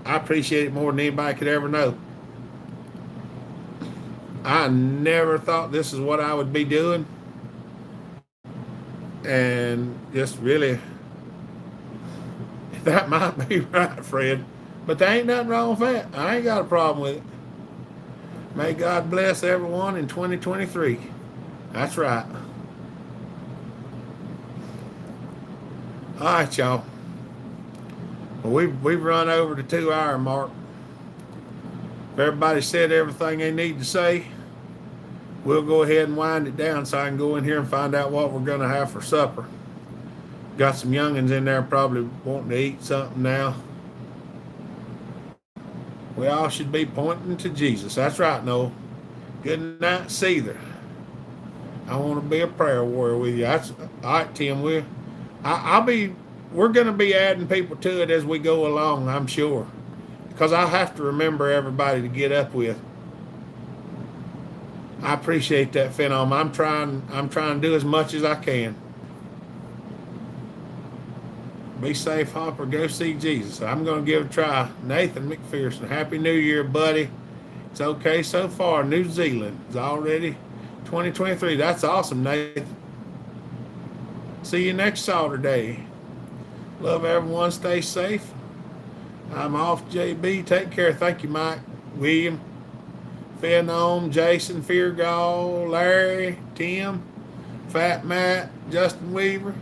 I appreciate it more than anybody could ever know. I never thought this is what I would be doing. And just really, that might be right, Fred. But there ain't nothing wrong with that. I ain't got a problem with it. May God bless everyone in 2023. That's right. All right, y'all. Well, we've run over the 2-hour mark. If everybody said everything they need to say, we'll go ahead and wind it down so I can go in here and find out what we're going to have for supper. Got some youngins in there probably wanting to eat something now. We all should be pointing to Jesus. That's right, Noel. Good night, Seether. I want to be a prayer warrior with you. That's all right, Tim. We're going to be adding people to it as we go along, I'm sure. Because I have to remember everybody to get up with. I appreciate that, Phenom. I'm trying to do as much as I can. Be safe, Hopper. Go see Jesus. I'm going to give it a try. Nathan McPherson, Happy New Year, buddy. It's okay so far. New Zealand is already 2023. That's awesome, Nathan. See you next Sawturday. Love everyone. Stay safe. I'm off, JB. Take care. Thank you, Mike, William, Phenom, Jason, Feargall, Larry, Tim, Fat Matt, Justin Weaver,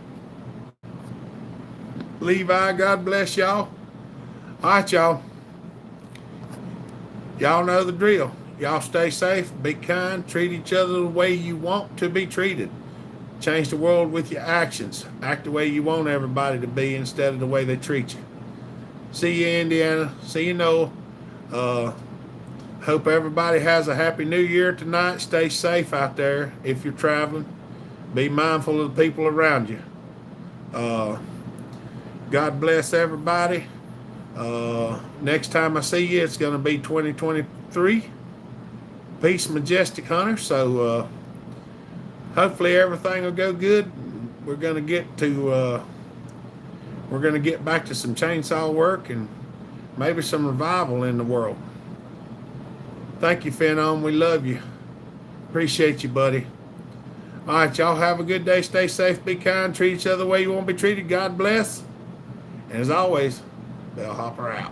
Levi. God bless y'all. All right, y'all. Y'all know the drill. Y'all stay safe, be kind, treat each other the way you want to be treated. Change the world with your actions. Act the way you want everybody to be instead of the way they treat you. See you, Indiana. See you, Noel. Hope everybody has a happy new year tonight. Stay safe out there if you're traveling. Be mindful of the people around you. God bless everybody. Next time I see you, it's going to be 2023. Peace, Majestic Hunter. So hopefully everything will go good. We're going to get back to some chainsaw work and maybe some revival in the world. Thank you, Phenom. We love you. Appreciate you, buddy. All right, y'all have a good day. Stay safe. Be kind. Treat each other the way you want to be treated. God bless. And as always, Bellhopper out.